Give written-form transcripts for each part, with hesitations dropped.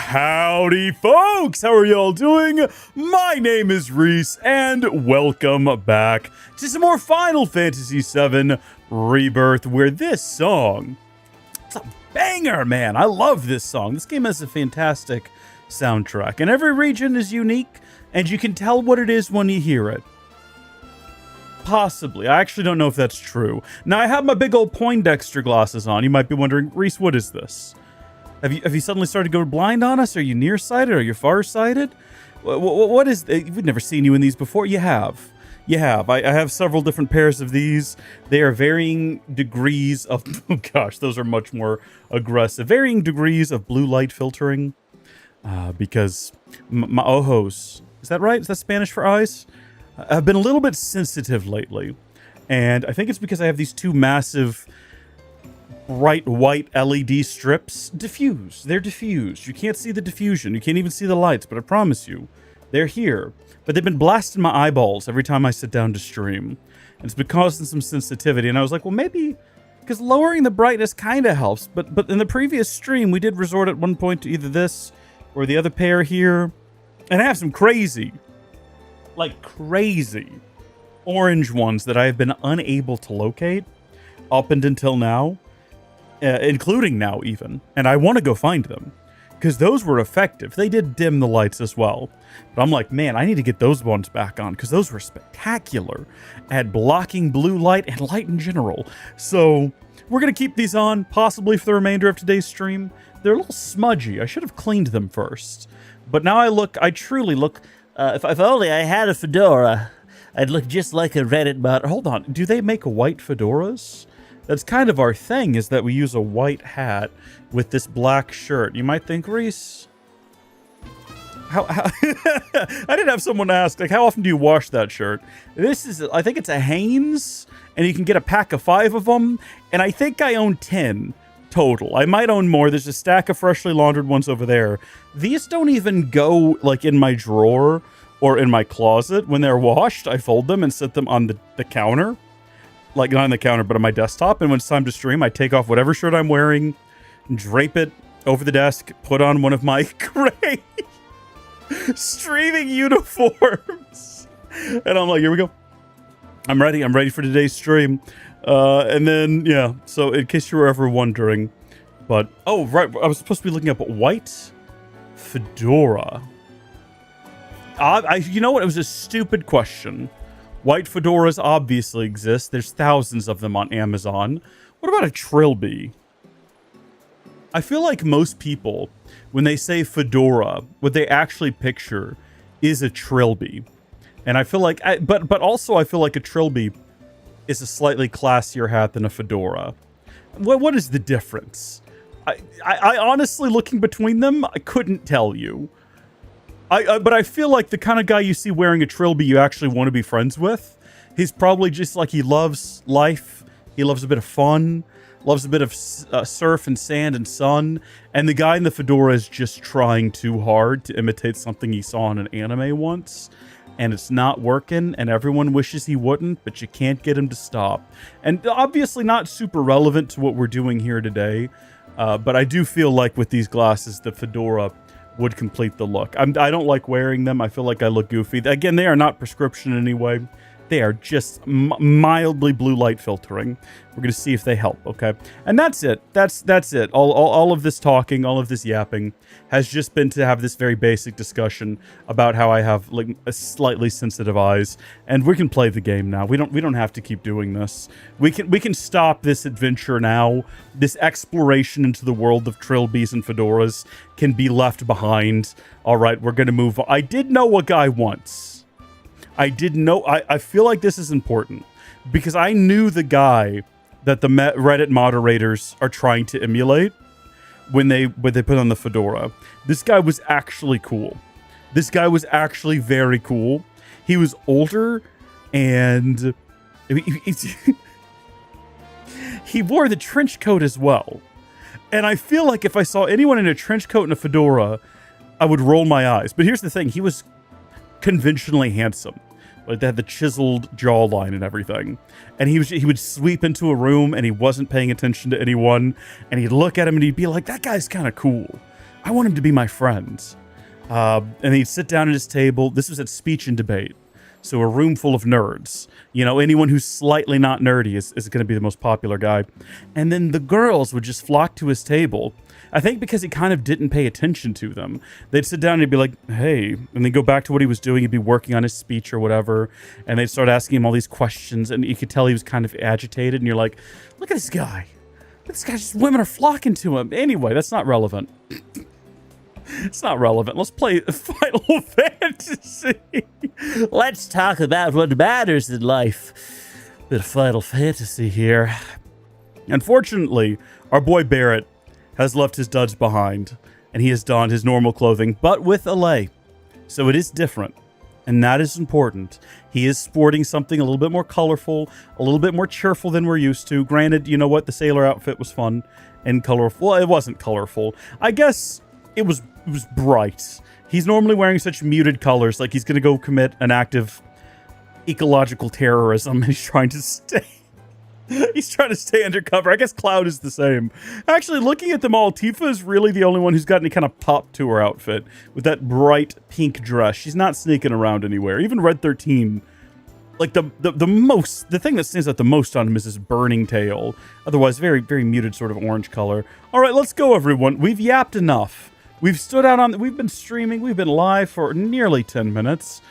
Howdy, folks! How are y'all doing? My name is Reese, and welcome back to some more Final Fantasy VII Rebirth, where this song, it's a banger, man. I love this song. This game has a fantastic soundtrack, and every region is unique, and you can tell what it is when you hear it. Possibly. I actually don't know if that's true. Now, I have my big old Poindexter glasses on. You might be wondering, Reese, what is this? Have you suddenly started to go blind on us? Are you nearsighted? Are you farsighted? What is... We've never seen you in these before. You have. You have. I have several different pairs of these. They are varying degrees of... Oh, gosh, those are much more aggressive. Varying degrees of blue light filtering. Because my ojos... Is that right? Is that Spanish for eyes? I've been a little bit sensitive lately. And I think it's because I have these two massive... bright white LED strips. Diffuse. They're diffused. You can't see the diffusion. You can't even see the lights, but I promise you, they're here. But they've been blasting my eyeballs every time I sit down to stream. And it's been causing some sensitivity. And I was like, well, maybe... because lowering the brightness kind of helps. But in the previous stream, we did resort at one point to either this or the other pair here. And I have some crazy, like crazy, orange ones that I have been unable to locate up and until now. Including now even, and I want to go find them because those were effective. They did dim the lights as well, but I'm like, man, I need to get those ones back on because those were spectacular at blocking blue light and light in general. So we're gonna keep these on possibly for the remainder of today's stream. They're a little smudgy. I should have cleaned them first, but now I truly look. If only I had a fedora, I'd look just like a Reddit bot. Hold on, do they make white fedoras? That's kind of our thing, is that we use a white hat with this black shirt. You might think, Reese, how I did have someone ask, like, how often do you wash that shirt? This is, I think it's a Hanes, and you can get a pack of 5 of them, and I think I own 10 total. I might own more. There's a stack of freshly laundered ones over there. These don't even go, like, in my drawer or in my closet. When they're washed, I fold them and set them on the counter. Like, not on the counter, but on my desktop. And when it's time to stream, I take off whatever shirt I'm wearing, drape it over the desk, put on one of my gray streaming uniforms. And I'm like, here we go. I'm ready. I'm ready for today's stream. And then, yeah. So in case you were ever wondering, but, oh, right. I was supposed to be looking up white fedora. You know what? It was a stupid question. White fedoras obviously exist. There's thousands of them on Amazon. What about a trilby? I feel like most people, when they say fedora, what they actually picture is a trilby. And I feel like, but also I feel like a trilby is a slightly classier hat than a fedora. What is the difference? I honestly, looking between them, I couldn't tell you. But I feel like the kind of guy you see wearing a trilby you actually want to be friends with. He's probably just like, he loves life. He loves a bit of fun. Loves a bit of surf and sand and sun. And the guy in the fedora is just trying too hard to imitate something he saw in an anime once. And it's not working. And everyone wishes he wouldn't, but you can't get him to stop. And obviously not super relevant to what we're doing here today. But I do feel like with these glasses, the fedora would complete the look. I don't like wearing them. I feel like I look goofy. Again, they are not prescription in any way. They are just mildly blue light filtering. We're going to see if they help, okay? And that's it. That's it. All of this talking, all of this yapping has just been to have this very basic discussion about how I have like a slightly sensitive eyes, and we can play the game now. We don't have to keep doing this. We can stop this adventure now. This exploration into the world of trilbies and fedoras can be left behind. All right, we're going to move on. I did know a guy once. I feel like this is important because I knew the guy that the Reddit moderators are trying to emulate when they put on the fedora. This guy was actually cool. This guy was actually very cool. He was older and he wore the trench coat as well. And I feel like if I saw anyone in a trench coat and a fedora, I would roll my eyes. But here's the thing. He was conventionally handsome. Like, they had the chiseled jawline and everything. And he would sweep into a room and he wasn't paying attention to anyone. And he'd look at him and he'd be like, that guy's kind of cool. I want him to be my friend. And he'd sit down at his table. This was at speech and debate. So a room full of nerds. You know, anyone who's slightly not nerdy is going to be the most popular guy. And then the girls would just flock to his table. I think because he kind of didn't pay attention to them. They'd sit down and he'd be like, hey, and then go back to what he was doing. He'd be working on his speech or whatever. And they'd start asking him all these questions. And you could tell he was kind of agitated. And you're like, look at this guy. This guy, just women are flocking to him. Anyway, that's not relevant. It's not relevant. Let's play Final Fantasy. Let's talk about what matters in life. Bit of Final Fantasy here. Unfortunately, our boy Barrett has left his duds behind, and he has donned his normal clothing, but with a lei. So it is different, and that is important. He is sporting something a little bit more colorful, a little bit more cheerful than we're used to. Granted, you know what? The sailor outfit was fun and colorful. Well, it wasn't colorful. I guess it was bright. He's normally wearing such muted colors, like he's going to go commit an act of ecological terrorism, and he's trying to stay undercover. I guess Cloud is the same. Actually, looking at them all, Tifa is really the only one who's got any kind of pop to her outfit with that bright pink dress. She's not sneaking around anywhere. Even Red 13, like the thing that stands out the most on him is his burning tail. Otherwise, very, very muted sort of orange color. All right, let's go, everyone. We've yapped enough. We've stood out on, we've been streaming, we've been live for nearly 10 minutes,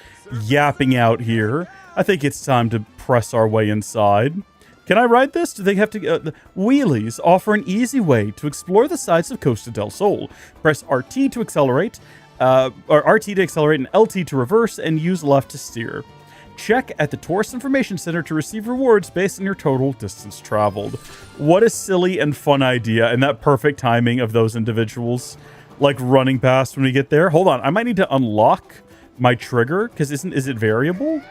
yapping out here. I think it's time to press our way inside. Can I ride this? Do they have to, wheelies offer an easy way to explore the sides of Costa del Sol. Press RT to accelerate, or RT to accelerate and LT to reverse, and use left to steer. Check at the Tourist Information Center to receive rewards based on your total distance traveled. What a silly and fun idea, and that perfect timing of those individuals. Like running past when we get there. Hold on, I might need to unlock my trigger, because is it variable?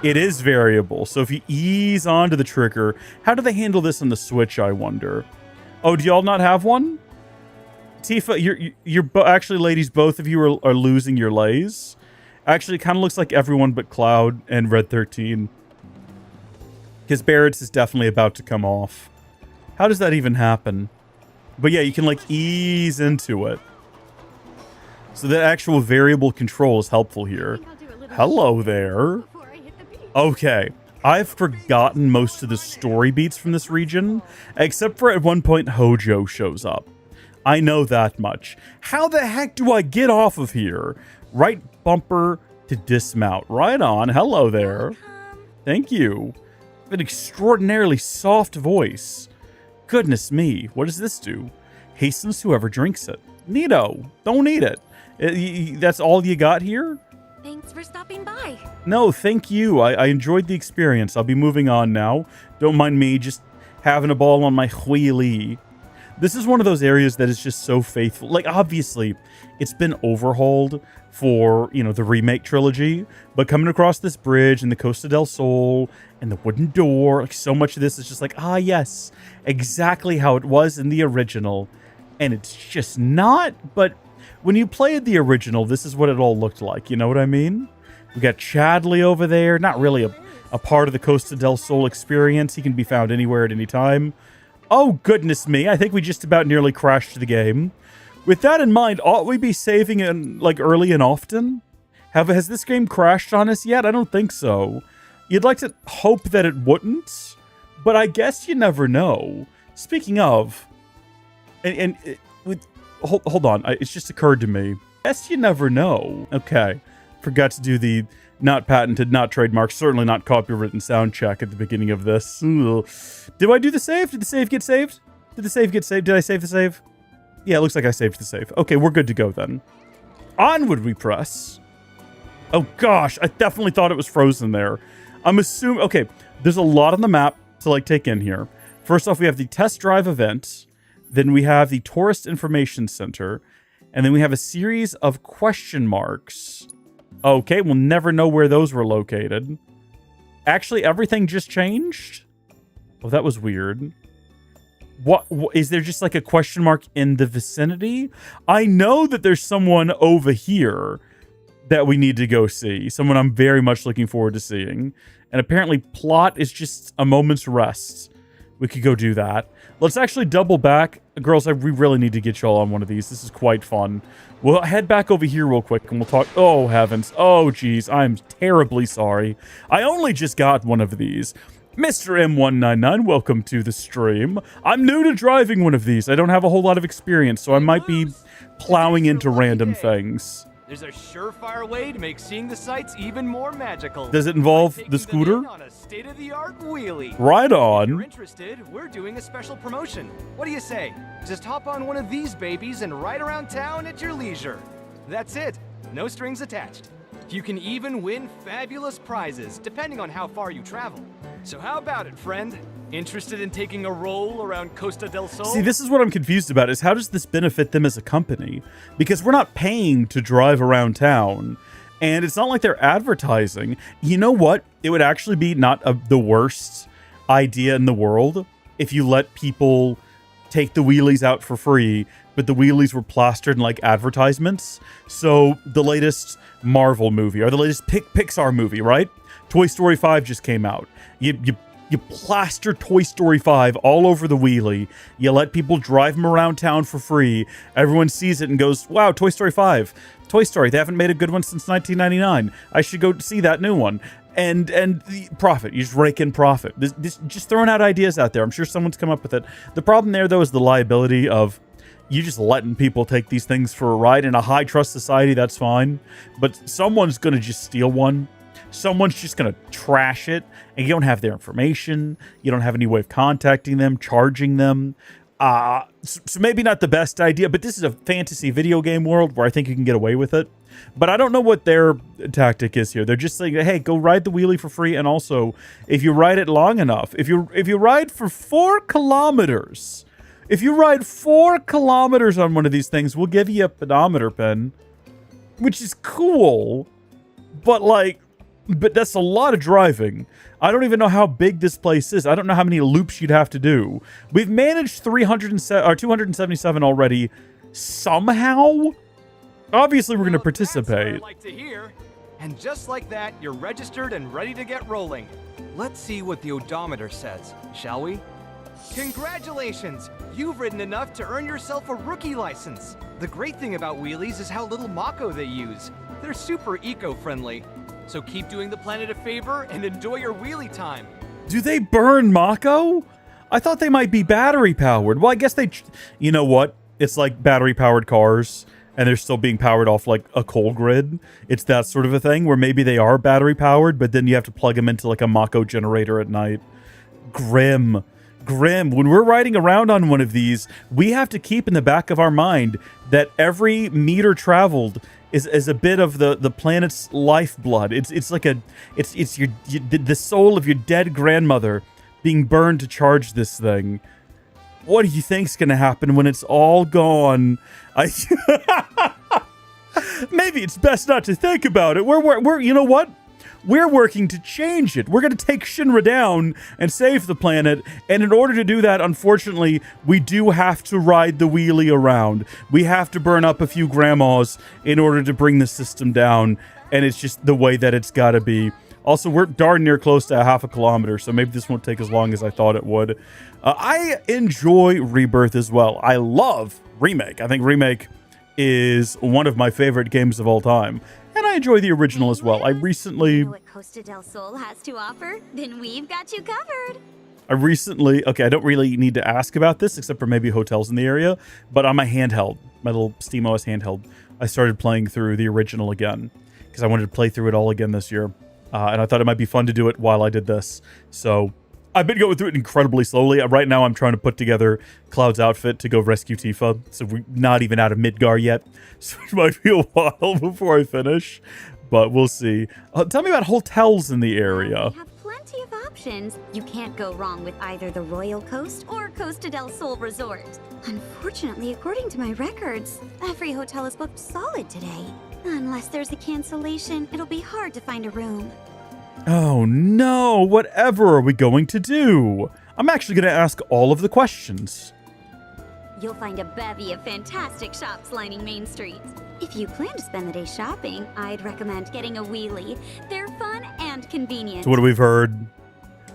It is variable. So if you ease onto the trigger, how do they handle this on the Switch, I wonder? Oh, do y'all not have one? Tifa, you're actually, ladies, both of you are losing your leis. Actually, it kind of looks like everyone but Cloud and Red 13. Because Barrett's is definitely about to come off. How does that even happen? But yeah, you can like ease into it. So that actual variable control is helpful here. Hello there. Okay, I've forgotten most of the story beats from this region, except for at one point Hojo shows up. I know that much. How the heck do I get off of here? Right bumper to dismount. Right on. Hello there. Thank you. An extraordinarily soft voice. Goodness me, what does this do? Hastens whoever drinks it. Neato. Don't eat it. That's all you got here? Thanks for stopping by. No, thank you. I enjoyed the experience. I'll be moving on now. Don't mind me just having a ball on my wheelie. This is one of those areas that is just so faithful. Like, obviously, it's been overhauled for, you know, the remake trilogy. But coming across this bridge and the Costa del Sol and the wooden door, like, so much of this is just like, ah, yes, exactly how it was in the original. And it's just not, but when you played the original, this is what it all looked like. You know what I mean? We got Chadley over there. Not really a part of the Costa del Sol experience. He can be found anywhere at any time. Oh, goodness me. I think we just about nearly crashed the game. With that in mind, ought we be saving it like early and often? Has this game crashed on us yet? I don't think so. You'd like to hope that it wouldn't, but I guess you never know. Speaking of, hold on, it's just occurred to me. Guess you never know. Okay, forgot to do the not patented, not trademarked, certainly not copywritten sound check at the beginning of this. Ugh. Did I do the save? Did the save get saved? Did the save get saved? Did I save the save? Yeah, it looks like I saved the save. Okay, we're good to go then. Onward we press. Oh gosh, I definitely thought it was frozen there. I'm assuming, okay, there's a lot on the map to like take in here. First off, we have the test drive event. Then we have the Tourist Information Center. And then we have a series of question marks. Okay, we'll never know where those were located. Actually, everything just changed? Oh, that was weird. What is there just like a question mark in the vicinity? I know that there's someone over here that we need to go see. Someone I'm very much looking forward to seeing. And apparently plot is just a moment's rest we could go do that. Let's actually double back. Girls, we really need to get y'all on one of these. This is quite fun. We'll head back over here real quick and we'll talk. Oh, heavens. Oh, geez. I'm terribly sorry. I only just got one of these. Mr. M199, welcome to the stream. I'm new to driving one of these. I don't have a whole lot of experience, so I might be plowing into random things. There's a surefire way to make seeing the sights even more magical. Does it involve the scooter? On a state-of-the-art wheelie. Right on. If you're interested, we're doing a special promotion. What do you say? Just hop on one of these babies and ride around town at your leisure. That's it. No strings attached. You can even win fabulous prizes, depending on how far you travel. So how about it, friend? Interested in taking a roll around Costa del Sol? See, this is what I'm confused about, is how does this benefit them as a company? Because we're not paying to drive around town, and it's not like they're advertising. You know what? It would actually be not the worst idea in the world if you let people take the wheelies out for free, but the wheelies were plastered in, like, advertisements. So the latest Marvel movie, or the latest Pixar movie, right? Toy Story 5 just came out. You plaster Toy Story 5 all over the wheelie. You let people drive them around town for free. Everyone sees it and goes, wow, Toy Story 5. Toy Story, they haven't made a good one since 1999. I should go see that new one. And the profit, you just rake in profit. This just throwing out ideas out there. I'm sure someone's come up with it. The problem there, though, is the liability of you just letting people take these things for a ride. In a high-trust society, that's fine. But someone's going to just steal one. Someone's just going to trash it, and you don't have their information. You don't have any way of contacting them, charging them. So maybe not the best idea, but this is a fantasy video game world where I think you can get away with it. But I don't know what their tactic is here. They're just saying, hey, go ride the wheelie for free, and also, if you ride it long enough, if you ride for 4 kilometers, if you ride 4 kilometers on one of these things, we'll give you a pedometer pen, which is cool, but that's a lot of driving. I don't even know how big this place is. I don't know how many loops you'd have to do. We've managed 277 already somehow. Obviously, we're going to participate. That's what I like to hear. And just like that, you're registered and ready to get rolling. Let's see what the odometer says, shall we? Congratulations! You've ridden enough to earn yourself a rookie license. The great thing about wheelies is how little Mako they use. They're super eco-friendly. So keep doing the planet a favor and enjoy your wheelie time. Do they burn Mako? I thought they might be battery powered. Well, I guess you know what? It's like battery powered cars, and they're still being powered off like a coal grid. It's that sort of a thing where maybe they are battery powered, but then you have to plug them into like a Mako generator at night. Grim. When we're riding around on one of these, we have to keep in the back of our mind that every meter traveled is a bit of the planet's lifeblood. It's like it's the soul of your dead grandmother being burned to charge this thing. What do you think's gonna happen when it's all gone? Maybe it's best not to think about it. We're you know what? We're working to change it. We're going to take Shinra down and save the planet. And in order to do that, unfortunately, we do have to ride the wheelie around. We have to burn up a few grandmas in order to bring the system down. And it's just the way that it's got to be. Also, we're darn near close to a half a kilometer, so maybe this won't take as long as I thought it would. I enjoy Rebirth as well. I love Remake. I think Remake is one of my favorite games of all time. And I enjoy the original as well. I recently... You know what Costa del Sol has to offer? Then we've got you covered. Okay, I don't really need to ask about this, except for maybe hotels in the area. But on my handheld, my little SteamOS handheld, I started playing through the original again. Because I wanted to play through it all again this year. And I thought it might be fun to do it while I did this. So I've been going through it incredibly slowly. Right now, I'm trying to put together Cloud's outfit to go rescue Tifa. So we're not even out of Midgar yet. So it might be a while before I finish. But we'll see. Tell me about hotels in the area. We have plenty of options. You can't go wrong with either the Royal Coast or Costa del Sol Resort. Unfortunately, according to my records, every hotel is booked solid today. Unless there's a cancellation, it'll be hard to find a room. Oh no, whatever are we going to do? I'm actually going to ask all of the questions. You'll find a bevy of fantastic shops lining Main Street. If you plan to spend the day shopping, I'd recommend getting a wheelie. They're fun and convenient. So what we've heard.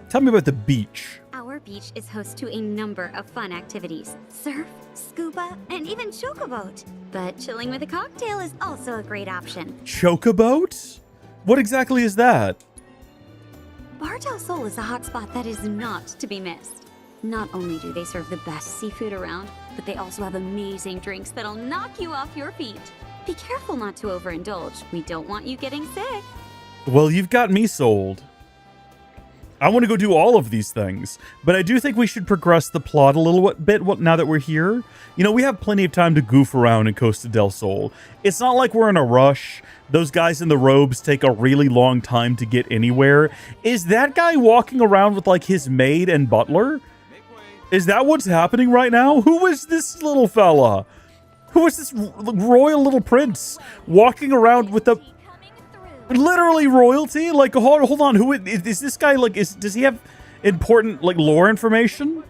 Tell me about the beach. Our beach is host to a number of fun activities. Surf, scuba, and even chocoboat. But chilling with a cocktail is also a great option. Chocoboat? What exactly is that? Bar del Sol is a hotspot that is not to be missed. Not only do they serve the best seafood around, but they also have amazing drinks that'll knock you off your feet. Be careful not to overindulge. We don't want you getting sick. Well, you've got me sold. I want to go do all of these things, but I do think we should progress the plot a little bit now that we're here. You know, we have plenty of time to goof around in Costa del Sol. It's not like we're in a rush. Those guys in the robes take a really long time to get anywhere. Is that guy walking around with, like, his maid and butler? Is that what's happening right now? Who is this little fella? Who is this royal little prince walking around with the... Literally royalty? Like, hold on. Who is this guy? Like, does he have important, like, lore information?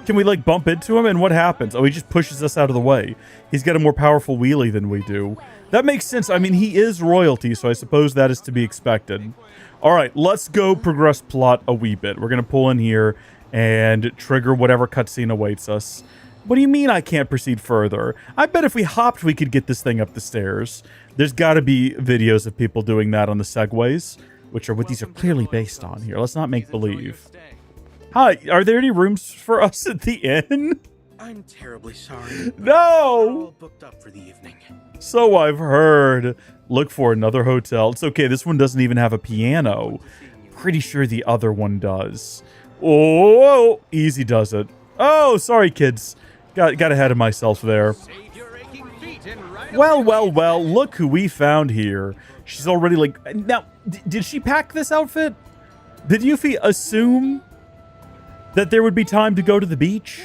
Can we, like, bump into him? And what happens? Oh, he just pushes us out of the way. He's got a more powerful wheelie than we do. That makes sense. I mean, he is royalty, so I suppose that is to be expected. All right, let's go progress plot a wee bit. We're going to pull in here and trigger whatever cutscene awaits us. What do you mean I can't proceed further? I bet if we hopped, we could get this thing up the stairs. There's got to be videos of people doing that on the segways, which are what these are clearly based on here. Let's not make believe. Hi, are there any rooms for us at the inn? I'm terribly sorry. No! We're all booked up for the evening. So I've heard. Look for another hotel. It's okay, this one doesn't even have a piano. Pretty sure the other one does. Oh, easy does it. Oh, sorry, kids. Got ahead of myself there. Well, look who we found here. She's already like... Now, did she pack this outfit? Did Yuffie assume that there would be time to go to the beach?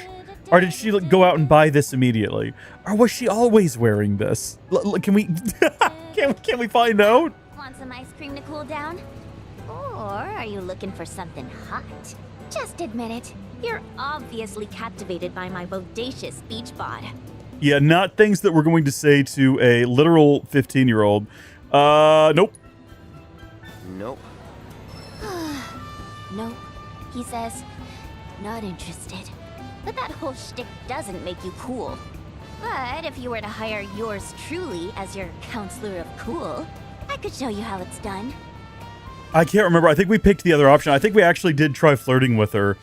Or did she go out and buy this immediately? Or was she always wearing this? Can we... can we find out? Want some ice cream to cool down? Or are you looking for something hot? Just admit it. You're obviously captivated by my bodacious beach bod. Yeah, not things that we're going to say to a literal 15-year-old. Nope. Nope. Nope. He says, not interested. But that whole shtick doesn't make you cool. But if you were to hire yours truly as your counselor of cool, I could show you how it's done. I can't remember. I think we picked the other option. I think we actually did try flirting with her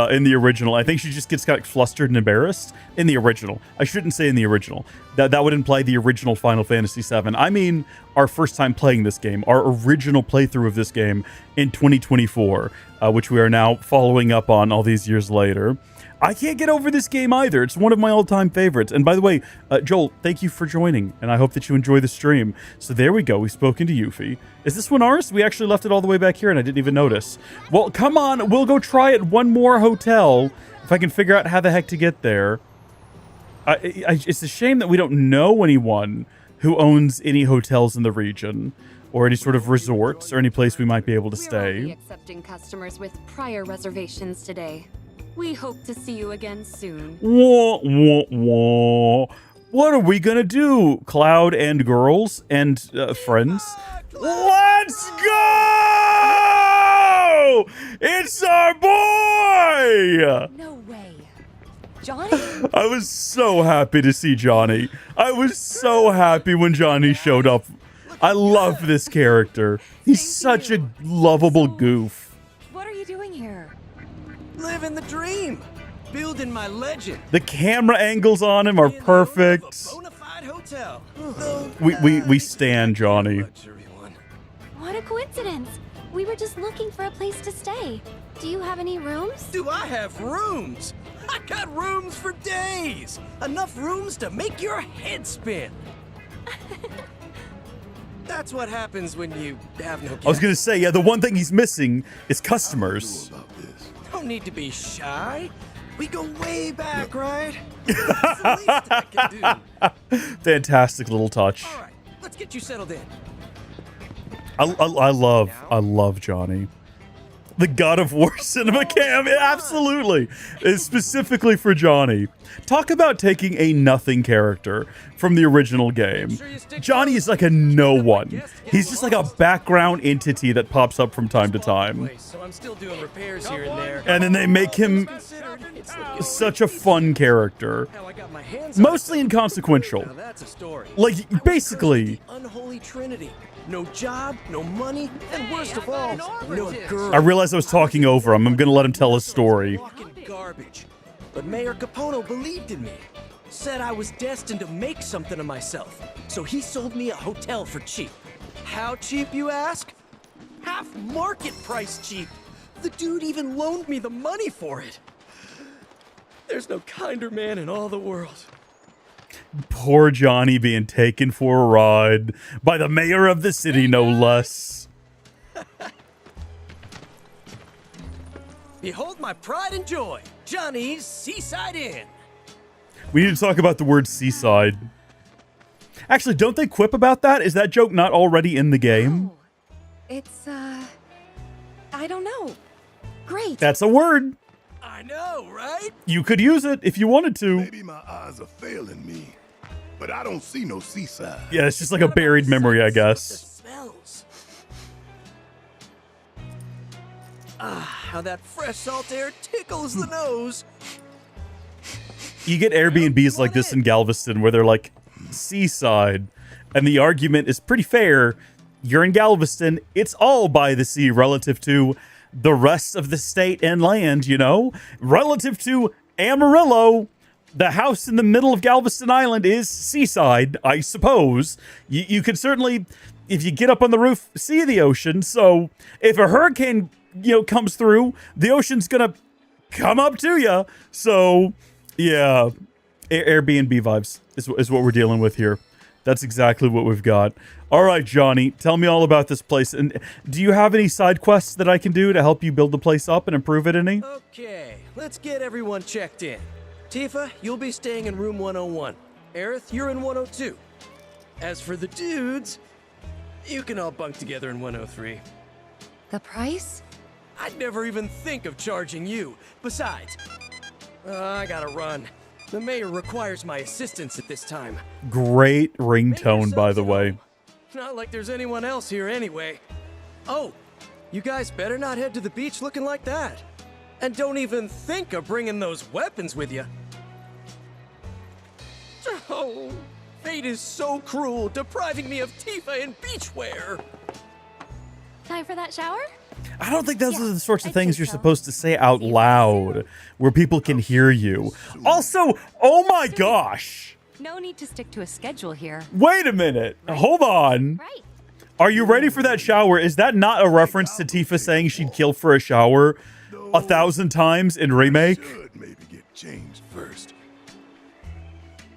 in the original. I think she just gets kind of flustered and embarrassed in the original. I shouldn't say in the original. That would imply the original Final Fantasy VII. I mean our first time playing this game, our original playthrough of this game in 2024, which we are now following up on all these years later. I can't get over this game either. It's one of my all-time favorites. And by the way, Joel, thank you for joining, and I hope that you enjoy the stream. So there we go. We've spoken to Yuffie. Is this one ours? We actually left it all the way back here, and I didn't even notice. Well, come on. We'll go try it one more hotel if I can figure out how the heck to get there. It's a shame that we don't know anyone who owns any hotels in the region, or any sort of resorts, or any place we might be able to We're stay. only accepting customers with prior reservations today. We hope to see you again soon. Wah, wah, wah. What are we gonna do, Cloud and girls and friends? Let's go! It's our boy! No way. Johnny? I was so happy to see Johnny. I was so happy when Johnny showed up. I love this character. He's such a lovable goof. What are you doing here? Living the dream. Building my legend. The camera angles on him are perfect. Bona fide hotel. We stan Johnny. Luxury one. What a coincidence. We were just looking for a place to stay. Do you have any rooms? Do I have rooms? I got rooms for days. Enough rooms to make your head spin. That's what happens when you have no guests. I was gonna say, yeah, the one thing he's missing is customers. Don't need to be shy. We go way back, right? That's the least I can do. Fantastic little touch. All right, let's get you settled in. I love Johnny. The God of War cinema cam, absolutely. It's specifically for Johnny. Talk about taking a nothing character from the original game. Johnny is like a no one. He's just like a background entity that pops up from time to time. So I'm still doing repairs here and there. And then they make him such a fun character. How I got my hands on Mostly inconsequential. Now that's a story. Like, basically, The unholy trinity. No job, no money, and worst of all, no girl. I realized I was talking over him. I'm gonna let him tell his story. Fucking garbage. But Mayor Capono believed in me. Said I was destined to make something of myself. So he sold me a hotel for cheap. How cheap, you ask? Half market price cheap. The dude even loaned me the money for it. There's no kinder man in all the world. Poor Johnny being taken for a ride by the mayor of the city, no less. Behold my pride and joy, Johnny's Seaside Inn. We need to talk about the word seaside. Actually, don't they quip about that? Is that joke not already in the game? Oh, it's, I don't know. Great. That's a word. I know, right? You could use it if you wanted to. Maybe my eyes are failing me, but I don't see no seaside. Yeah, it's just like a buried memory, I The guess. smells. Ah, how that fresh salt air tickles the nose. You get Airbnbs like this in Galveston where they're like, seaside. And the argument is pretty fair. You're in Galveston. It's all by the sea relative to the rest of the state and land, you know? Relative to Amarillo, the house in the middle of Galveston Island is seaside, I suppose. You could certainly, if you get up on the roof, see the ocean. So if a hurricane, comes through, the ocean's gonna come up to you. So, yeah, Airbnb vibes is what we're dealing with here. That's exactly what we've got. All right, Johnny, tell me all about this place. And do you have any side quests that I can do to help you build the place up and improve it any? Okay, let's get everyone checked in. Tifa, you'll be staying in room 101. Aerith, you're in 102. As for the dudes, you can all bunk together in 103. The price? I'd never even think of charging you. Besides, I gotta run. The mayor requires my assistance at this time. Great ringtone, by the way. Not like there's anyone else here anyway. Oh, you guys better not head to the beach looking like that. And don't even think of bringing those weapons with you. Oh, fate is so cruel, depriving me of Tifa and beachwear. Time for that shower? I don't think those are the sorts of I'd things say you're so. supposed to say out loud where people can hear you. Also, oh my gosh. No need to stick to a schedule here. Wait a minute. Hold on. Right. Are you ready for that shower? Is that not a reference to Tifa saying she'd kill for a shower 1,000 times in Remake? Should maybe get changed first.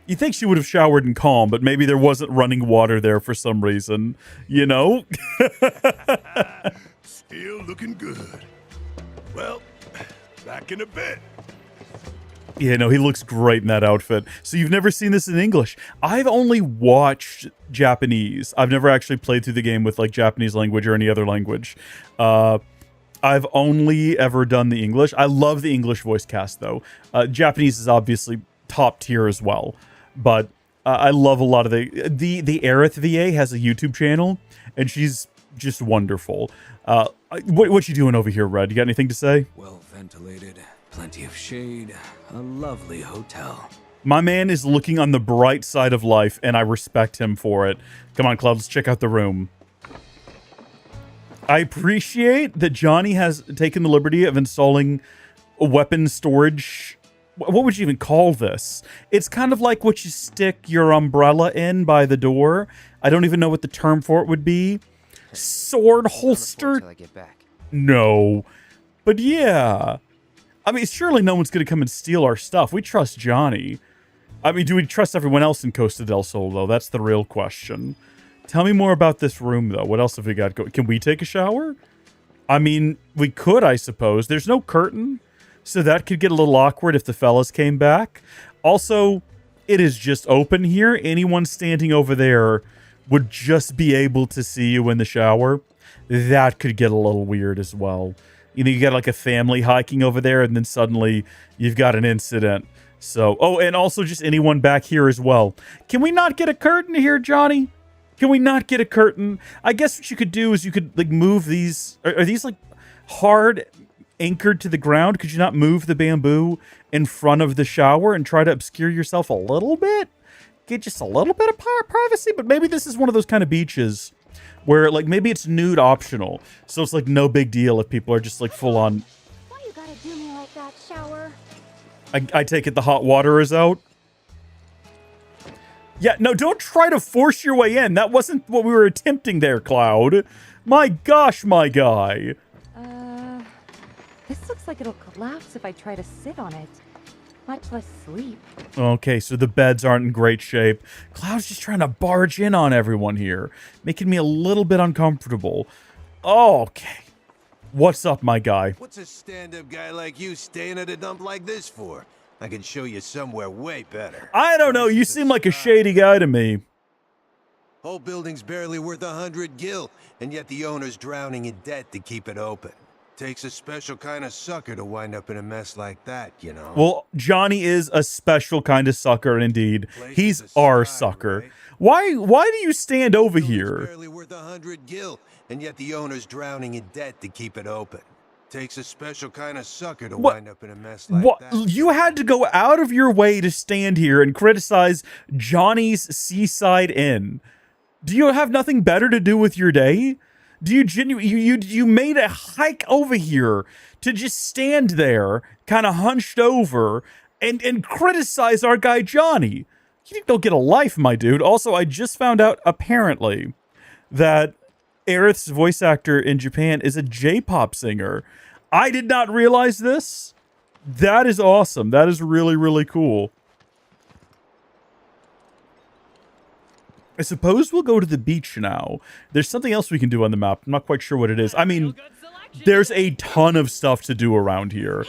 You think she would have showered in Calm, but maybe there wasn't running water there for some reason. You know? Still looking good. Well, back in a bit. Yeah, no, he looks great in that outfit. So you've never seen this in English. I've only watched Japanese. I've never actually played through the game with like Japanese language or any other language. I've only ever done the English. I love the English voice cast though. Japanese is obviously top tier as well. But I love a lot of the Aerith VA has a YouTube channel and she's just wonderful. What you doing over here, Red? You got anything to say? Well ventilated, plenty of shade, a lovely hotel. My man is looking on the bright side of life, and I respect him for it. Come on, Cloud, let's check out the room. I appreciate that Johnny has taken the liberty of installing a weapon storage. What would you even call this? It's kind of like what you stick your umbrella in by the door. I don't even know what the term for it would be. Sword holster? Till I get back. No. But yeah. I mean, surely no one's going to come and steal our stuff. We trust Johnny. I mean, do we trust everyone else in Costa del Sol, though? That's the real question. Tell me more about this room, though. What else have we got going? Can we take a shower? I mean, we could, I suppose. There's no curtain, so that could get a little awkward if the fellas came back. Also, it is just open here. Anyone standing over there would just be able to see you in the shower. That could get a little weird as well. You know, you got like a family hiking over there, and then suddenly you've got an incident. So, oh, and also just anyone back here as well. Can we not get a curtain here, Johnny? Can we not get a curtain? I guess what you could do is you could like move these. Are these like hard anchored to the ground? Could you not move the bamboo in front of the shower and try to obscure yourself a little bit? Get just a little bit of privacy, but maybe this is one of those kind of beaches where like maybe it's nude optional. So it's like no big deal if people are just like full on. Why you gotta do me like that, shower? I take it the hot water is out. Yeah, no, don't try to force your way in. That wasn't what we were attempting there, Cloud. My gosh, my guy. This looks like it'll collapse if I try to sit on it. Much less sleep. Okay, so the beds aren't in great shape. Cloud's just trying to barge in on everyone here, making me a little bit uncomfortable. Okay. What's up, my guy? What's a stand-up guy like you staying at a dump like this for? I can show you somewhere way better. I don't know. You seem like a shady guy to me. Whole building's barely worth 100 gil, and yet the owner's drowning in debt to keep it open. Takes a special kind of sucker to wind up in a mess like that, you know. Well, Johnny is a special kind of sucker, indeed. He's our sucker. Why do you stand over here? Barely worth 100 gil, and yet the owner's drowning in debt to keep it open. Takes a special kind of sucker to wind up in a mess like that. You had to go out of your way to stand here and criticize Johnny's Seaside Inn. Do you have nothing better to do with your day? Do you you made a hike over here to just stand there, kind of hunched over, and criticize our guy Johnny? You don't get a life, my dude. Also, I just found out, apparently, that Aerith's voice actor in Japan is a J-pop singer. I did not realize this. That is awesome. That is really, really cool. I suppose we'll go to the beach now. There's something else we can do on the map. I'm not quite sure what it is. I mean, there's a ton of stuff to do around here.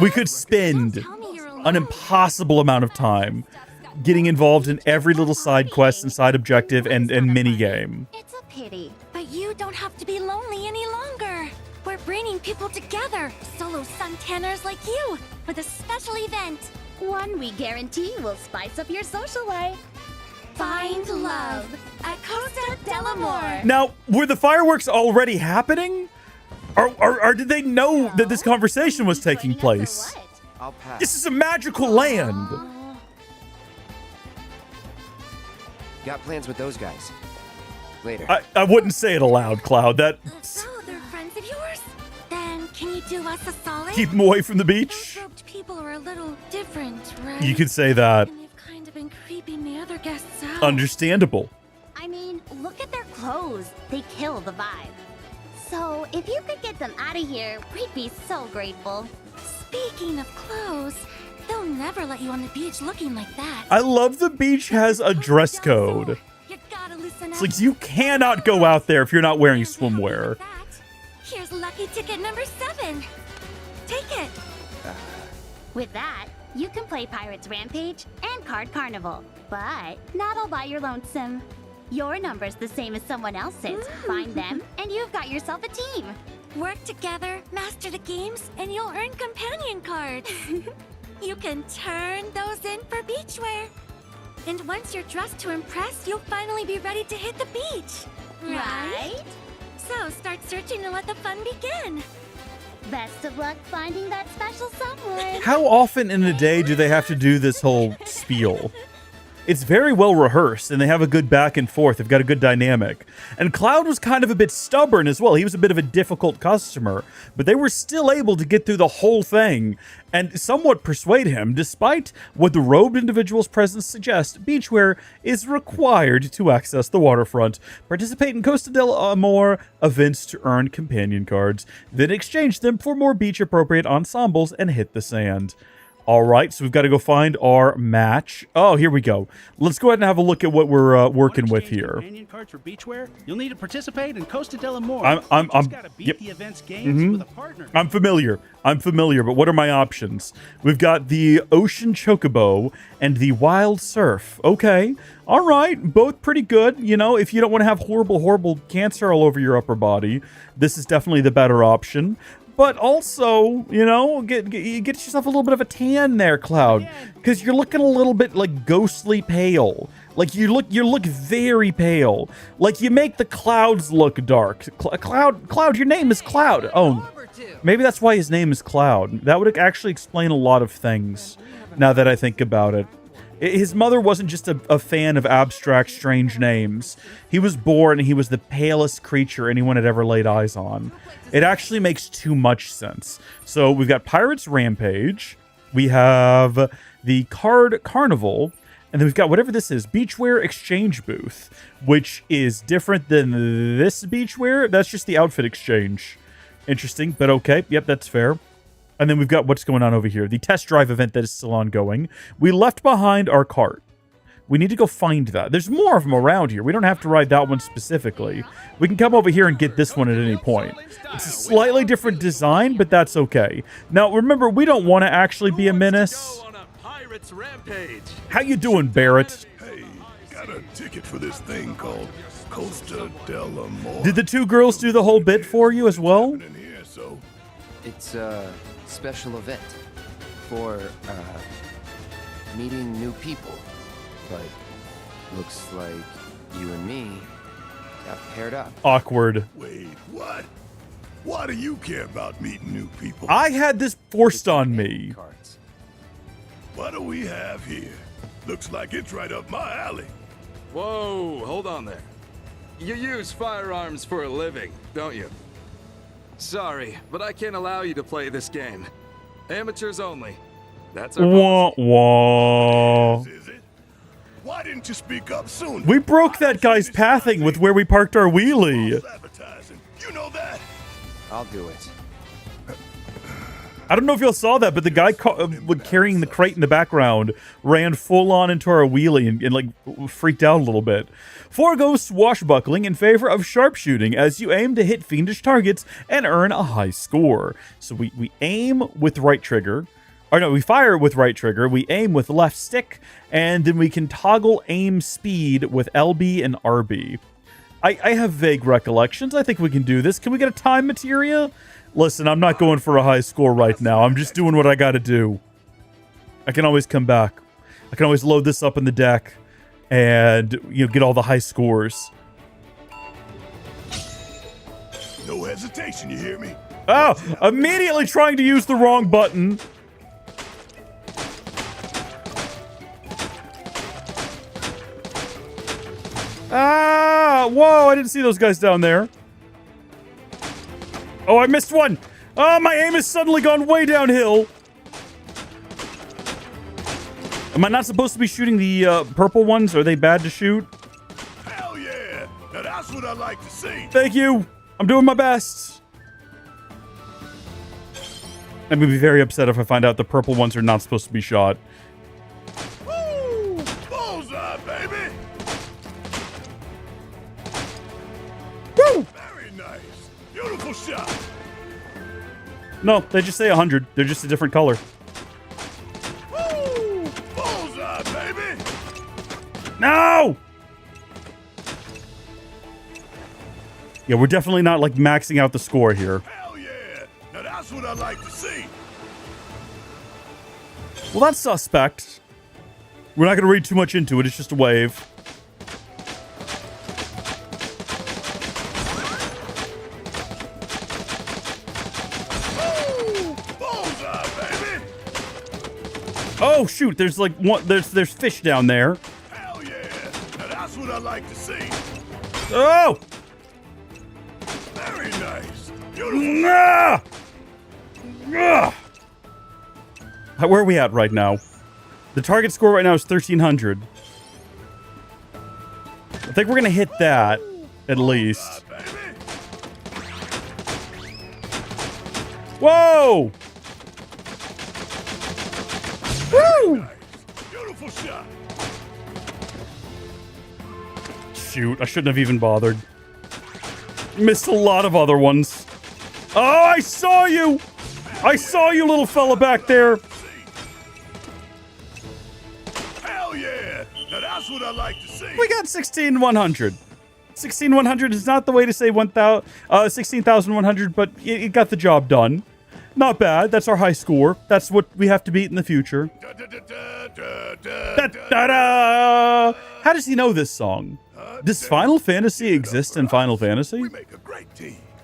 We could spend an impossible amount of time getting involved in every little side quest and side objective and mini game. It's a pity, but you don't have to be lonely any longer. We're bringing people together, solo suntanners like you, with a special event. One we guarantee will spice up your social life. Find love at Costa del Amor. Now, were the fireworks already happening? Or did they know that this conversation was taking place? I'll pass. This is a magical land. Got plans with those guys. Later. I wouldn't say it aloud, Cloud. So they're friends of yours? Then can you do us a solid? Keep them away from the beach. Those roped people are a little different, right? You could say that. And they've kind of been creeping the other guests out. Understandable. I mean, look at their clothes. They kill the vibe. So, if you could get them out of here, we'd be so grateful. Speaking of clothes, they'll never let you on the beach looking like that. I love the beach has a dress code. You gotta loosen It's up. like you cannot go out there if you're not wearing swimwear. Here's lucky ticket number 7. Take it. With that, you can play Pirates Rampage and Card Carnival, but not all by your lonesome. Your number's the same as someone else's. Find them, and you've got yourself a team. Work together, master the games, and you'll earn companion cards. You can turn those in for beachwear. And once you're dressed to impress, you'll finally be ready to hit the beach. Right? So start searching and let the fun begin. Best of luck finding that special someone. How often in a day do they have to do this whole spiel? It's very well rehearsed, and they have a good back and forth. They've got a good dynamic. And Cloud was kind of a bit stubborn as well. He was a bit of a difficult customer, but they were still able to get through the whole thing and somewhat persuade him. Despite what the robed individual's presence suggests, beachwear is required to access the waterfront. Participate in Costa del Amor events to earn companion cards, then exchange them for more beach-appropriate ensembles and hit the sand. All right, so we've got to go find our match. Oh, here we go. Let's go ahead and have a look at what we're working with here. Companion cards for beachwear? You'll need to participate in Costa del Amor. I'm got to beat the event's games with a partner. I'm familiar, but what are my options? We've got the Ocean Chocobo and the Wild Surf. Okay, all right, both pretty good. You know, if you don't want to have horrible cancer all over your upper body, this is definitely the better option. but also, you know, get yourself a little bit of a tan there, Cloud, because you're looking a little bit like ghostly pale. Like you look very pale. Like you make the clouds look dark. Cloud, your name is Cloud. Oh, maybe that's why his name is Cloud. That would actually explain a lot of things. Now that I think about it. His mother wasn't just a fan of abstract, strange names. He was born and he was the palest creature anyone had ever laid eyes on. It actually makes too much sense. So we've got Pirates Rampage. We have the Card Carnival. And then we've got whatever this is, Beachwear Exchange Booth, which is different than this beachwear. That's just the outfit exchange. Interesting, but okay. Yep, that's fair. And then we've got what's going on over here. The test drive event that is still ongoing. We left behind our cart. We need to go find that. There's more of them around here. We don't have to ride that one specifically. We can come over here and get this one at any point. It's a slightly different design, but that's okay. Now, remember, we don't want to actually be a menace. How you doing, Barrett? Hey, got a ticket for this thing called Costa del Amor. Did the two girls do the whole bit for you as well? It's a special event for meeting new people. But looks like you and me got paired up. Awkward. Wait, what? Why do you care about meeting new people? I had this forced on me. What do we have here? Looks like it's right up my alley. Whoa, hold on there. You use firearms for a living, don't you? Sorry, but I can't allow you to play this game. Amateurs only. That's our policy. Wah. Is it? Why didn't you speak up sooner? We broke that guy's pathing with where we parked our wheelie. You know that? I'll do it. I don't know if y'all saw that, but the guy carrying the crate in the background ran full on into our wheelie and like freaked out a little bit. Forgo swashbuckling in favor of sharpshooting as you aim to hit fiendish targets and earn a high score. So we aim with right trigger. Or no, we fire with right trigger, we aim with left stick, and then we can toggle aim speed with LB and RB. I have vague recollections. I think we can do this. Can we get a time materia? Listen, I'm not going for a high score right now. I'm just doing what I gotta do. I can always come back. I can always load this up in the deck and, you know, get all the high scores. No hesitation, you hear me? Oh, immediately trying to use the wrong button. Ah, whoa, I didn't see those guys down there. Oh, I missed one. Oh, my aim has suddenly gone way downhill. Am I not supposed to be shooting the purple ones? Are they bad to shoot? Hell yeah. Now that's what I like to see. Thank you. I'm doing my best. I'm going to be very upset if I find out the purple ones are not supposed to be shot. Woo! Bullseye, baby! Woo! Very nice. Beautiful shot. No, they just say 100. They're just a different color. Woo! Bullseye, baby! No! Yeah, we're definitely not, like, maxing out the score here. Hell yeah! Now that's what I like to see. Well, that's suspect. We're not going to read too much into it. It's just a wave. Oh shoot! There's like one. There's fish down there. Hell yeah! Now that's what I like to see. Oh! Very nice. Beautiful. Ah! Ah! Where are we at right now? The target score right now is 1300. I think we're gonna hit that at least. Whoa! Woo! Beautiful shot. Shoot, I shouldn't have even bothered. Missed a lot of other ones. Oh, I saw you! I saw you, little fella back there. Hell yeah! Now that's what I like to see. We got 16,100. 16,100 is not the way to say 16,100, but it got the job done. Not bad. That's our high score. That's what we have to beat in the future. Da-da-da! How does he know this song? Does Final Fantasy exist in Final Fantasy?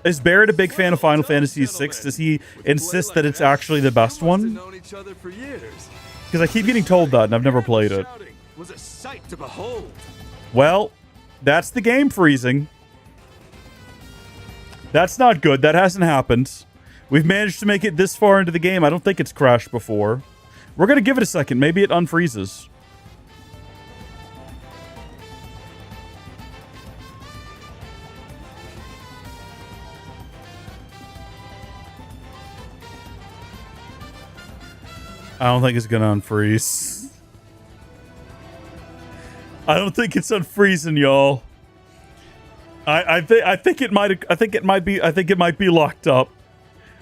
Is Barrett a big fan of Final Fantasy VI? Does he insist that it's actually the best one? Because I keep getting told that, and I've never played it. Was a sight to behold. Well, that's the game freezing. That's not good. That hasn't happened. We've managed to make it this far into the game. I don't think it's crashed before. We're going to give it a second. Maybe it unfreezes. I don't think it's going to unfreeze. I don't think it's unfreezing, y'all. I think it might be locked up.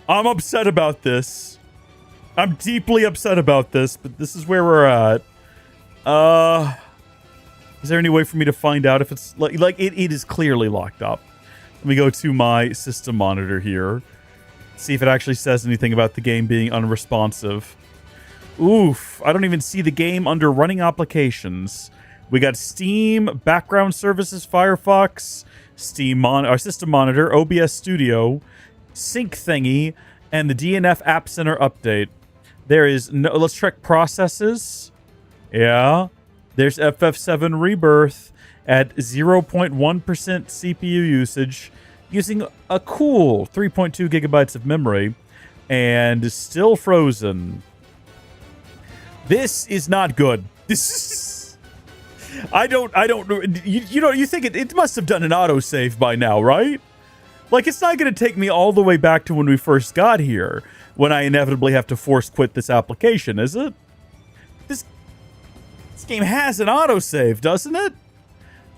I'm upset about this. I'm deeply upset about this, but this is where we're at. Is there any way for me to find out if it's like it is clearly locked up? Let me go to my system monitor here. See if it actually says anything about the game being unresponsive. Oof, I don't even see the game under running applications. We got Steam, background services, Firefox, our system monitor, OBS Studio, sync thingy, and the DNF App Center update. There is no. Let's check processes. Yeah, there's FF7 Rebirth at 0.1% CPU usage, using a cool 3.2 gigabytes of memory, and still frozen. This is not good. This is. I don't, you think it must have done an autosave by now, right? Like, it's not going to take me all the way back to when we first got here, when I inevitably have to force quit this application, is it? This game has an autosave, doesn't it?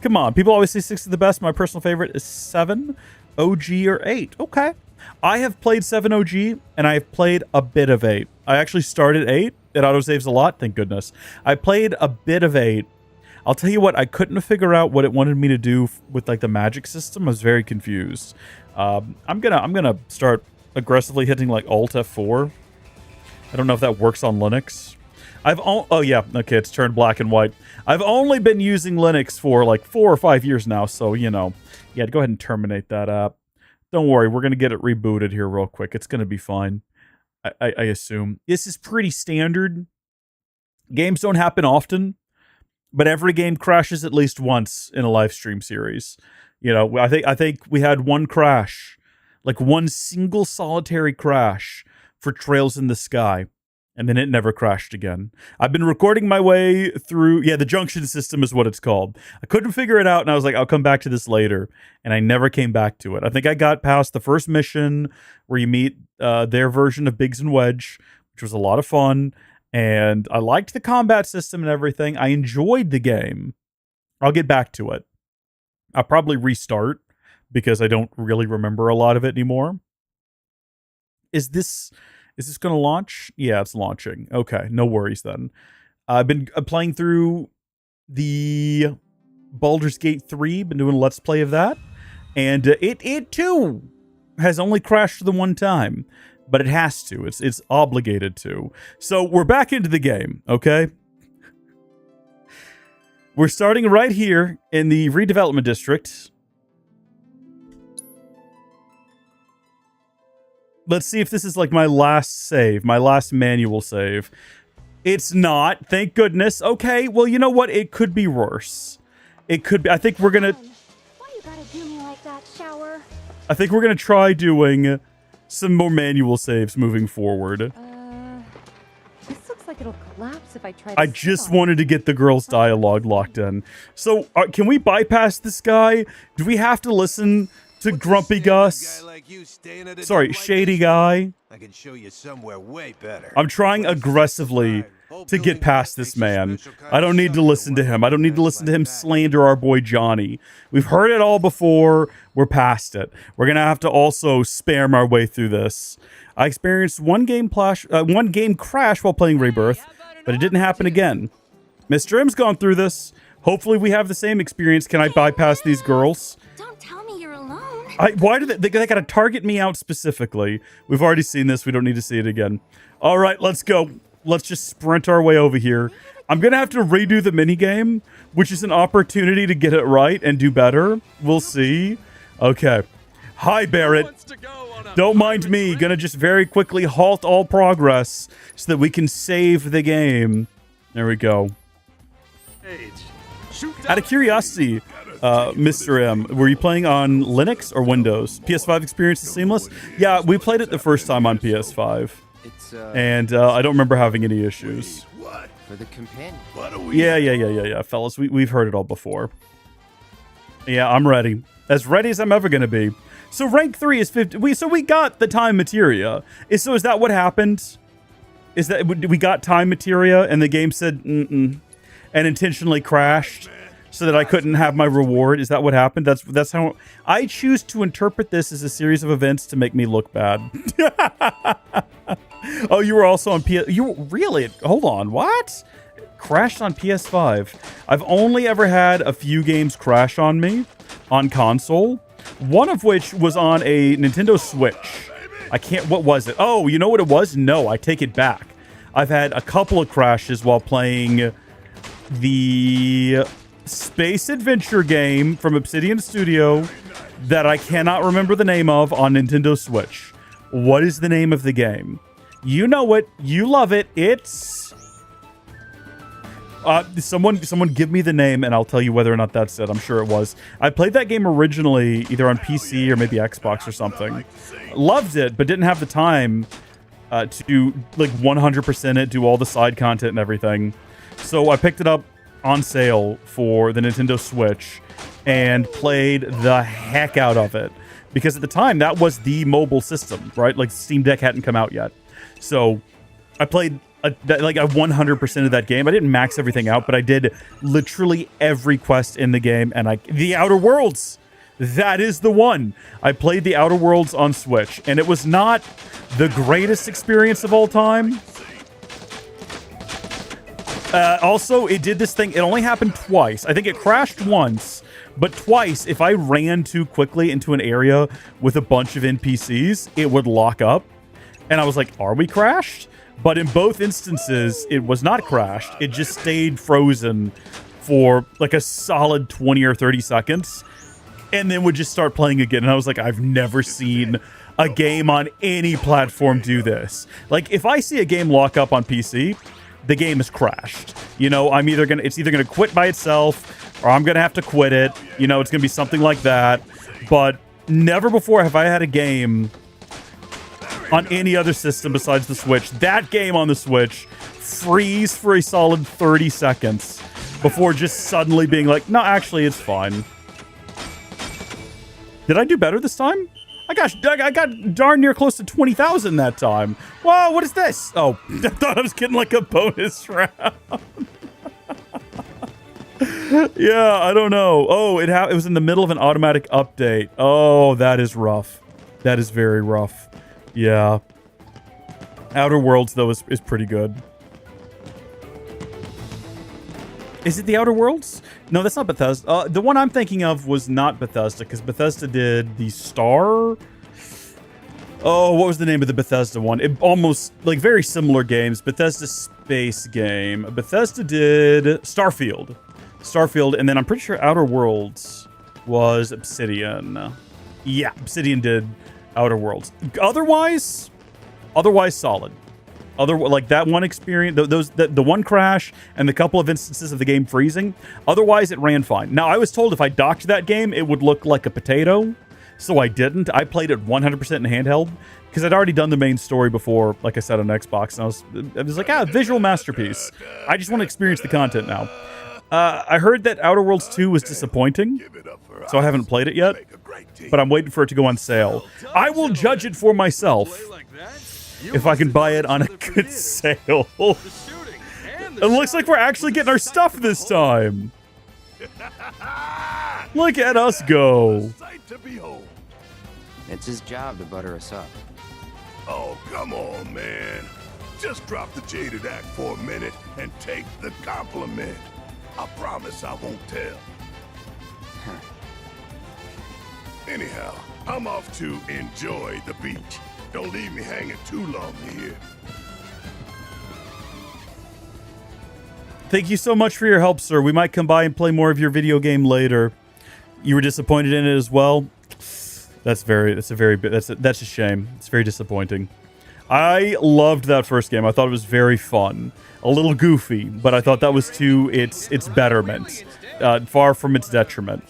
Come on, people always say 6 is the best. My personal favorite is 7, OG, or 8. Okay. I have played 7 OG, and I have played a bit of 8. I actually started 8. It autosaves a lot, thank goodness. I played a bit of 8. I'll tell you what, I couldn't figure out what it wanted me to do with like the magic system. I was very confused. I'm gonna start aggressively hitting like Alt F4. I don't know if that works on Linux. Oh yeah, okay, it's turned black and white. I've only been using Linux for like 4 or 5 years now, so you know, yeah, go ahead and terminate that app. Don't worry, we're gonna get it rebooted here real quick. It's gonna be fine. I assume this is pretty standard. Games don't happen often. But every game crashes at least once in a live stream series. You know, I think we had one crash, like one single solitary crash for Trails in the Sky, and then it never crashed again. I've been recording my way through, the junction system is what it's called. I couldn't figure it out, and I was like, I'll come back to this later, and I never came back to it. I think I got past the first mission where you meet their version of Biggs and Wedge, which was a lot of fun. And I liked the combat system and everything. I enjoyed the game. I'll get back to it. I'll probably restart because I don't really remember a lot of it anymore. Is this going to launch? Yeah, it's launching. Okay, no worries then. I've been playing through the Baldur's Gate 3. Been doing a Let's Play of that. And it too has only crashed the one time. But it has to. It's obligated to. So we're back into the game, okay? We're starting right here in the redevelopment district. Let's see if this is like my last save, my last manual save. It's not, thank goodness. Okay, well, you know what? It could be worse. It could be. I think we're gonna. Why you gotta do me like that, Shower? I think we're gonna try doing some more manual saves moving forward. This looks like it'll collapse if I try to I just wanted to get the girl's dialogue locked in. So, can we bypass this guy? Do we have to listen to Grumpy Gus? Sorry, Shady Guy. I can show you somewhere way better. I'm trying aggressively to get past this man. I don't need to listen to him. I don't need to listen to him slander our boy Johnny. We've heard it all before. We're past it. We're going to have to also spam our way through this. I experienced one game crash while playing Rebirth, but it didn't happen again. Mr. M's gone through this. Hopefully we have the same experience. Can I bypass these girls? Don't tell me you're alone. Why do they got to target me out specifically? We've already seen this. We don't need to see it again. All right, let's go. Let's just sprint our way over here. I'm going to have to redo the minigame, which is an opportunity to get it right and do better. We'll see. Okay. Hi, Barrett. Don't mind me. Going to just very quickly halt all progress so that we can save the game. There we go. Out of curiosity, Mr. M, were you playing on Linux or Windows? PS5 experience is seamless? Yeah, we played it the first time on PS5. And I don't remember having any issues. For the companion. Yeah, fellas. We've heard it all before. Yeah, I'm ready. As ready as I'm ever going to be. So rank 3 is 50. So we got the time materia. Is that what happened? Is that we got time materia and the game said and intentionally crashed so that I couldn't have my reward? Is that what happened? That's how I choose to interpret this as a series of events to make me look bad. Oh, you were also on PS. You really? Hold on. What? Crashed on PS5. I've only ever had a few games crash on me on console. One of which was on a Nintendo Switch. I can't. What was it? Oh, you know what it was? No, I take it back. I've had a couple of crashes while playing the space adventure game from Obsidian Studio that I cannot remember the name of on Nintendo Switch. What is the name of the game? You know it. You love it. It's... someone give me the name and I'll tell you whether or not that's it. I'm sure it was. I played that game originally either on PC or maybe Xbox or something. Loved it, but didn't have the time to like 100% it, do all the side content and everything. So I picked it up on sale for the Nintendo Switch and played the heck out of it. Because at the time, that was the mobile system, right? Like Steam Deck hadn't come out yet. So I played like a 100% of that game. I didn't max everything out, but I did literally every quest in the game. And the Outer Worlds, that is the one. I played the Outer Worlds on Switch, and it was not the greatest experience of all time. Also, it did this thing. It only happened twice. I think it crashed once, but twice, if I ran too quickly into an area with a bunch of NPCs, it would lock up. And I was like, are we crashed? But in both instances, it was not crashed. It just stayed frozen for like a solid 20 or 30 seconds and then would just start playing again. And I was like, I've never seen a game on any platform do this. Like, if I see a game lock up on PC, the game is crashed. You know, it's either gonna quit by itself or I'm gonna have to quit it. You know, it's gonna be something like that. But never before have I had a game on any other system besides the Switch. That game on the Switch freeze for a solid 30 seconds before just suddenly being like, no, actually, it's fine. Did I do better this time? I got darn near close to 20,000 that time. Whoa, what is this? Oh, I thought I was getting like a bonus round. Yeah, I don't know. Oh, it was in the middle of an automatic update. Oh, that is rough. That is very rough. Yeah. Outer Worlds, though, is pretty good. Is it the Outer Worlds? No, that's not Bethesda. The one I'm thinking of was not Bethesda, because Bethesda did the Star... Oh, what was the name of the Bethesda one? It almost, like, very similar games. Bethesda space game. Bethesda did Starfield. And then I'm pretty sure Outer Worlds was Obsidian. Yeah, Obsidian did Outer Worlds. Otherwise solid. Like that one experience, the one crash and the couple of instances of the game freezing. Otherwise, it ran fine. Now, I was told if I docked that game, it would look like a potato, so I didn't. I played it 100% in handheld because I'd already done the main story before, like I said, on Xbox, and I was like, visual masterpiece. I just want to experience the content now. I heard that Outer Worlds 2 was disappointing, so I haven't played it yet, but I'm waiting for it to go on sale. I will judge it for myself if I can buy it on a good sale. It looks like we're actually getting our stuff this time. Look at us go. It's his job to butter us up. Oh, come on, man. Just drop the jaded act for a minute and take the compliment. I promise I won't tell. Anyhow, I'm off to enjoy the beach. Don't leave me hanging too long here. Thank you so much for your help, sir. We might come by and play more of your video game later. You were disappointed in it as well? That's a shame. It's very disappointing. I loved that first game. I thought it was very fun. A little goofy, but I thought that was to its betterment. Far from its detriment.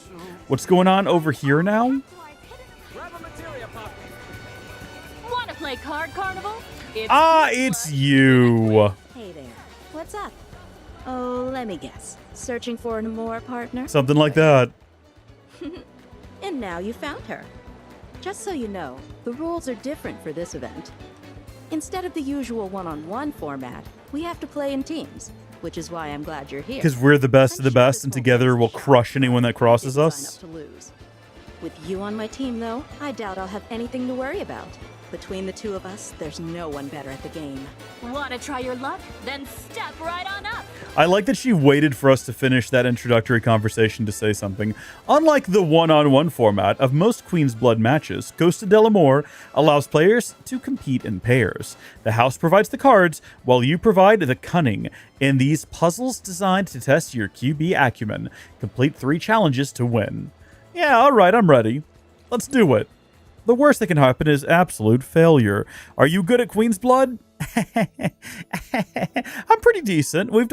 What's going on over here now? Wanna play Card Carnival? It's you. Hey there. What's up? Oh, let me guess. Searching for an Amore partner? Something like that. And now you found her. Just so you know, the rules are different for this event. Instead of the usual one-on-one format, we have to play in teams, which is why I'm glad you're here. Because we're the best of the best, and together we'll crush anyone that crosses us. Sign up to lose. With you on my team, though, I doubt I'll have anything to worry about. Between the two of us, there's no one better at the game. Wanna try your luck? Then step right on up. I like that she waited for us to finish that introductory conversation to say something. Unlike the one-on-one format of most Queen's Blood matches, Costa del Amor allows players to compete in pairs. The house provides the cards, while you provide the cunning in these puzzles designed to test your QB acumen. Complete 3 challenges to win. Yeah, alright, I'm ready. Let's do it. The worst that can happen is absolute failure. Are you good at Queen's Blood? I'm pretty decent. We've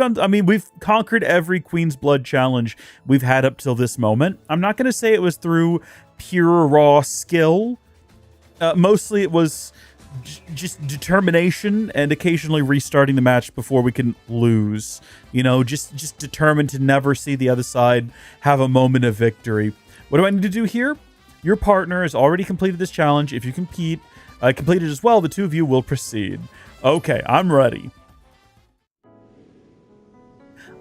conquered every Queen's Blood challenge we've had up till this moment. I'm not going to say it was through pure raw skill. Mostly it was just determination and occasionally restarting the match before we can lose. You know, just determined to never see the other side have a moment of victory. What do I need to do here? Your partner has already completed this challenge. If you complete it as well, the two of you will proceed. Okay, I'm ready.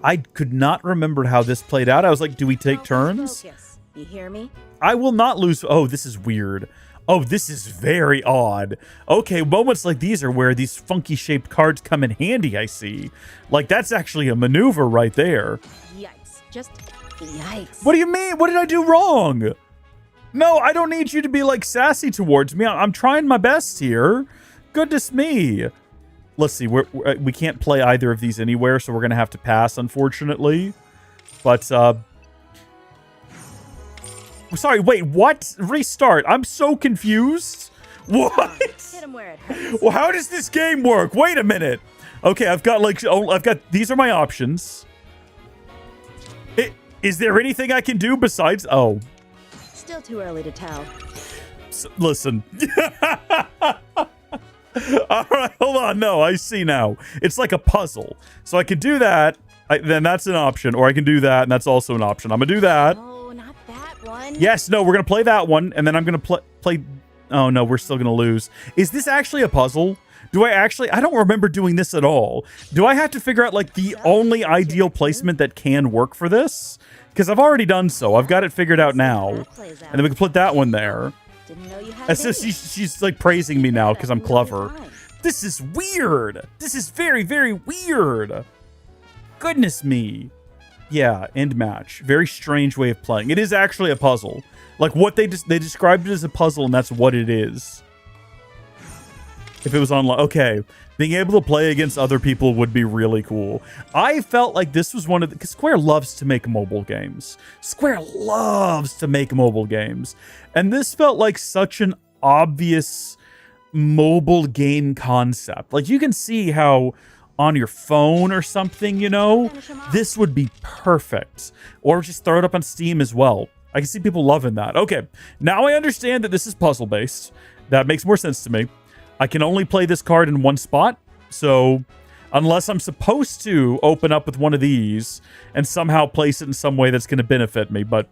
I could not remember how this played out. I was like, do we take turns? Focus. You hear me? I will not lose. Oh, this is weird. Oh, this is very odd. Okay, moments like these are where these funky shaped cards come in handy, I see. Like, that's actually a maneuver right there. Yikes. Just yikes. What do you mean? What did I do wrong? No, I don't need you to be, like, sassy towards me. I'm trying my best here. Goodness me. Let's see. We can't play either of these anywhere, so we're going to have to pass, unfortunately. But, sorry, wait, what? Restart. I'm so confused. What? Hit him where it hurts. Well, how does this game work? Wait a minute. Okay, I've got, these are my options. Is there anything I can do besides, oh. Still too early to tell. Listen. All right, hold on. No, I see now. It's like a puzzle. So I could do that, then that's an option. Or I can do that, and that's also an option. I'm going to do that. No, not that one. Yes, no, we're going to play that one, and then I'm going to play... Oh, no, we're still going to lose. Is this actually a puzzle? I don't remember doing this at all. Do I have to figure out, like, the only ideal placement that can work for this? Because I've already done so. I've got it figured out now. And then we can put that one there. She's like praising me now because I'm clever. This is weird. This is very, very weird. Goodness me. Yeah, end match. Very strange way of playing. It is actually a puzzle. Like what they described it as a puzzle, and that's what it is. If it was online. Okay. Being able to play against other people would be really cool. I felt like this was one of the... Because Square loves to make mobile games. Square loves to make mobile games. And this felt like such an obvious mobile game concept. Like, you can see how on your phone or something, you know, this would be perfect. Or just throw it up on Steam as well. I can see people loving that. Okay, now I understand that this is puzzle-based. That makes more sense to me. I can only play this card in one spot, so unless I'm supposed to open up with one of these and somehow place it in some way that's going to benefit me, but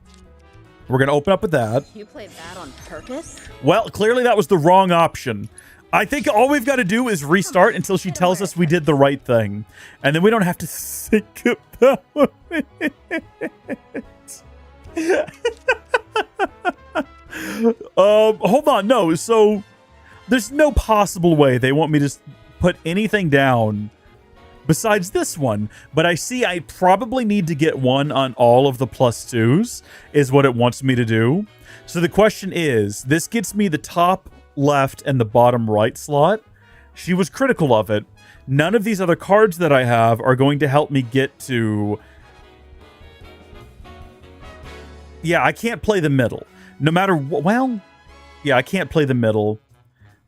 we're going to open up with that. You played that on purpose? Well, clearly that was the wrong option. I think all we've got to do is restart until she tells us we did the right thing, and then we don't have to think about it. Hold on, no, so... There's no possible way they want me to put anything down besides this one. But I see I probably need to get one on all of the +2s is what it wants me to do. So the question is, this gets me the top left and the bottom right slot. She was critical of it. None of these other cards that I have are going to help me get to... Yeah, I can't play the middle. No matter what... Well, yeah, I can't play the middle.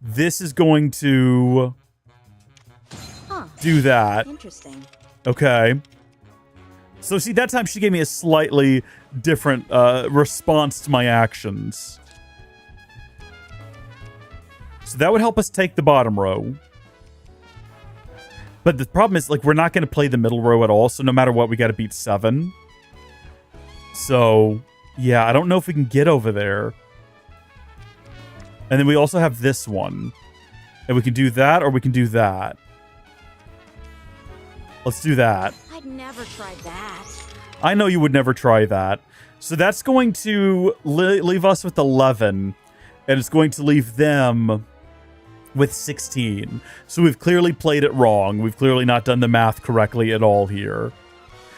This is going to do that. Interesting. Okay. So see, that time she gave me a slightly different response to my actions. So that would help us take the bottom row. But the problem is, like, we're not going to play the middle row at all. So no matter what, we got to beat 7. So, yeah, I don't know if we can get over there. And then we also have this one. And we can do that or we can do that. Let's do that. I'd never try that. I know you would never try that. So that's going to leave us with 11. And it's going to leave them with 16. So we've clearly played it wrong. We've clearly not done the math correctly at all here.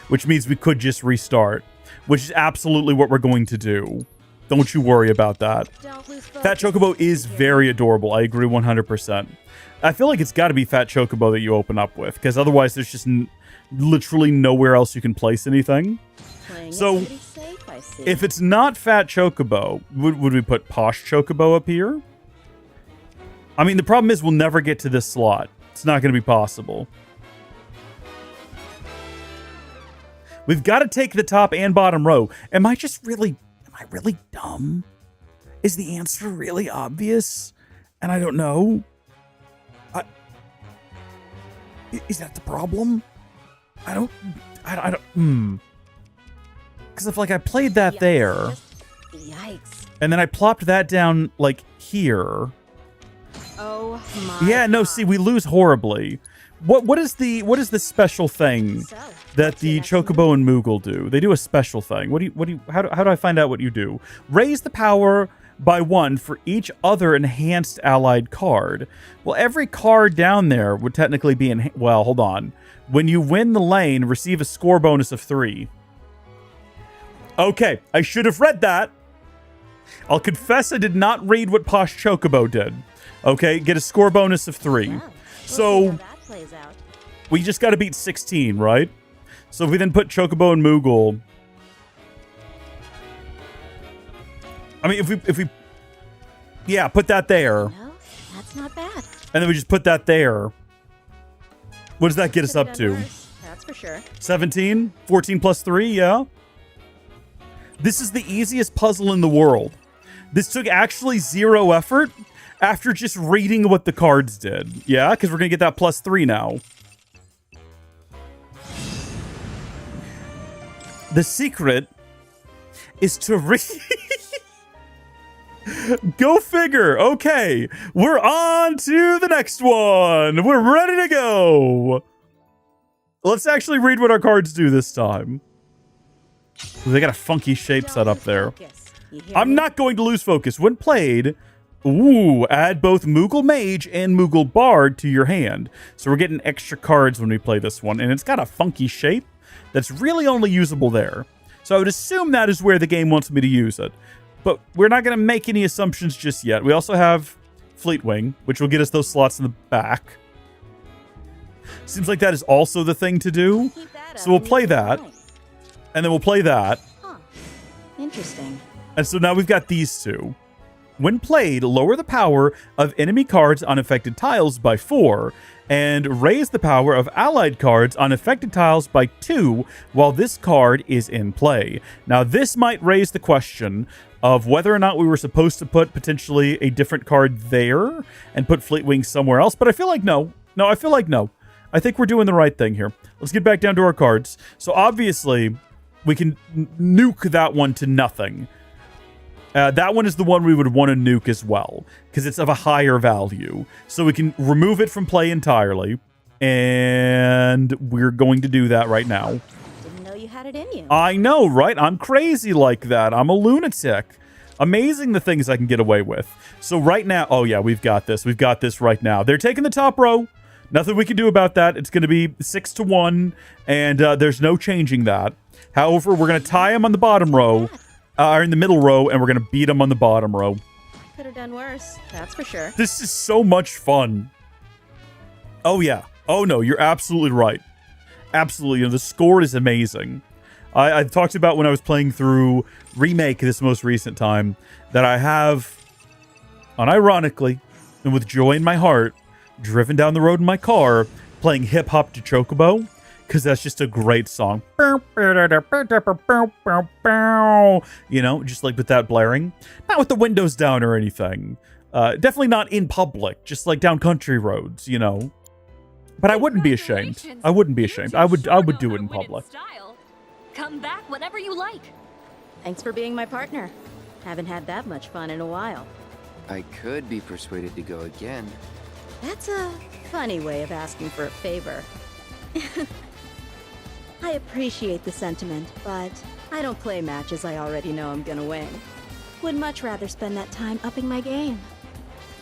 Which means we could just restart. Which is absolutely what we're going to do. Don't you worry about that. Fat Chocobo is very adorable. I agree 100%. I feel like it's got to be Fat Chocobo that you open up with. Because otherwise there's just literally nowhere else you can place anything. So if it's not Fat Chocobo, would we put Posh Chocobo up here? I mean, the problem is we'll never get to this slot. It's not going to be possible. We've got to take the top and bottom row. Am I really dumb? Is the answer really obvious? And I don't know? Is that the problem? I don't... Because if, like, I played that there... Yikes. And then I plopped that down, like, here... Oh my Yeah, no, see, we lose horribly. What is the special thing that the Chocobo and Moogle do? They do a special thing. How do I find out what you do? Raise the power by 1 for each other enhanced allied card. Well, every card down there would technically be well, hold on. When you win the lane, receive a score bonus of 3. Okay, I should have read that. I'll confess I did not read what Posh Chocobo did. Okay, get a score bonus of 3. Wow. So we just got to beat 16, right? So if we then put Chocobo and Moogle, I mean, if we, yeah, put that there. No, that's not bad. And then we just put that there. What does that get us up to? That's for sure. 17? 14 plus 3, yeah. This is the easiest puzzle in the world. This took actually 0 effort after just reading what the cards did. Yeah, because we're going to get that plus 3 now. The secret is to read... Go figure. Okay, we're on to the next one. We're ready to go. Let's actually read what our cards do this time. Ooh, they got a funky shape set up there. I'm not going to lose focus. When played, add both Moogle Mage and Moogle Bard to your hand. So we're getting extra cards when we play this one. And it's got a funky shape that's really only usable there. So I would assume that is where the game wants me to use it. But we're not going to make any assumptions just yet. We also have Fleetwing, which will get us those slots in the back. Seems like that is also the thing to do. So we'll play that. And then we'll play that. Huh. Interesting. And so now we've got these two. When played, lower the power of enemy cards on affected tiles by 4, and raise the power of allied cards on affected tiles by 2 while this card is in play. Now, this might raise the question of whether or not we were supposed to put potentially a different card there and put Fleetwing somewhere else, but I feel like no. No, I feel like no. I think we're doing the right thing here. Let's get back down to our cards. So obviously, we can nuke that one to nothing. That one is the one we would want to nuke as well, because it's of a higher value. So we can remove it from play entirely, and we're going to do that right now. Didn't know you had it in you. I know, right? I'm crazy like that. I'm a lunatic. Amazing the things I can get away with. So right now, oh yeah, we've got this. We've got this right now. They're taking the top row. Nothing we can do about that. It's going to be 6-1, and there's no changing that. However, we're going to tie him on the bottom row, or in the middle row, and we're going to beat him on the bottom row. Could have done worse, that's for sure. This is so much fun. Oh, yeah. Oh, no, you're absolutely right. Absolutely. You know, the score is amazing. I talked about when I was playing through Remake this most recent time that I have, unironically, and with joy in my heart, driven down the road in my car playing Hip Hop to Chocobo, because that's just a great song. You know, just like with that blaring. Not with the windows down or anything. Definitely not in public, just like down country roads, you know. But I wouldn't be ashamed. I wouldn't be ashamed. I would do it in public. Come back whenever you like. Thanks for being my partner. Haven't had that much fun in a while. I could be persuaded to go again. That's a funny way of asking for a favor. I appreciate the sentiment, but I don't play matches I already know I'm gonna win. Would much rather spend that time upping my game.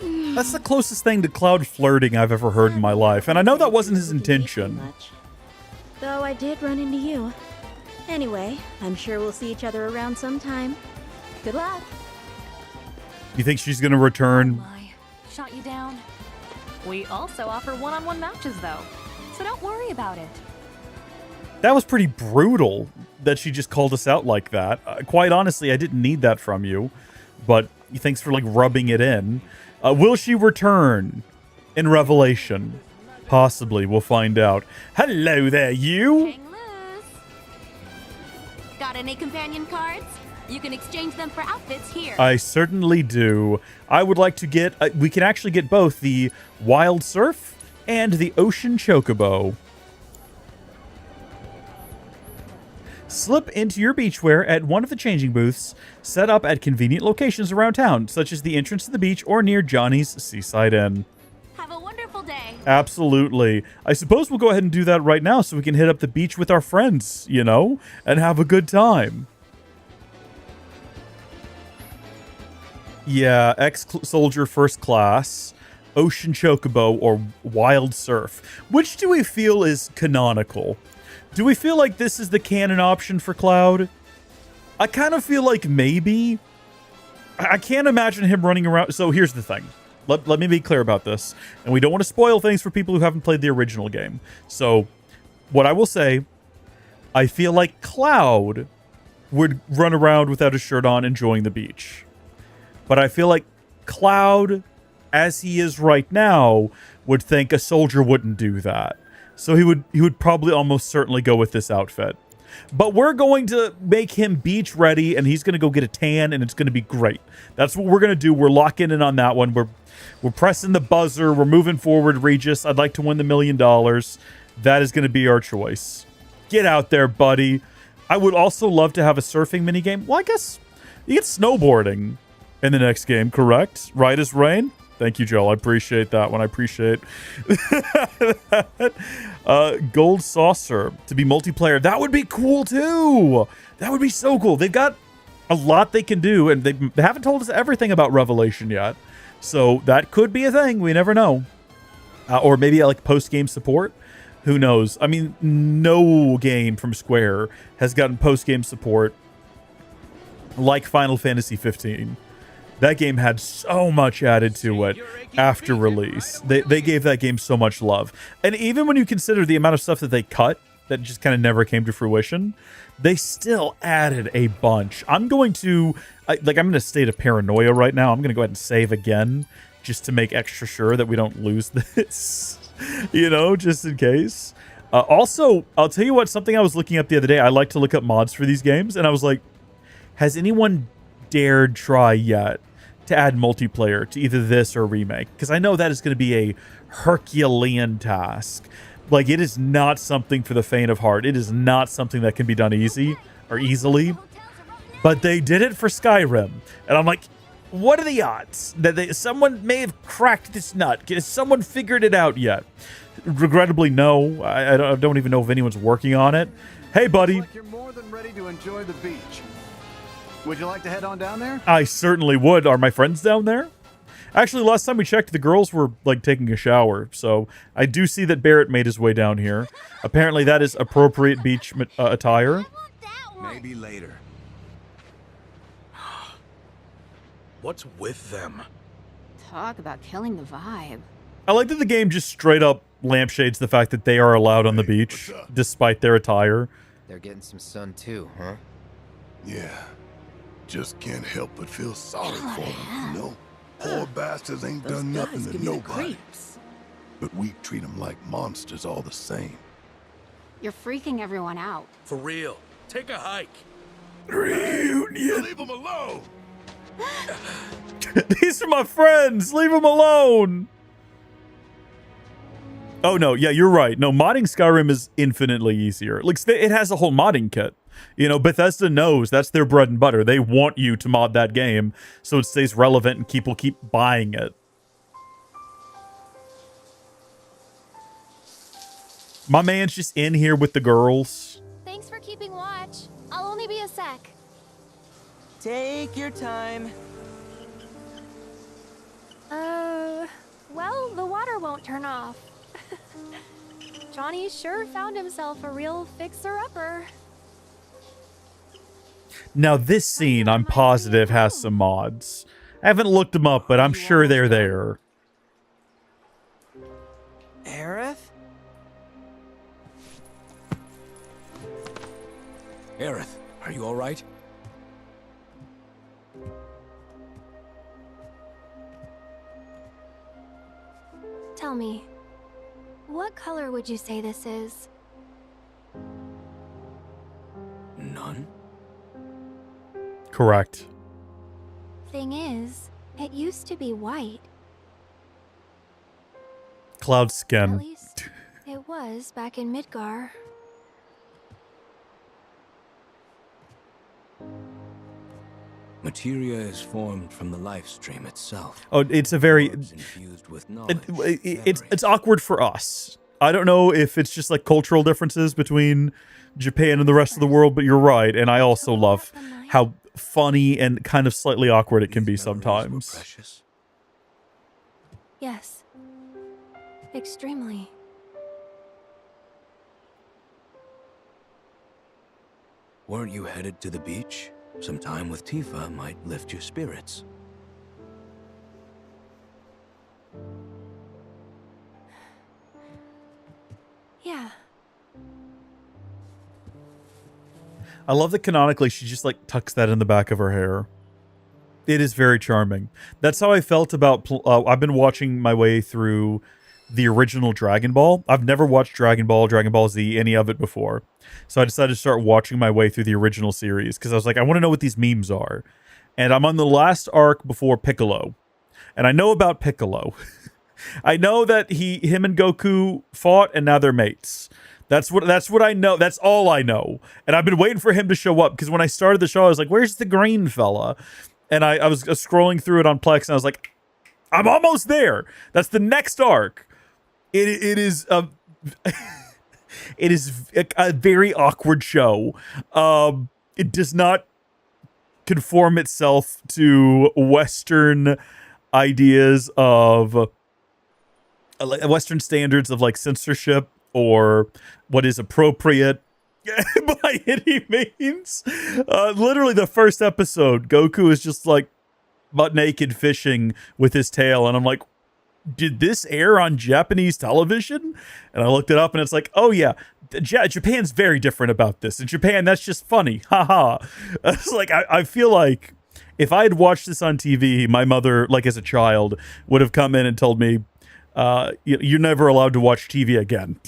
That's the closest thing to Cloud flirting I've ever heard in my life, and I know that wasn't his intention. Though I did run into you. Anyway, I'm sure we'll see each other around sometime. Good luck. You think she's gonna return? Shot you down. We also offer one-on-one matches, though, so don't worry about it. That was pretty brutal that she just called us out like that. Quite honestly, I didn't need that from you, but thanks for like rubbing it in. Will she return in Revelation? Possibly. We'll find out. Hello there, you. Hang loose. Got any companion cards? You can exchange them for outfits here. I certainly do. I would like to get... we can actually get both the Wild Surf and the Ocean Chocobo. Slip into your beachwear at one of the changing booths set up at convenient locations around town, such as the entrance to the beach or near Johnny's Seaside Inn. Have a wonderful day. Absolutely. I suppose we'll go ahead and do that right now so we can hit up the beach with our friends, you know, and have a good time. Yeah, ex-soldier first class, Ocean Chocobo, or Wild Surf. Which do we feel is canonical? Do we feel like this is the canon option for Cloud? I kind of feel like maybe. I can't imagine him running around. So here's the thing. Let me be clear about this. And we don't want to spoil things for people who haven't played the original game. So what I will say, I feel like Cloud would run around without a shirt on enjoying the beach. But I feel like Cloud, as he is right now, would think a soldier wouldn't do that. So he would probably almost certainly go with this outfit. But we're going to make him beach ready, and he's going to go get a tan, and it's going to be great. That's what we're going to do. We're locking in on that one. We're pressing the buzzer. We're moving forward, Regis. I'd like to win the $1 million. That is going to be our choice. Get out there, buddy. I would also love to have a surfing minigame. Well, I guess you get snowboarding in the next game, correct? Right as rain? Thank you, Joel. I appreciate that one. I appreciate Gold Saucer to be multiplayer. That would be cool, too. That would be so cool. They've got a lot they can do, and they haven't told us everything about Revelation yet. So that could be a thing. We never know. Or maybe like post-game support. Who knows? I mean, no game from Square has gotten post-game support like Final Fantasy 15. That game had so much added to it after release. They gave that game so much love. And even when you consider the amount of stuff that they cut that just kind of never came to fruition, they still added a bunch. I'm going to, I'm in a state of paranoia right now. I'm going to go ahead and save again just to make extra sure that we don't lose this, you know, just in case. Also, I'll tell you what, something I was looking up the other day, I like to look up mods for these games, and I was like, has anyone dared try yet to add multiplayer to either this or Remake? Because I know that is going to be a Herculean task. Like, it is not something for the faint of heart. It is not something that can be done easily. But they did it for Skyrim. And I'm like, what are the odds that someone may have cracked this nut? Has someone figured it out yet? Regrettably, no. I don't even know if anyone's working on it. Hey, buddy. Like you're more than ready to enjoy the beach. Would you like to head on down there? I certainly would. Are my friends down there? Actually, last time we checked, the girls were, like, taking a shower. So I do see that Barrett made his way down here. Apparently that is appropriate beach attire. Maybe later. What's with them? Talk about killing the vibe. I like that the game just straight up lampshades the fact that they are allowed on the beach, despite their attire. They're getting some sun too, huh? Yeah. Just can't help but feel sorry for them, you know? Poor bastards ain't done nothing to nobody. But we treat them like monsters all the same. You're freaking everyone out. For real. Take a hike. Reunion! Leave them alone! These are my friends! Leave them alone! Oh no, yeah, you're right. No, modding Skyrim is infinitely easier. Like, it has a whole modding kit. You know, Bethesda knows that's their bread and butter. They want you to mod that game so it stays relevant and people keep buying it. My man's just in here with the girls. Thanks for keeping watch. I'll only be a sec. Take your time. Well, the water won't turn off. Johnny sure found himself a real fixer-upper. Now this scene, I'm positive, has some mods. I haven't looked them up, but I'm sure they're there. Aerith? Aerith, are you all right? Tell me, what color would you say this is? None? Correct. Thing is, it used to be white. Cloud At skin. least, it was back in Midgar. Materia is formed from the life stream itself. Oh, it's a very... Infused with knowledge. It's awkward for us. I don't know if it's just like cultural differences between Japan and the rest of the world, but you're right. And I also love how funny and kind of slightly awkward it can be sometimes. Yes. Extremely. Weren't you headed to the beach? Some time with Tifa might lift your spirits. Yeah. I love that canonically she just like tucks that in the back of her hair. It is very charming. That's how I felt about... I've been watching my way through the original Dragon Ball. I've never watched Dragon Ball Z, any of it before. So I decided to start watching my way through the original series because I was like, I want to know what these memes are. And I'm on the last arc before Piccolo. And I know about Piccolo. I know that him and Goku fought and now they're mates. That's what I know. That's all I know. And I've been waiting for him to show up because when I started the show, I was like, where's the green fella? And I was scrolling through it on Plex and I was like, I'm almost there. That's the next arc. It is it is a very awkward show. It does not conform itself to Western ideas of Western standards of like censorship or what is appropriate by any means. Literally the first episode, Goku is just like butt naked fishing with his tail. And I'm like, did this air on Japanese television? And I looked it up and it's like, oh yeah, Japan's very different about this. In Japan, that's just funny. Haha. It's like, I feel like if I had watched this on TV, my mother, like as a child, would have come in and told me, you're never allowed to watch TV again.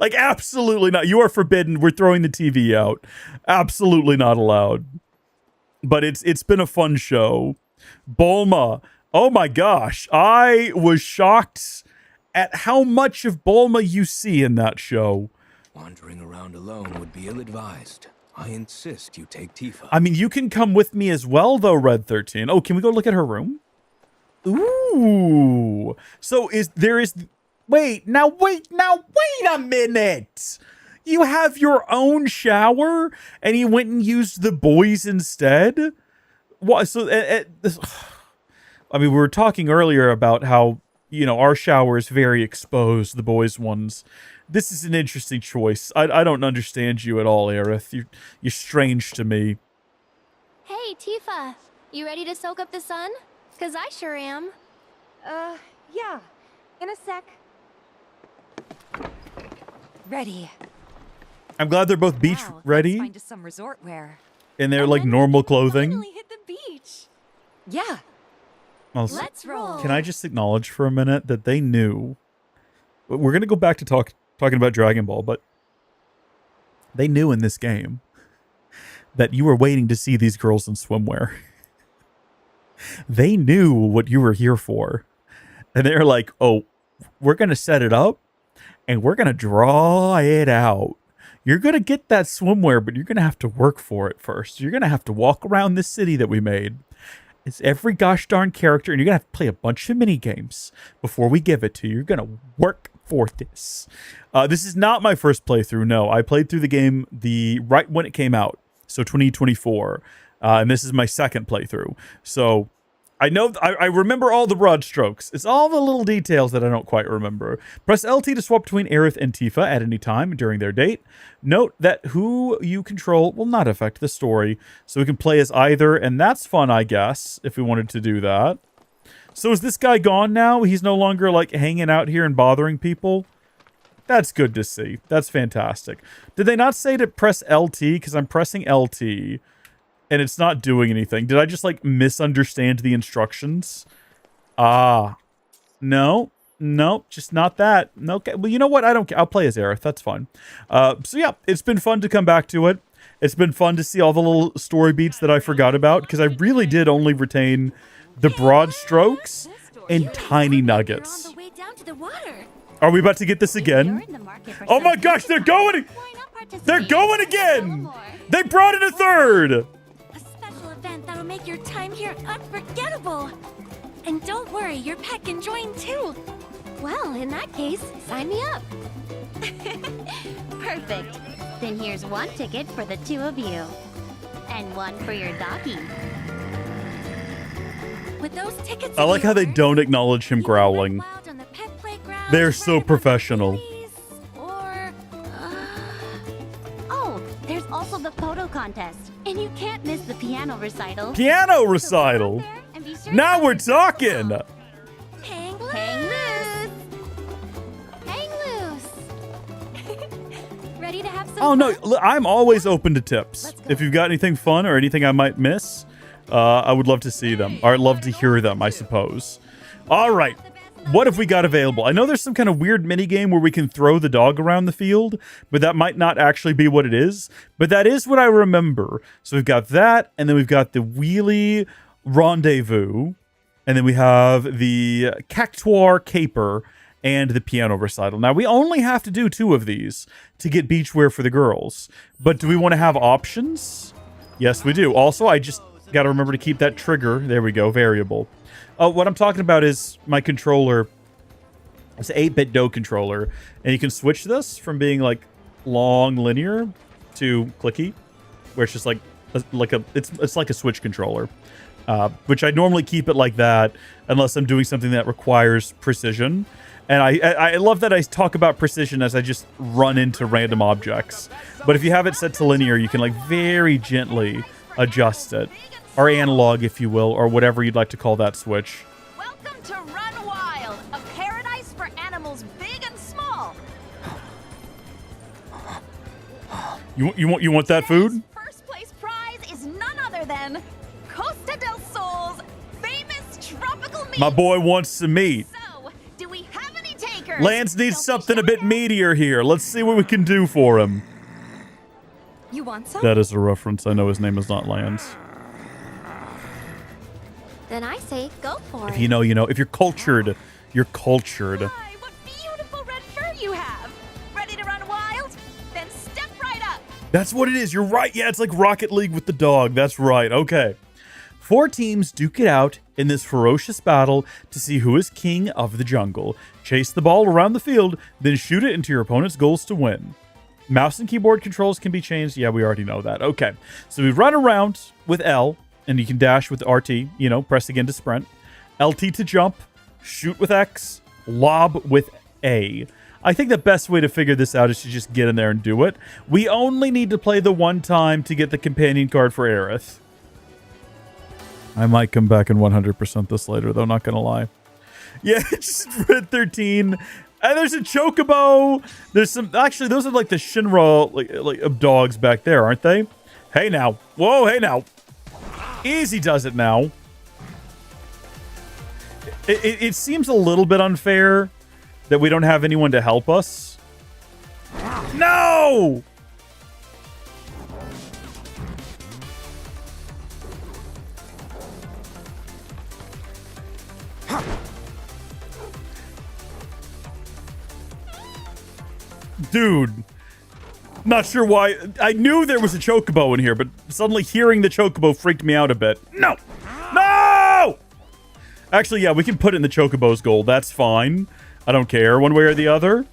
Like, absolutely not. You are forbidden. We're throwing the TV out. Absolutely not allowed. But it's been a fun show. Bulma. Oh my gosh. I was shocked at how much of Bulma you see in that show. Wandering around alone would be ill-advised. I insist you take Tifa. I mean, you can come with me as well, though, Red 13. Oh, can we go look at her room? Ooh. So wait a minute. You have your own shower and you went and used the boys instead? What? So I mean, we were talking earlier about how, you know, our shower is very exposed, the boys' ones. This is an interesting choice. I don't understand you at all, Aerith. You're strange to me. Hey, Tifa. You ready to soak up the sun? 'Cause I sure am. Yeah. In a sec. Ready. I'm glad they're both beach ready. Let's find us some resort wear. And they're like normal clothing. Finally hit the beach. Yeah. Also, Let's roll. can I just acknowledge for a minute that they knew? We're going to go back to talking about Dragon Ball, but they knew in this game that you were waiting to see these girls in swimwear. They knew what you were here for. And they're like, oh, we're going to set it up and we're going to draw it out. You're going to get that swimwear, but you're going to have to work for it first. You're going to have to walk around this city that we made. It's every gosh darn character, and you're going to have to play a bunch of mini games before we give it to you. You're going to work for this. This is not my first playthrough. No, I played through the game right when it came out, so 2024, and this is my second playthrough. So I remember all the broad strokes. It's all the little details that I don't quite remember. Press LT to swap between Aerith and Tifa at any time during their date. Note that who you control will not affect the story, so we can play as either, and that's fun, I guess, if we wanted to do that. So is this guy gone now? He's no longer, like, hanging out here and bothering people? That's good to see. That's fantastic. Did they not say to press LT? Because I'm pressing LT. And it's not doing anything. Did I just, like, misunderstand the instructions? No, just not that. Okay, well, you know what? I don't care. I'll play as Aerith. That's fine. So, yeah, it's been fun to come back to it. It's been fun to see all the little story beats that I forgot about, because I really did only retain the broad strokes and tiny nuggets. Are we about to get this again? Oh, my gosh, they're going! They're going again! They brought in a third! That'll make your time here unforgettable. And don't worry, your pet can join too. Well, in that case, sign me up. Perfect. Then here's one ticket for the two of you. And one for your doggy. With those tickets, I like how they don't acknowledge him growling. They're so professional. Oh, there's also the photo contest. And you can't miss the piano recital. Piano recital? Now we're talking! Hang loose! Hang loose! Ready to have some Oh, no, I'm always open to tips. If you've got anything fun or anything I might miss, I would love to see them. Or I'd love to hear them, I suppose. All right. What have we got available? I know there's some kind of weird minigame where we can throw the dog around the field, but that might not actually be what it is. But that is what I remember. So we've got that, and then we've got the wheelie rendezvous, and then we have the cactuar caper and the piano recital. Now, we only have to do 2 of these to get beachwear for the girls. But do we want to have options? Yes, we do. Also, I just got to remember to keep that trigger. There we go, variable. What I'm talking about is my controller. It's an 8-bit Do controller, and you can switch this from being like long linear to clicky, where it's just like it's like a Switch controller, which I normally keep it like that unless I'm doing something that requires precision. And I love that I talk about precision as I just run into random objects. But if you have it set to linear, you can like very gently adjust it. Or analog, if you will, or whatever you'd like to call that switch. Welcome to Run Wild, a paradise for animals big and small. You want that food? First place prize is none other than Costa del Sol's famous tropical meat. My boy wants some meat. So, do we have any takers? Lance needs something a bit meatier here. Let's see what we can do for him. You want some? That is a reference. I know his name is not Lance. Then I say go for it. If you know, you know. If you're cultured, you're cultured. My, what beautiful red fur you have. Ready to run wild? Then step right up. That's what it is. You're right. Yeah, it's like Rocket League with the dog. That's right. Okay. 4 teams duke it out in this ferocious battle to see who is king of the jungle. Chase the ball around the field, then shoot it into your opponent's goals to win. Mouse and keyboard controls can be changed. Yeah, we already know that. Okay. So we run around with L. And you can dash with RT, you know, press again to sprint. LT to jump, shoot with X, lob with A. I think the best way to figure this out is to just get in there and do it. We only need to play the one time to get the companion card for Aerith. I might come back and 100% this later, though, not gonna lie. Yeah, just Red 13. And there's a Chocobo. There's some... Actually, those are like the Shinra like dogs back there, aren't they? Hey, now. Whoa, hey, now. Easy does it now. It seems a little bit unfair that we don't have anyone to help us. No! Dude. Not sure why. I knew there was a Chocobo in here, but suddenly hearing the Chocobo freaked me out a bit. No! No! Actually, yeah, we can put it in the Chocobo's goal. That's fine. I don't care one way or the other.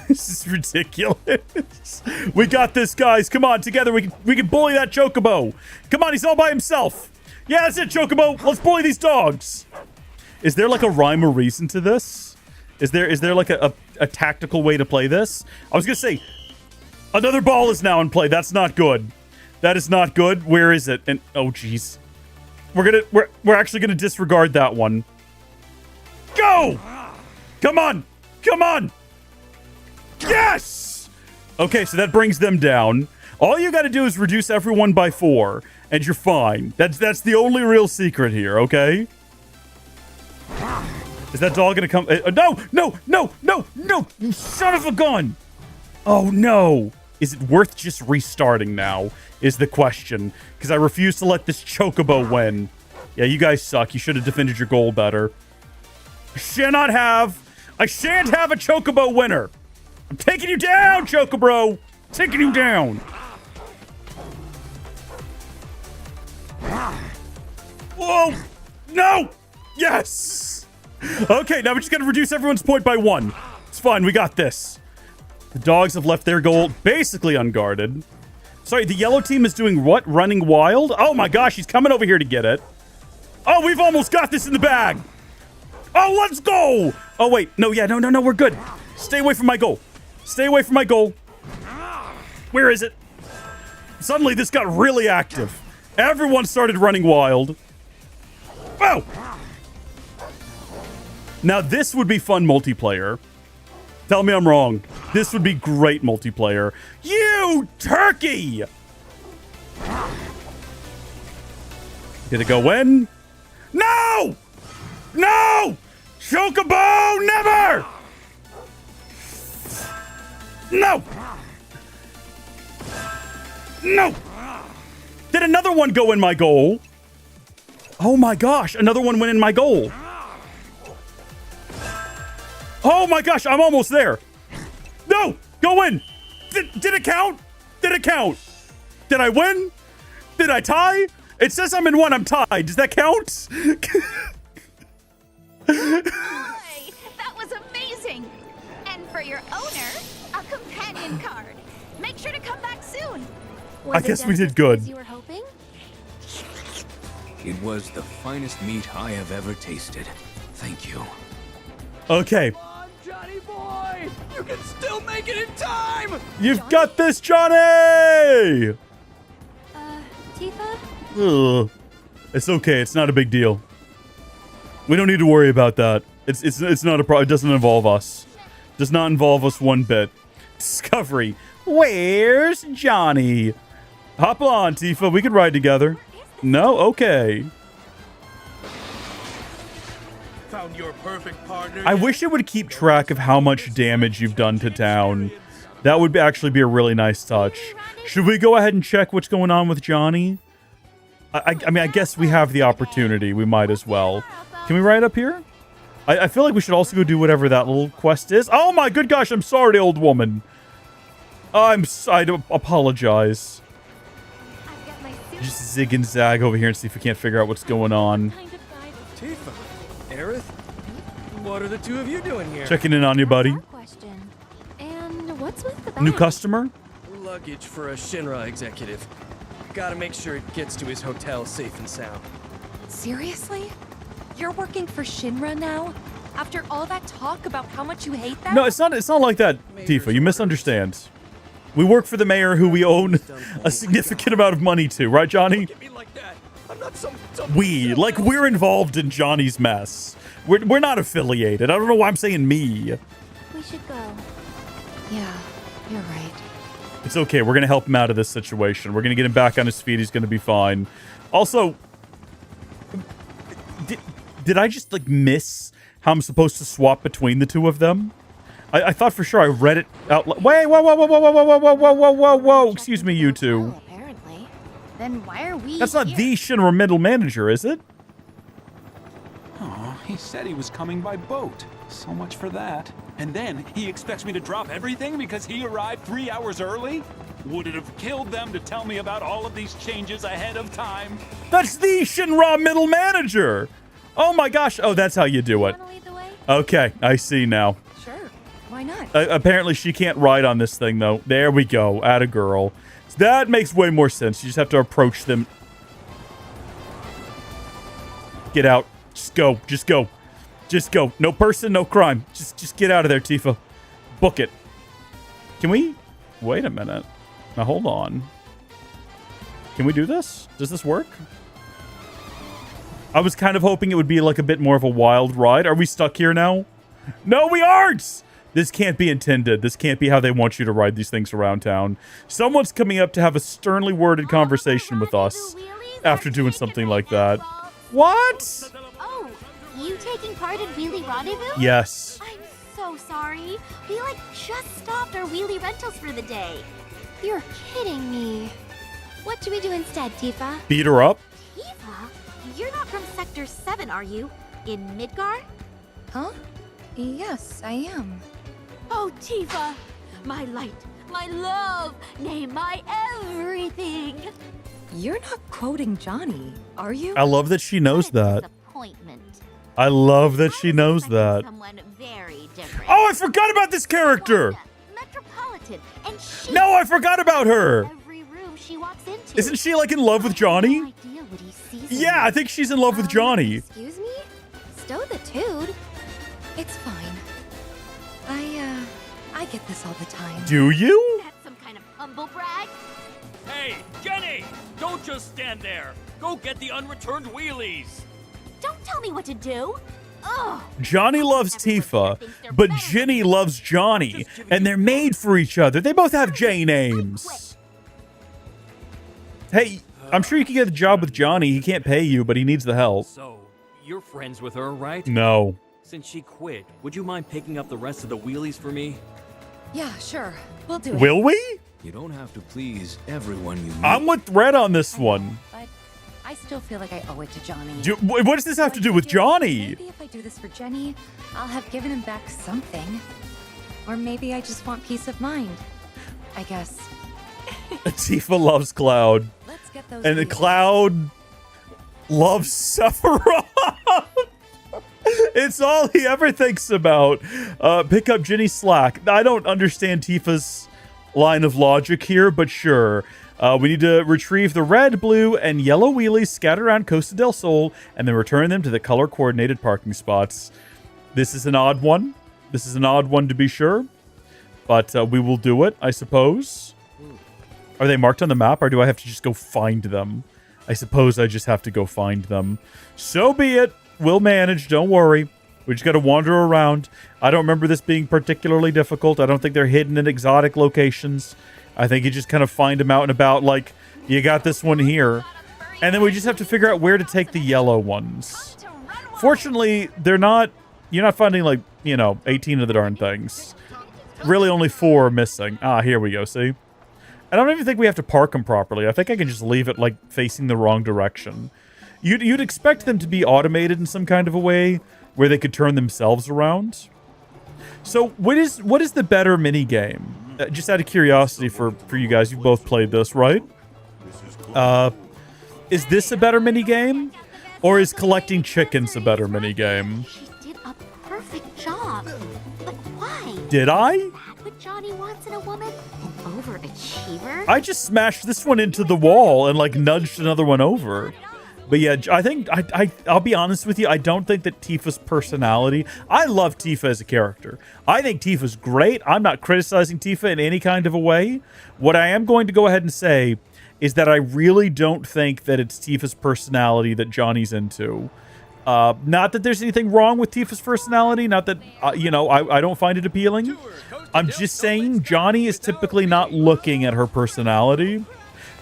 This is ridiculous. We got this, guys. Come on, together we can bully that Chocobo. Come on, he's all by himself. Yeah, that's it, Chocobo. Let's bully these dogs. Is there like a rhyme or reason to this? Is there like a tactical way to play this? I was gonna say, another ball is now in play. That's not good. That is not good. Where is it? And oh, jeez. We're actually gonna disregard that one. Go! Come on! Come on! Yes! Okay, so that brings them down. All you gotta do is reduce everyone by 4, and you're fine. That's the only real secret here, okay? Is that dog gonna come? No! No! No! No! No! You son of a gun! Oh, no! Is it worth just restarting now, is the question. Because I refuse to let this Chocobo win. Yeah, you guys suck. You should have defended your goal better. I shan't have a Chocobo winner. I'm taking you down, Chocobro. Taking you down. Whoa! No! Yes! Okay, now we just gotta reduce everyone's point by 1. It's fine, we got this. The dogs have left their goal basically unguarded. Sorry, the yellow team is doing what? Running wild? Oh my gosh, he's coming over here to get it. Oh, we've almost got this in the bag. Oh, let's go! Oh, wait. No, yeah, no, we're good. Stay away from my goal. Stay away from my goal. Where is it? Suddenly, this got really active. Everyone started running wild. Oh! Now, this would be fun multiplayer. Tell me I'm wrong. This would be great multiplayer. You turkey! Did it go in? No! No! Chocobo, never! No! No! Did another one go in my goal? Oh my gosh, another one went in my goal. Oh my gosh, I'm almost there. No! Go in! Did it count? Did it count? Did I win? Did I tie? It says I'm in 1, I'm tied. Does that count? Boy, that was amazing! And for your owner, a companion card. Make sure to come back soon. I guess we did good. You were hoping? It was the finest meat I have ever tasted. Thank you. Okay. Come on, Johnny boy! You can still make it in time! You've got this, Johnny! Tifa? Ugh. It's okay. It's not a big deal. We don't need to worry about that. It's not a problem. It doesn't involve us. Does not involve us one bit. Discovery. Where's Johnny? Hop on, Tifa. We could ride together. No? Okay. Found your perfect partner. I wish it would keep track of how much damage you've done to town. That would actually be a really nice touch. Should we go ahead and check what's going on with Johnny? I mean, I guess we have the opportunity. We might as well. Can we ride up here? I feel like we should also go do whatever that little quest is. Oh my good gosh, I'm sorry, old woman. I apologize. Just zig and zag over here and see if we can't figure out what's going on. Tifa, Aerith, what are the two of you doing here? Checking in on you, buddy. Question. And what's with the bag? New customer? Luggage for a Shinra executive. Gotta make sure it gets to his hotel safe and sound. Seriously? You're working for Shinra now? After all that talk about how much you hate them? No, it's not like that, Tifa. You misunderstand. We work for the mayor who we own a significant amount of money to, right, Johnny? We're involved in Johnny's mess. We're not affiliated. I don't know why I'm saying me. We should go. Yeah, you're right. It's okay. We're going to help him out of this situation. We're going to get him back on his feet. He's going to be fine. Also, did I just, like, miss how I'm supposed to swap between the two of them? I thought for sure I read it out loud. Wait, whoa. Excuse me, you two. Apparently. Then why are we That's not the Shinra middle manager, is it? Oh, he said he was coming by boat. So much for that. And then he expects me to drop everything because he arrived 3 hours early? Would it have killed them to tell me about all of these changes ahead of time? That's the Shinra middle manager. Oh my gosh. Oh, that's how you do it. Okay, I see now. Sure. Why not? Apparently she can't ride on this thing, though. There we go. Atta girl. So that makes way more sense. You just have to approach them. Get out. Just go. Just go. Just go. No person, no crime. Just get out of there, Tifa. Book it. Can we? Wait a minute. Now, hold on. Can we do this? Does this work? I was kind of hoping it would be like a bit more of a wild ride. Are we stuck here now? No, we aren't! This can't be intended. This can't be how they want you to ride these things around town. Someone's coming up to have a sternly worded conversation with us after doing something like that. What? Oh, you taking part in Wheelie Rendezvous? Yes. I'm so sorry. We just stopped our wheelie rentals for the day. You're kidding me. What do we do instead, Tifa? Beat her up? Tifa? You're not from Sector 7, are you? In Midgar? Huh? Yes, I am. Oh, Tifa! My light, my love, nay, my everything! You're not quoting Johnny, are you? I love that she knows that. Disappointment. I love that she knows that. Someone very different. Oh, I forgot about this character! Metropolitan, and she... No, I forgot about her! Every room she walks into. Isn't she, like, in love with Johnny? Idea what he sees Yeah, I think she's in love with Johnny. Excuse me? Stow the toad? It's fine. I get this all the time. Do you? That's some kind of humble brag. Hey, Jenny! Don't just stand there. Go get the unreturned wheelies. Don't tell me what to do. Ugh. Johnny loves Tifa, but Jenny loves Johnny, and they're made for each other. They both have J names. Hey, I'm sure you can get a job with Johnny. He can't pay you, but he needs the help. So, you're friends with her, right? No. Since she quit, would you mind picking up the rest of the wheelies for me? Yeah, sure. We'll do it. Will we? You don't have to please everyone you meet. I'm with Red on this one. But I still feel like I owe it to Johnny. What does this have to do with Johnny? Maybe if I do this for Jenny, I'll have given him back something. Or maybe I just want peace of mind. I guess. Tifa loves Cloud. Let's get those And wheelies. Cloud loves Sephiroth. It's all he ever thinks about. Pick up Jenny slack. I don't understand Tifa's line of logic here, but sure. We need to retrieve the red, blue, and yellow wheelies scattered around Costa del Sol and then return them to the color-coordinated parking spots. This is an odd one. This is an odd one to be sure. But we will do it, I suppose. Are they marked on the map, or do I have to just go find them? I suppose I just have to go find them. So be it. We'll manage, don't worry. We just got to wander around. I don't remember this being particularly difficult. I don't think they're hidden in exotic locations. I think you just kind of find them out and about, like, you got this one here. And then we just have to figure out where to take the yellow ones. Fortunately, they're not... You're not finding, like, 18 of the darn things. Really only 4 are missing. Ah, here we go, see? I don't even think we have to park them properly. I think I can just leave it, like, facing the wrong direction. You'd expect them to be automated in some kind of a way where they could turn themselves around. So what is the better minigame? Just out of curiosity for you guys, you've both played this, right? Is this a better minigame? Or is collecting chickens a better minigame? She did a perfect job. But why? Did I? Is that what Johnny wants in a woman? An overachiever? I just smashed this one into the wall and, like, nudged another one over. But yeah, I think I'll be honest with you. I don't think that Tifa's personality. I love Tifa as a character. I think Tifa's great. I'm not criticizing Tifa in any kind of a way. What I am going to go ahead and say is that I really don't think that it's Tifa's personality that Johnny's into. Not that there's anything wrong with Tifa's personality. Not that, you know, I don't find it appealing. I'm just saying Johnny is typically not looking at her personality.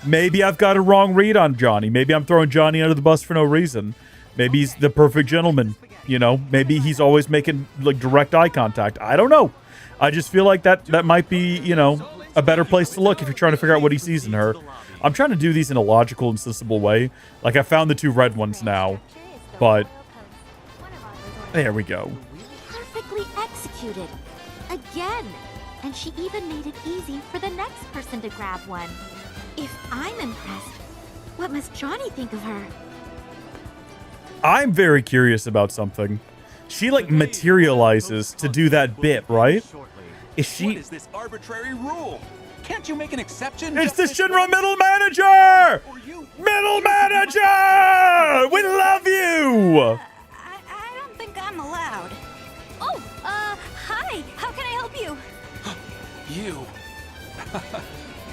Maybe I've got a wrong read on Johnny. Maybe I'm throwing Johnny under the bus for no reason. Maybe he's the perfect gentleman. You know, maybe he's always making like direct eye contact. I don't know. I just feel like that might be, you know, a better place to look if you're trying to figure out what he sees in her. I'm trying to do these in a logical and sensible way. Like I found the 2 red ones now, but there we go. Perfectly executed. Again. And she even made it easy for the next person to grab one. If I'm impressed, what must Johnny think of her? I'm very curious about something. She like materializes to do that bit, right? Is she? What is this arbitrary rule? Can't you make an exception? It's the Shinra middle manager! Middle manager! We love you! I don't think I'm allowed. Oh, hi. How can I help you? You.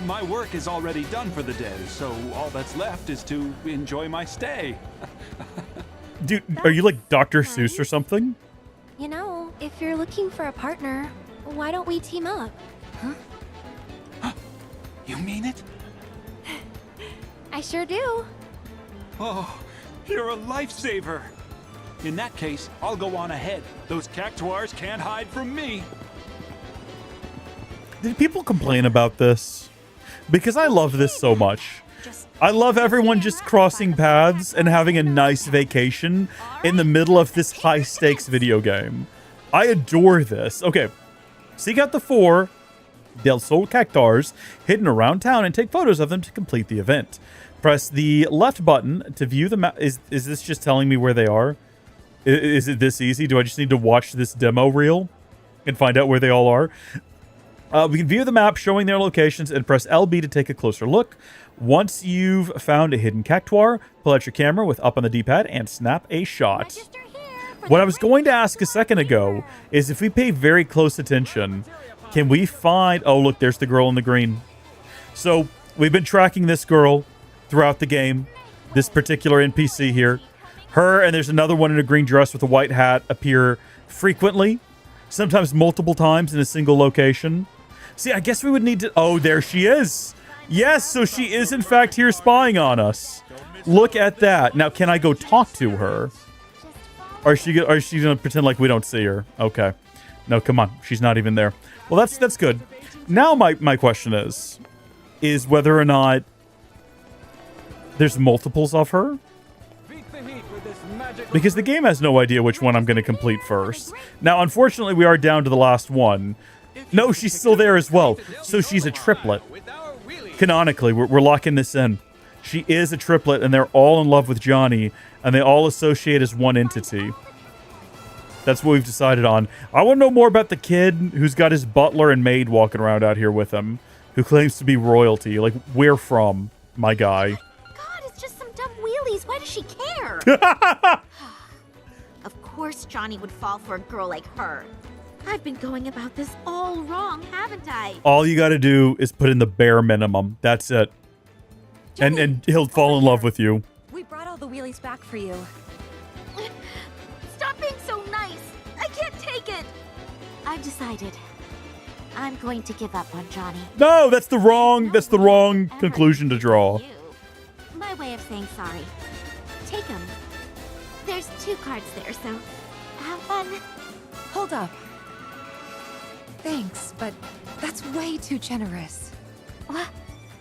My work is already done for the day, so all that's left is to enjoy my stay. Dude, are you like Dr. Seuss or something? You know, if you're looking for a partner, why don't we team up? Huh? You mean it? I sure do. Oh, you're a lifesaver. In that case, I'll go on ahead. Those cactuars can't hide from me. Did people complain about this? Because I love this so much. I love everyone just crossing paths and having a nice vacation in the middle of this high-stakes video game. I adore this. Okay, seek out the 4 Del Sol cactuars hidden around town and take photos of them to complete the event. Press the left button to view the map. Is this just telling me where they are? Is it this easy? Do I just need to watch this demo reel and find out where they all are? We can view the map showing their locations and press LB to take a closer look. Once you've found a hidden cactuar, pull out your camera with up on the D-pad and snap a shot. What I was going to ask a second ago is if we pay very close attention, can we find... Oh, look, there's the girl in the green. So we've been tracking this girl throughout the game, this particular NPC here. Her and there's another one in a green dress with a white hat appear frequently, sometimes multiple times in a single location. See, I guess we would need to... Oh, there she is. Yes, so she is, in fact, here spying on us. Look at that. Now, can I go talk to her? Or is she going to pretend like we don't see her? Okay. No, come on. She's not even there. Well, that's good. Now, my question is whether or not there's multiples of her? Because the game has no idea which one I'm going to complete first. Now, unfortunately, we are down to the last one. No, she's still there as well. So she's a triplet. Canonically, we're locking this in. She is a triplet, and they're all in love with Johnny, and they all associate as one entity. That's what we've decided on. I want to know more about the kid who's got his butler and maid walking around out here with him, who claims to be royalty. Like, where from, my guy? God, it's just some dumb wheelies. Why does she care? Of course Johnny would fall for a girl like her. I've been going about this all wrong, haven't I? All you got to do is put in the bare minimum. That's it. And he'll fall in love with you. We brought all the wheelies back for you. Stop being so nice. I can't take it. I've decided. I'm going to give up on Johnny. No, that's the wrong conclusion to draw. My way of saying sorry. Take them. There's 2 cards there, so have fun. Hold up. Thanks, but that's way too generous. What?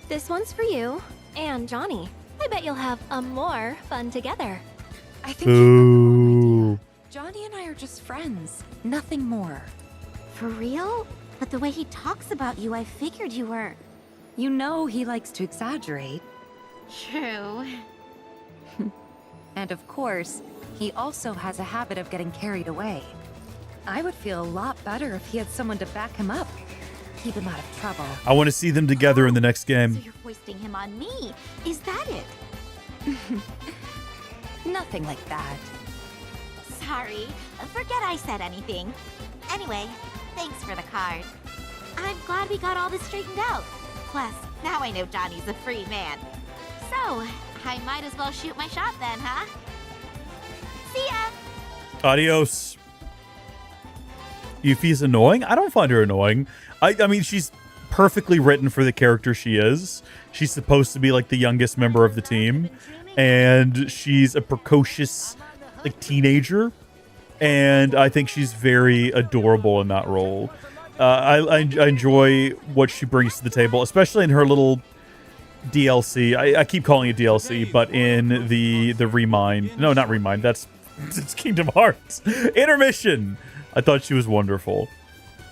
This one's for you and Johnny. I bet you'll have a more fun together. I think Ooh. Johnny and I are just friends, nothing more. For real? But the way he talks about you, I figured you were... You know he likes to exaggerate. True. And of course, he also has a habit of getting carried away. I would feel a lot better if he had someone to back him up, keep him out of trouble. I want to see them together in the next game. So you're foisting him on me. Is that it? Nothing like that. Sorry, forget I said anything. Anyway, thanks for the card. I'm glad we got all this straightened out. Plus, now I know Johnny's a free man. So, I might as well shoot my shot then, huh? See ya! Adios. Yuffie's annoying? I don't find her annoying. I mean, she's perfectly written for the character she is. She's supposed to be like the youngest member of the team. And she's a precocious like teenager. And I think she's very adorable in that role. I enjoy what she brings to the table, especially in her little DLC. I keep calling it DLC, but in the Remind. No, not Remind. It's Kingdom Hearts. Intermission. I thought she was wonderful.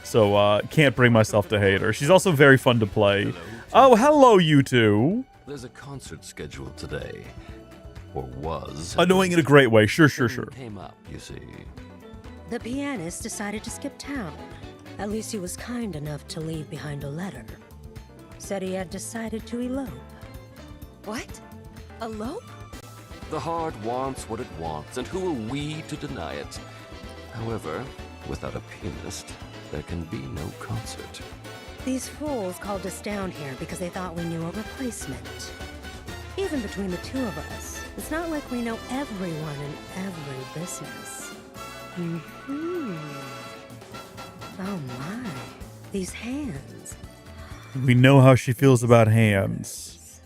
So, can't bring myself to hate her. She's also very fun to play. Oh, hello, you two. There's a concert scheduled today. Or was. Annoying in a great way. Sure. Came up, you see. The pianist decided to skip town. At least he was kind enough to leave behind a letter. Said he had decided to elope. What? Elope? The heart wants what it wants, and who are we to deny it? However, without a pianist, there can be no concert. These fools called us down here because they thought we knew a replacement. Even between the two of us, it's not like we know everyone in every business. Oh my, these hands. We know how she feels about hands.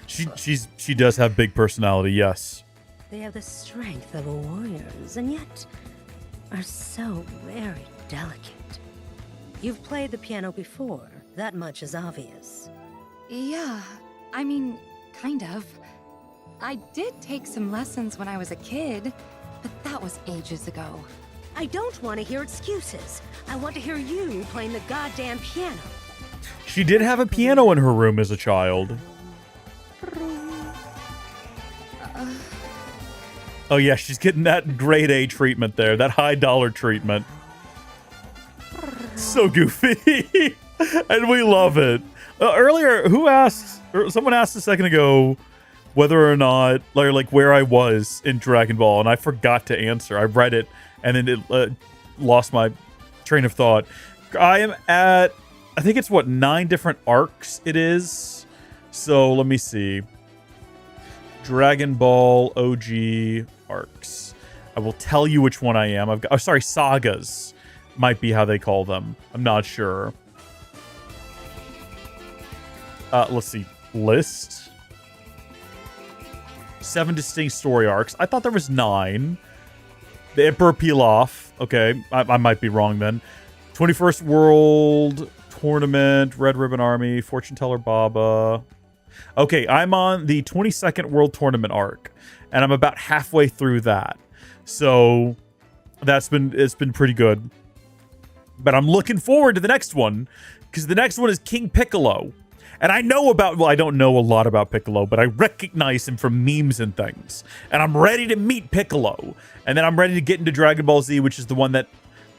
She does have big personality, yes. They have the strength of warriors, and yet are so very delicate. You've played the piano before. That much is obvious. Yeah, I mean, kind of. I did take some lessons when I was a kid, but that was ages ago. I don't want to hear excuses. I want to hear you playing the goddamn piano. She did have a piano in her room as a child. Oh yeah, she's getting that grade A treatment there, that high dollar treatment. So goofy. And we love it. Earlier, someone asked a second ago whether or not, like where I was in Dragon Ball, and I forgot to answer. I read it, and then it lost my train of thought. I am at, I think it's 9 different arcs it is. So let me see. Dragon Ball OG arcs. I will tell you which one I am. I've got, sagas might be how they call them. I'm not sure. Let's see. List. 7 distinct story arcs. I thought there was 9. The Emperor Pilaf. Okay, I might be wrong then. 21st World Tournament, Red Ribbon Army, Fortune Teller Baba. Okay, I'm on the 22nd World Tournament arc, and I'm about halfway through that. So it's been pretty good. But I'm looking forward to the next one, because the next one is King Piccolo. And I know I don't know a lot about Piccolo, but I recognize him from memes and things. And I'm ready to meet Piccolo. And then I'm ready to get into Dragon Ball Z, which is the one that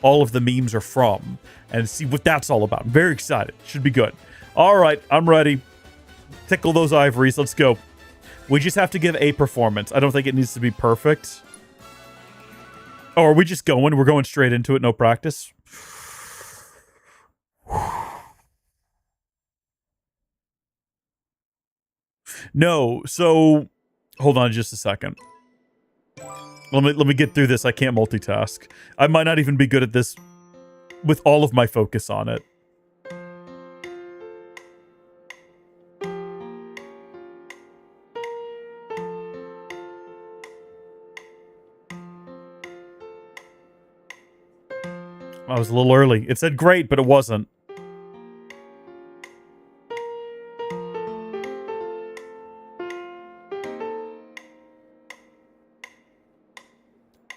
all of the memes are from, and see what that's all about. I'm very excited. Should be good. All right, I'm ready. Tickle those ivories. Let's go. We just have to give a performance. I don't think it needs to be perfect. Oh, are we just going? We're going straight into it, no practice? No, so hold on just a second. Let me get through this. I can't multitask. I might not even be good at this with all of my focus on it. I was a little early. It said great, but it wasn't.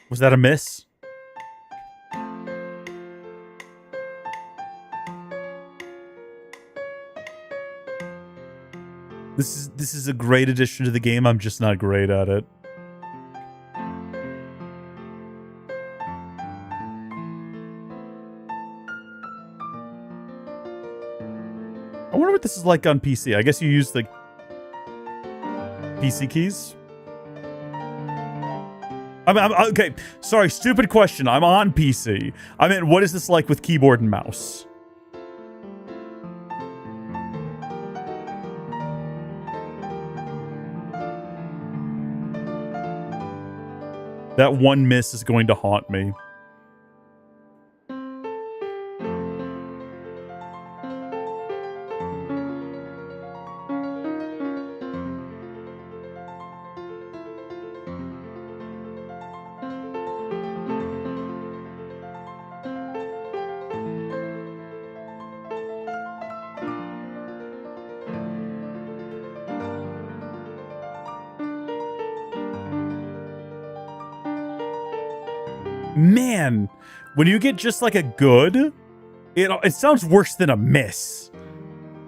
Was that a miss? This is a great addition to the game. I'm just not great at it. I wonder what this is like on PC. I guess you use the PC keys. Okay, sorry, stupid question. I'm on PC. I mean, what is this like with keyboard and mouse? That one miss is going to haunt me. Man, when you get just like a good, it sounds worse than a miss.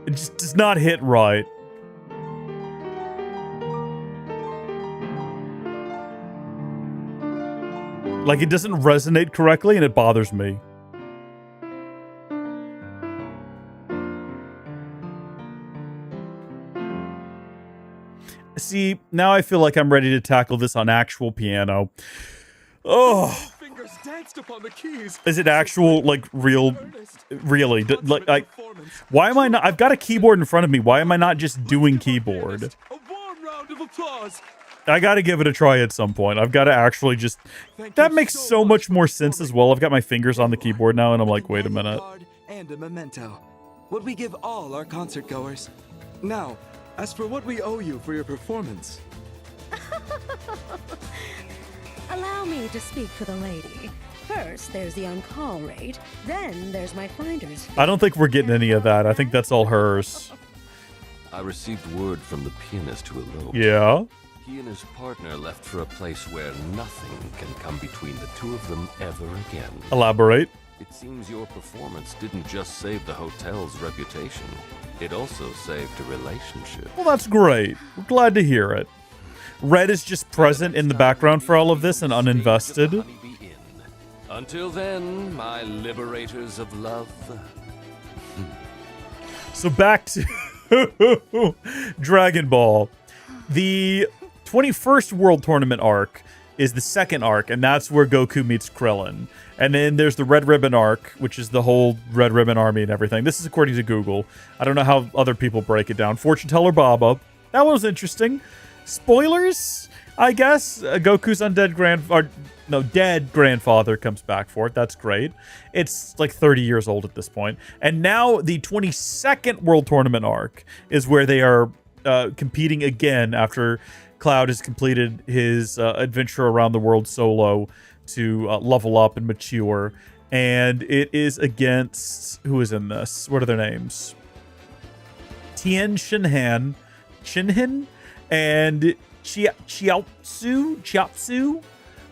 It just does not hit right. Like it doesn't resonate correctly and it bothers me. See, now I feel like I'm ready to tackle this on actual piano. Oh. Fingers danced upon the keys. Is it actual, like, really? Like, why am I not? I've got a keyboard in front of me. Why am I not just doing keyboard? A warm round of applause. I gotta give it a try at some point. I've got to actually just... That makes so much more sense as well. I've got my fingers on the keyboard now, and I'm like, wait a minute. And a memento. What we give all our concert goers. Now, as for what we owe you for your performance. Allow me to speak for the lady. First, there's the on-call rate. Then there's my finder's fee. I don't think we're getting any of that. I think that's all hers. I received word from the pianist who eloped. Yeah? He and his partner left for a place where nothing can come between the two of them ever again. Elaborate. It seems your performance didn't just save the hotel's reputation. It also saved a relationship. Well, that's great. We're glad to hear it. Red is just present in the background for all of this and uninvested. Until then, my liberators of love. So back to Dragon Ball. The 21st World Tournament arc is the second arc, and that's where Goku meets Krillin. And then there's the Red Ribbon arc, which is the whole Red Ribbon Army and everything. This is according to Google. I don't know how other people break it down. Fortune Teller Baba. That was interesting. Spoilers, I guess. Goku's dead grandfather comes back for it. That's great. It's like 30 years old at this point. And now the 22nd World Tournament arc is where they are competing again after Cloud has completed his adventure around the world solo to level up and mature. And it is against... Who is in this? What are their names? Tien Shinhan, and Chiaotzu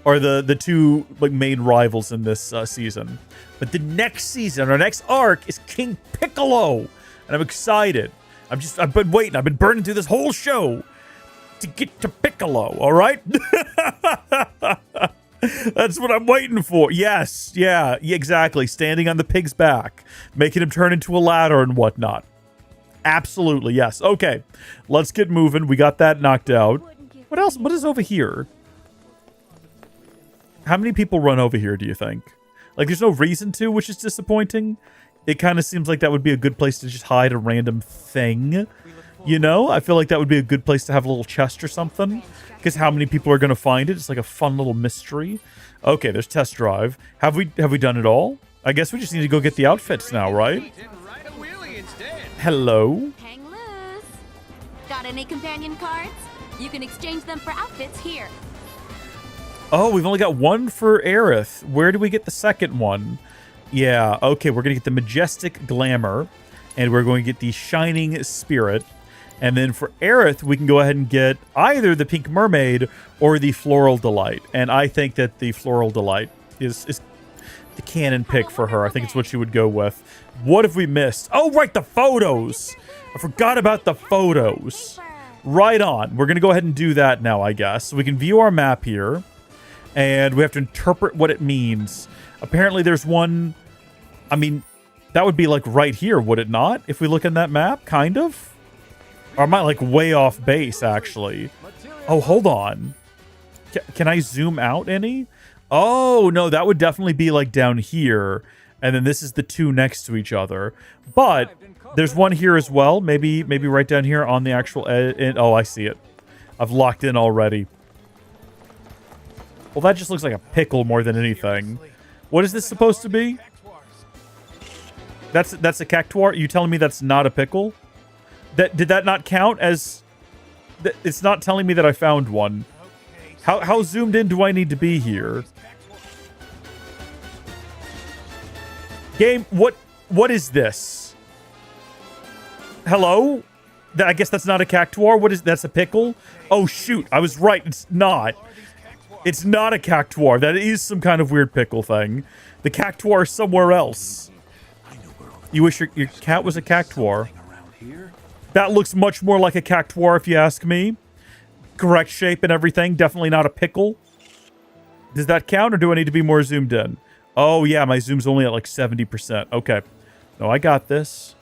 are the two like main rivals in this season. But the next season, our next arc, is King Piccolo, and I'm excited. I've been waiting. I've been burning through this whole show to get to Piccolo. All right. That's what I'm waiting for. Yes, yeah, exactly. Standing on the pig's back, making him turn into a ladder and whatnot. Absolutely, yes. Okay, let's get moving. We got that knocked out. What else? What is over here? How many people run over here, do you think? Like, there's no reason to, which is disappointing. It kind of seems like that would be a good place to just hide a random thing. You know? I feel like that would be a good place to have a little chest or something. Because how many people are going to find it? It's like a fun little mystery. Okay, there's test drive. Have we done it all? I guess we just need to go get the outfits now, right? Hello? Hang loose. Got any companion cards? You can exchange them for outfits here. Oh, we've only got one for Aerith. Where do we get the second one? Yeah, okay, we're going to get the Majestic Glamour, and we're going to get the Shining Spirit. And then for Aerith, we can go ahead and get either the Pink Mermaid or the Floral Delight. And I think that the Floral Delight is the canon pick for her. I think it's what she would go with. What have we missed? Oh, right, the photos. I forgot about the photos. Right on. We're going to go ahead and do that now, I guess. So we can view our map here, and we have to interpret what it means. Apparently there's one... I mean, that would be like right here, would it not? If we look in that map, kind of? Or am I like way off base, actually? Oh, hold on. Can I zoom out any? Oh, no, that would definitely be like down here. And then this is the two next to each other. But there's one here as well. Maybe right down here on the actual edge. Oh, I see it. I've locked in already. Well, that just looks like a pickle more than anything. What is this supposed to be? That's a cactuar? You telling me that's not a pickle? Did that not count as... It's not telling me that I found one. How zoomed in do I need to be here? Game, what is this? Hello? I guess that's not a cactuar. That's a pickle? Oh shoot, I was right. It's not. It's not a cactuar. That is some kind of weird pickle thing. The cactuar is somewhere else. You wish your cat was a cactuar. That looks much more like a cactuar if you ask me. Correct shape and everything. Definitely not a pickle. Does that count or do I need to be more zoomed in? Oh yeah, my zoom's only at like 70%. Okay. No, I got this.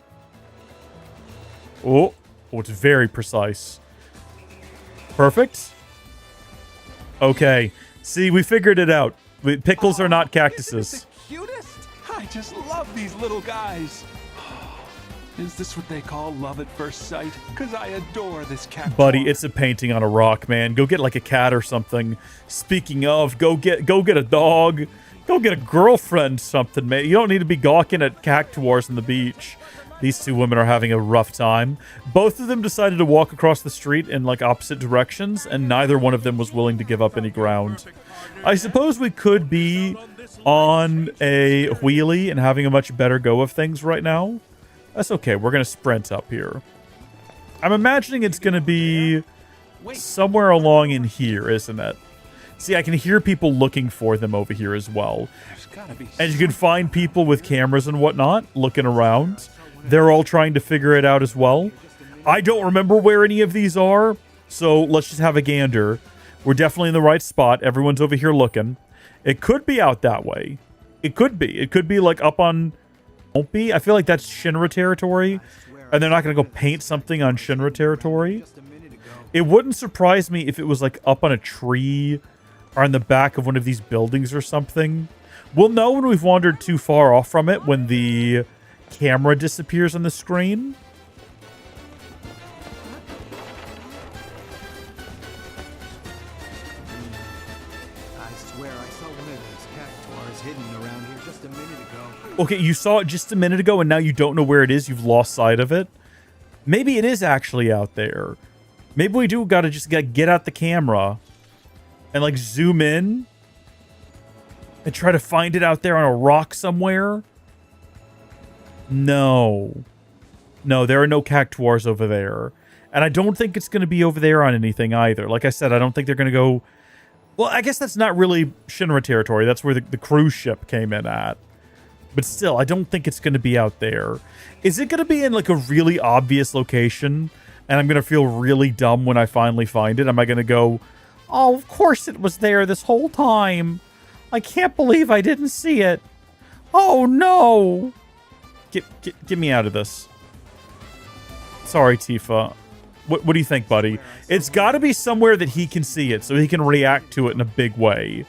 Oh, it's very precise. Perfect. Okay. See, we figured it out. Pickles are not cactuses. Cutest? I just love these little guys. Is this what they call love at first sight? Because I adore this cat. Buddy, it's a painting on a rock, man. Go get like a cat or something. Speaking of, go get a dog. Go get a girlfriend, something, man. You don't need to be gawking at cactuars on the beach. These two women are having a rough time. Both of them decided to walk across the street in like opposite directions, and neither one of them was willing to give up any ground. I suppose we could be on a wheelie and having a much better go of things right now. That's okay. We're going to sprint up here. I'm imagining it's going to be somewhere along in here, isn't it? See, I can hear people looking for them over here as well. And you can find people with cameras and whatnot looking around. They're all trying to figure it out as well. I don't remember where any of these are, so let's just have a gander. We're definitely in the right spot. Everyone's over here looking. It could be out that way. It could be. It could be like up on... Won't be. I feel like that's Shinra territory, and they're not going to go paint something on Shinra territory. It wouldn't surprise me if it was like up on a tree or on the back of one of these buildings or something. We'll know when we've wandered too far off from it when the camera disappears on the screen. I swear I saw one of those cactuars hidden around here just a minute ago. Okay, you saw it just a minute ago and now you don't know where it is. You've lost sight of it. Maybe it is actually out there. Maybe we do got to just get out the camera and like zoom in and try to find it out there on a rock somewhere. No, there are no cactuars over there. And I don't think it's going to be over there on anything either. Like I said, I don't think they're going to go... Well, I guess that's not really Shinra territory. That's where the cruise ship came in at. But still, I don't think it's going to be out there. Is it going to be in like a really obvious location? And I'm going to feel really dumb when I finally find it? Am I going to go, oh, of course it was there this whole time. I can't believe I didn't see it. Oh, no. Get me out of this. Sorry, Tifa. What do you think, buddy? It's got to be somewhere that he can see it so he can react to it in a big way.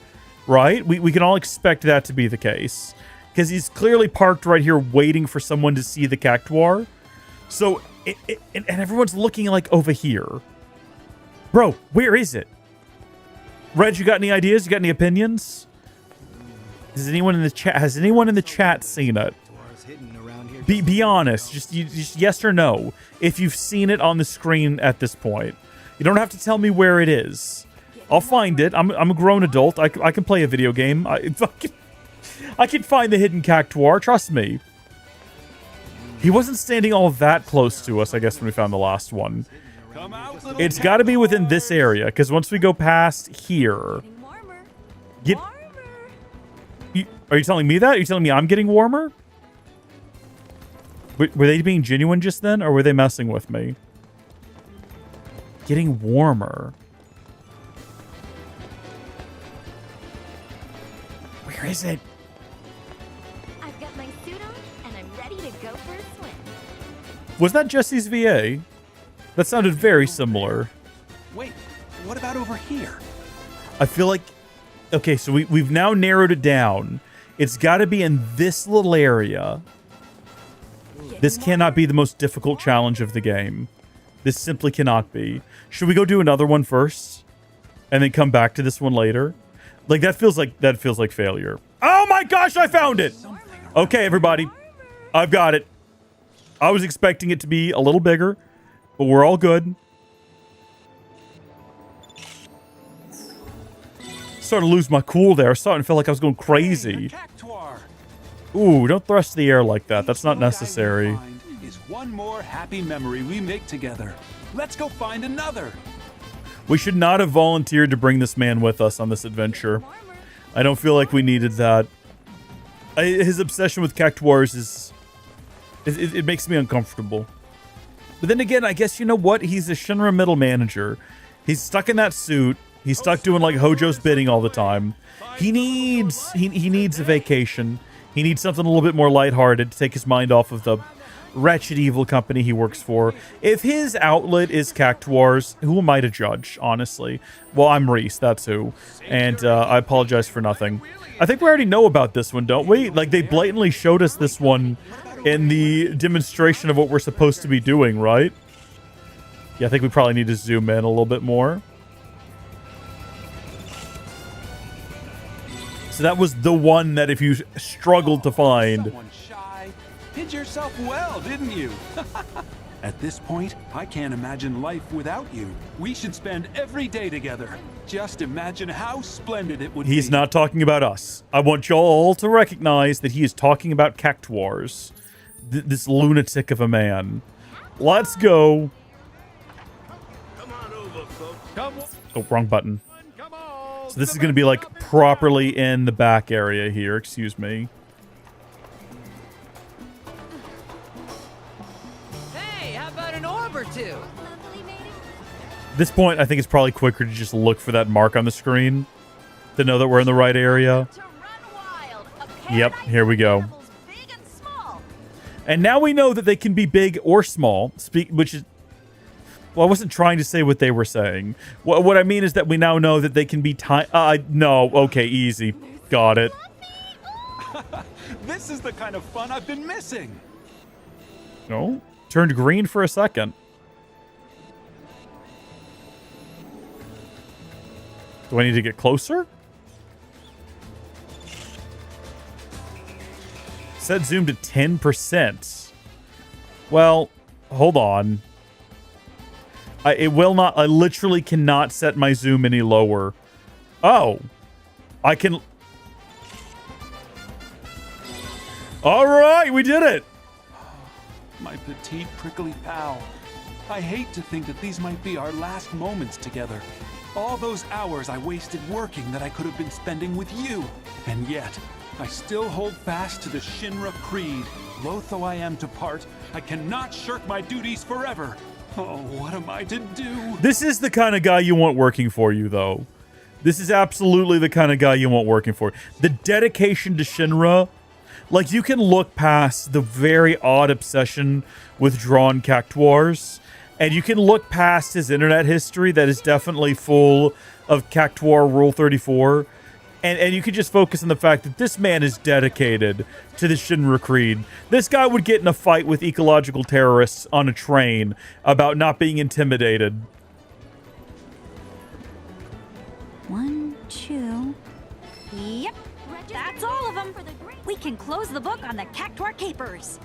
Right? We can all expect that to be the case. Because he's clearly parked right here waiting for someone to see the cactuar. So, and everyone's looking like over here. Bro, where is it? Reg, you got any ideas? You got any opinions? Has anyone in the chat seen it? Be honest. Just yes or no. If you've seen it on the screen at this point. You don't have to tell me where it is. I'll find it. I'm a grown adult. I can play a video game. I can find the hidden cactuar. Trust me. He wasn't standing all that close to us, I guess, when we found the last one. It's got to be within this area, because once we go past here... Are you telling me that? Are you telling me I'm getting warmer? Were they being genuine just then, or were they messing with me? Getting warmer. Where is it? I've got my suit on, and I'm ready to go for a swim. Was that Jesse's VA? That sounded very similar. Wait, what about over here? I feel like... Okay, so we've now narrowed it down. It's got to be in this little area. This cannot be the most difficult challenge of the game. This simply cannot be. Should we go do another one first? And then come back to this one later? Like, that feels like failure. Oh my gosh, I found it! Okay, everybody. I've got it. I was expecting it to be a little bigger, but we're all good. Starting to lose my cool there. Starting to feel like I was going crazy. Ooh, don't thrust the air like that. That's not necessary. Is one more happy memory we make together. Let's go find another. We should not have volunteered to bring this man with us on this adventure. I don't feel like we needed that. His obsession with cactuars is... It makes me uncomfortable. But then again, I guess you know what? He's a Shinra middle manager. He's stuck in that suit. He's stuck doing like Hojo's bidding all the time. He needs a vacation. He needs something a little bit more lighthearted to take his mind off of the wretched evil company he works for. If his outlet is cactuars, who am I to judge, honestly? Well, I'm Reese, that's who. And I apologize for nothing. I think we already know about this one, don't we? Like, they blatantly showed us this one in the demonstration of what we're supposed to be doing, right? Yeah, I think we probably need to zoom in a little bit more. So that was the one that if you struggled to find... Someone shy. Did yourself well, didn't you? At this point, I can't imagine life without you. We should spend every day together. Just imagine how splendid it would be. He's not talking about us. I want y'all all to recognize that he is talking about cactuars. This lunatic of a man. Let's go. Oh, wrong button. So this is going to be like properly in the back area here. Excuse me. Hey, how about an orb or two? At this point, I think it's probably quicker to just look for that mark on the screen to know that we're in the right area. Yep, here we go. And now we know that they can be big or small, which is... Well, I wasn't trying to say what they were saying. What I mean is that we now know that they can be tiny... no, okay, easy. Got it. This is the kind of fun I've been missing. No, turned green for a second. Do I need to get closer? Set zoom to 10%. Well, hold on. It will not. I literally cannot set my zoom any lower. Oh, I can. All right, we did it. My petite prickly pal. I hate to think that these might be our last moments together. All those hours I wasted working that I could have been spending with you. And yet, I still hold fast to the Shinra creed. Loath though I am to part, I cannot shirk my duties forever. Oh, what am I to do? This is the kind of guy you want working for you, though. This is absolutely the kind of guy you want working for. The dedication to Shinra, like, you can look past the very odd obsession with drawn cactuars, and you can look past his internet history that is definitely full of cactuar Rule 34, and you can just focus on the fact that this man is dedicated to the Shinra creed. This guy would get in a fight with ecological terrorists on a train about not being intimidated. 1, 2. Yep, that's all of them. We can close the book on the cactuar capers.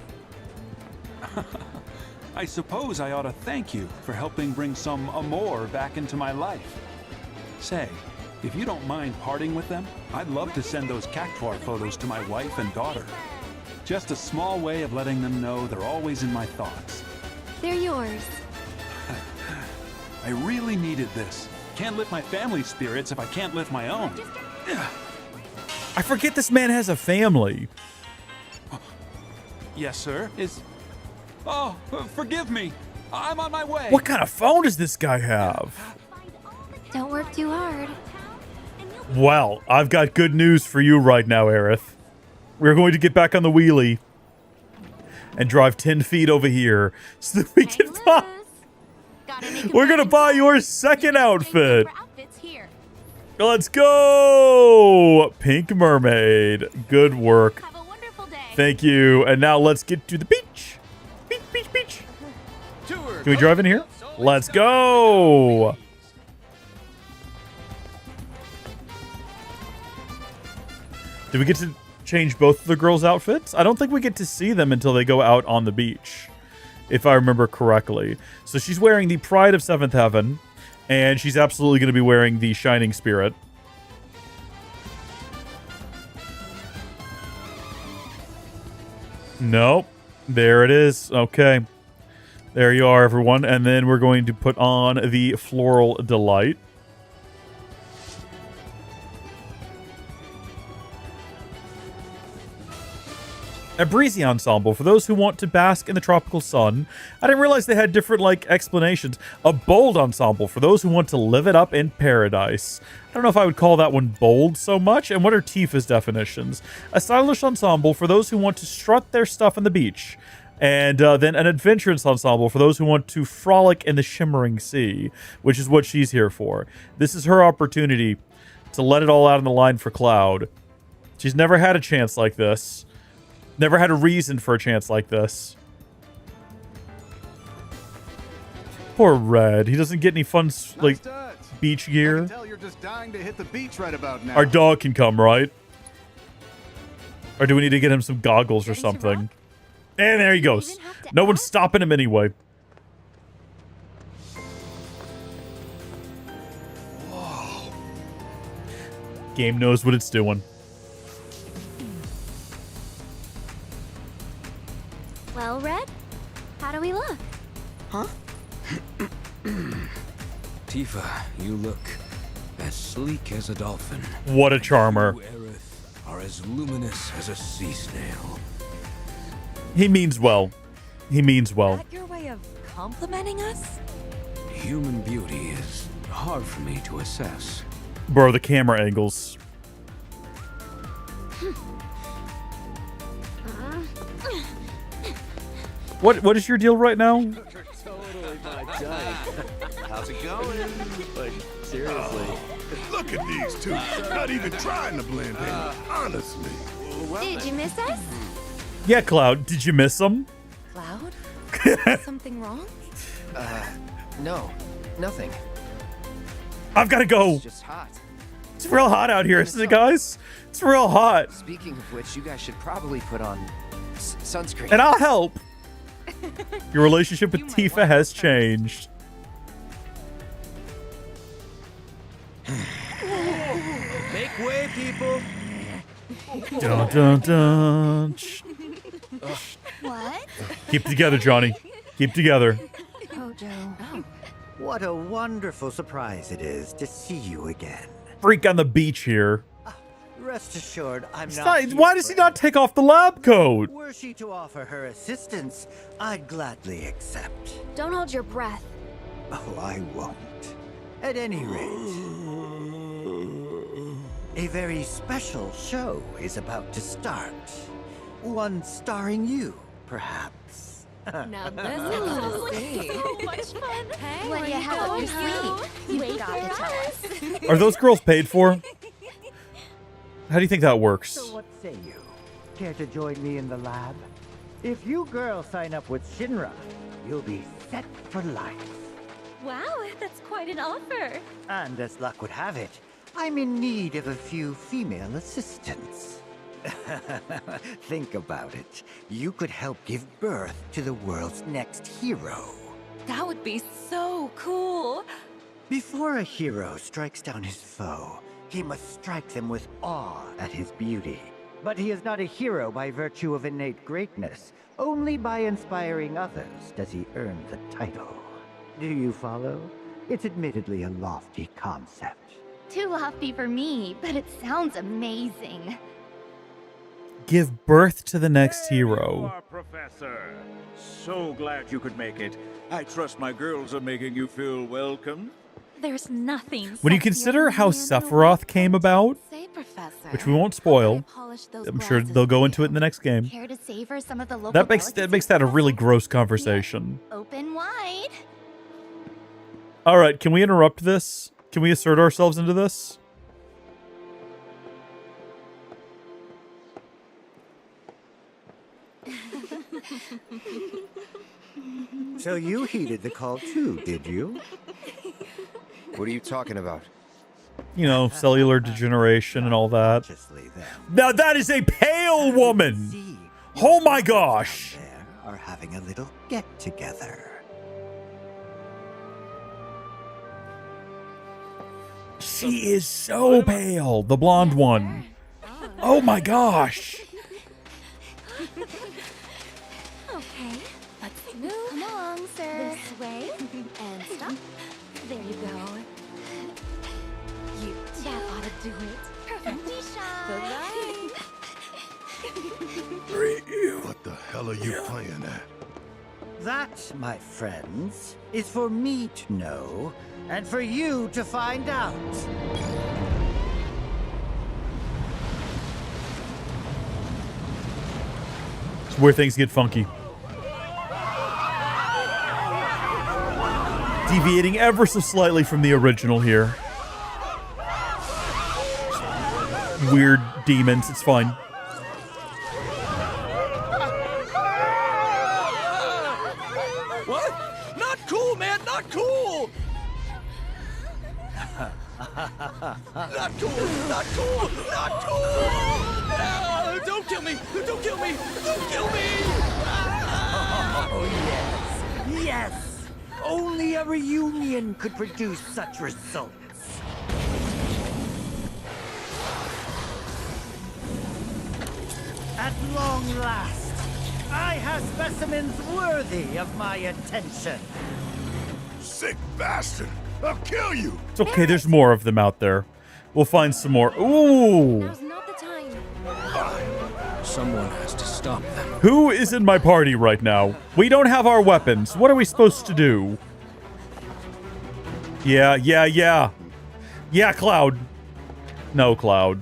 I suppose I ought to thank you for helping bring some amour back into my life. Say, if you don't mind parting with them, I'd love to send those cactuar photos to my wife and daughter. Just a small way of letting them know they're always in my thoughts. They're yours. I really needed this. Can't lift my family's spirits if I can't lift my own. I forget this man has a family. Yes, sir. Oh, forgive me. I'm on my way. What kind of phone does this guy have? Don't work too hard. Well, I've got good news for you right now, Aerith. We're going to get back on the wheelie and drive 10 feet over here so that we can buy... We're going to buy your second outfit. Let's go! Pink Mermaid. Good work. Have a wonderful day. Thank you. And now let's get to the beach. Beach, beach, beach. Can we drive in here? Let's go! Did we get to change both of the girls' outfits? I don't think we get to see them until they go out on the beach, if I remember correctly. So she's wearing the Pride of Seventh Heaven, and she's absolutely going to be wearing the Shining Spirit. Nope. There it is. Okay. There you are, everyone. And then we're going to put on the Floral Delight. A breezy ensemble for those who want to bask in the tropical sun. I didn't realize they had different, like, explanations. A bold ensemble for those who want to live it up in paradise. I don't know if I would call that one bold so much. And what are Tifa's definitions? A stylish ensemble for those who want to strut their stuff on the beach. And then an adventurous ensemble for those who want to frolic in the shimmering sea, which is what she's here for. This is her opportunity to let it all out on the line for Cloud. She's never had a chance like this. Never had a reason for a chance like this. Poor Red. He doesn't get any fun, like, beach gear. I can tell you're just dying to hit the beach right about now. Our dog can come, right? Or do we need to get him some goggles or something? And there he goes. No one's stopping him anyway. Whoa. Game knows what it's doing. Well, Red, how do we look? Huh? Tifa, you look as sleek as a dolphin. What a charmer. You, Aerith, are as luminous as a sea snail. He means well. He means well. Is that your way of complimenting us? Human beauty is hard for me to assess. Bro, the camera angles. What is your deal right now? Totally not done. How's it going? Like, seriously. Look at these two. Not even trying to blend in. Honestly. Did you miss us? Yeah, Cloud. Did you miss him? Cloud? Is something wrong? No. Nothing. I've got to go. It's just hot. It's real hot out here, isn't it, guys? It's real hot. Speaking of which, you guys should probably put on sunscreen. And I'll help. Your relationship with Tifa has changed. Make way, people. Dun, dun, dun. What? Keep it together, Johnny. Keep it together. Oh, Joe. What a wonderful surprise it is to see you again. Freak on the beach here. Rest assured, I'm It's not. not- why does he not take off the lab coat? Were she to offer her assistance, I'd gladly accept. Don't hold your breath. Oh, I won't. At any rate, a very special show is about to start. One starring you, perhaps. Now this is So much fun. Hey, what do you have up your sleeve? You Wait gotta for tell us. us. Are those girls paid for? How do you think that works? So what say you? Care to join me in the lab? If you girls sign up with Shinra, you'll be set for life. Wow, that's quite an offer. And as luck would have it, I'm in need of a few female assistants. Think about it. You could help give birth to the world's next hero. That would be so cool. Before a hero strikes down his foe, he must strike them with awe at his beauty. But he is not a hero by virtue of innate greatness. Only by inspiring others does he earn the title. Do you follow? It's admittedly a lofty concept. Too lofty for me, but it sounds amazing. Give birth to the next hero. Professor. So glad you could make it. I trust my girls are making you feel welcome. There's nothing. When you consider how Sephiroth came about, Say, Professor. which we won't spoil, I'm sure they'll go into it in the next game. Care to savor some of the local That makes that a really gross conversation. Open wide. All right, can we interrupt this? Can we assert ourselves into this? So you heeded the call too, did you? What are you talking about? You know, cellular degeneration and all that. Now that is a pale woman! Oh my gosh! Are having a little get-together. She is so pale, the blonde one. Oh my gosh! Okay, let's move. Come along, sir. This way. And stop. There you go. You that ought to do it. Perfect shot. Bye-bye. What the hell are you playing at? That, my friends, is for me to know, and for you to find out. It's where things get funky. Deviating ever so slightly from the original here. Weird demons, it's fine. What? Not cool, man! Not cool! Not cool! Not cool! Not cool! Ah, don't kill me! Don't kill me! Don't kill me! Oh, yes. Yes! Only a reunion could produce such results. At long last, I have specimens worthy of my attention. Sick bastard! I'll kill you! It's okay, there's more of them out there. We'll find some more. Ooh! Now's not the time. Someone has to stop them. Who is in my party right now? We don't have our weapons. What are we supposed to do? Yeah. Yeah, Cloud. No, Cloud.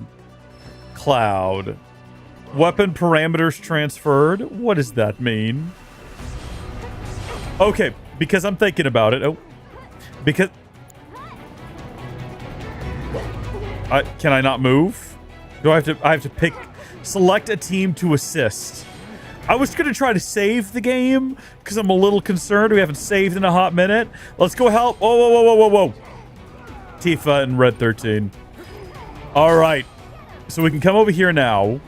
Cloud. Weapon parameters transferred? What does that mean? Okay, because I'm thinking about it. Oh. Because... can I not move? Do I have to pick... Select a team to assist. I was going to try to save the game because I'm a little concerned. We haven't saved in a hot minute. Let's go help. Whoa. Tifa and Red 13. All right. So we can come over here now.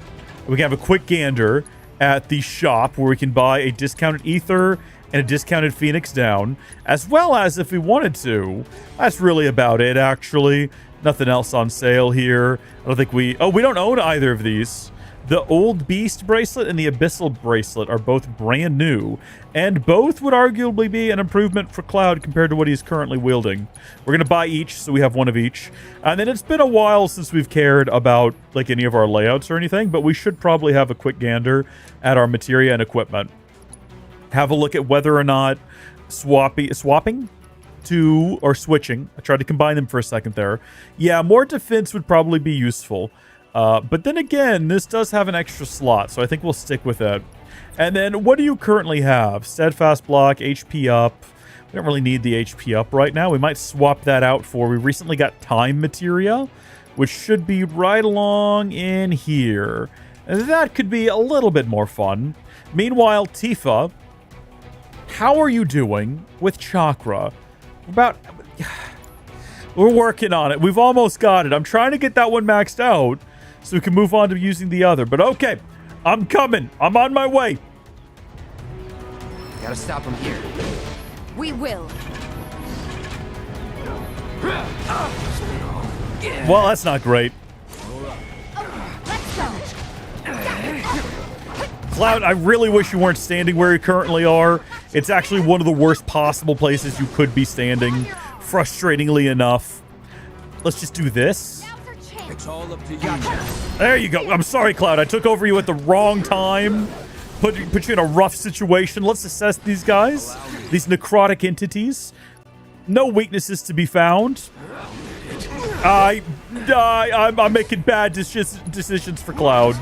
We can have a quick gander at the shop where we can buy a discounted ether and a discounted Phoenix Down, as well as if we wanted to. That's really about it, actually. Nothing else on sale here. I don't think we... Oh, we don't own either of these. The Old Beast bracelet and the Abyssal bracelet are both brand new, and both would arguably be an improvement for Cloud compared to what he's currently wielding. We're going to buy each, so we have one of each. And then it's been a while since we've cared about like any of our layouts or anything, but we should probably have a quick gander at our materia and equipment. Have a look at whether or not swapping to or switching. I tried to combine them for a second there. Yeah, more defense would probably be useful. But then again, this does have an extra slot, so I think we'll stick with it. And then, what do you currently have? Steadfast block, HP up. We don't really need the HP up right now. We might swap that out for... We recently got time materia, which should be right along in here. And that could be a little bit more fun. Meanwhile, Tifa, how are you doing with chakra? We're working on it. We've almost got it. I'm trying to get that one maxed out so we can move on to using the other. But okay, I'm coming. I'm on my way. Gotta stop him here. We will. Well, that's not great. Cloud, I really wish you weren't standing where you currently are. It's actually one of the worst possible places you could be standing, frustratingly enough. Let's just do this. It's all up to you. There you go. I'm sorry, Cloud. I took over you at the wrong time. Put you in a rough situation. Let's assess these guys. These necrotic entities. No weaknesses to be found. I'm making bad decisions for Cloud.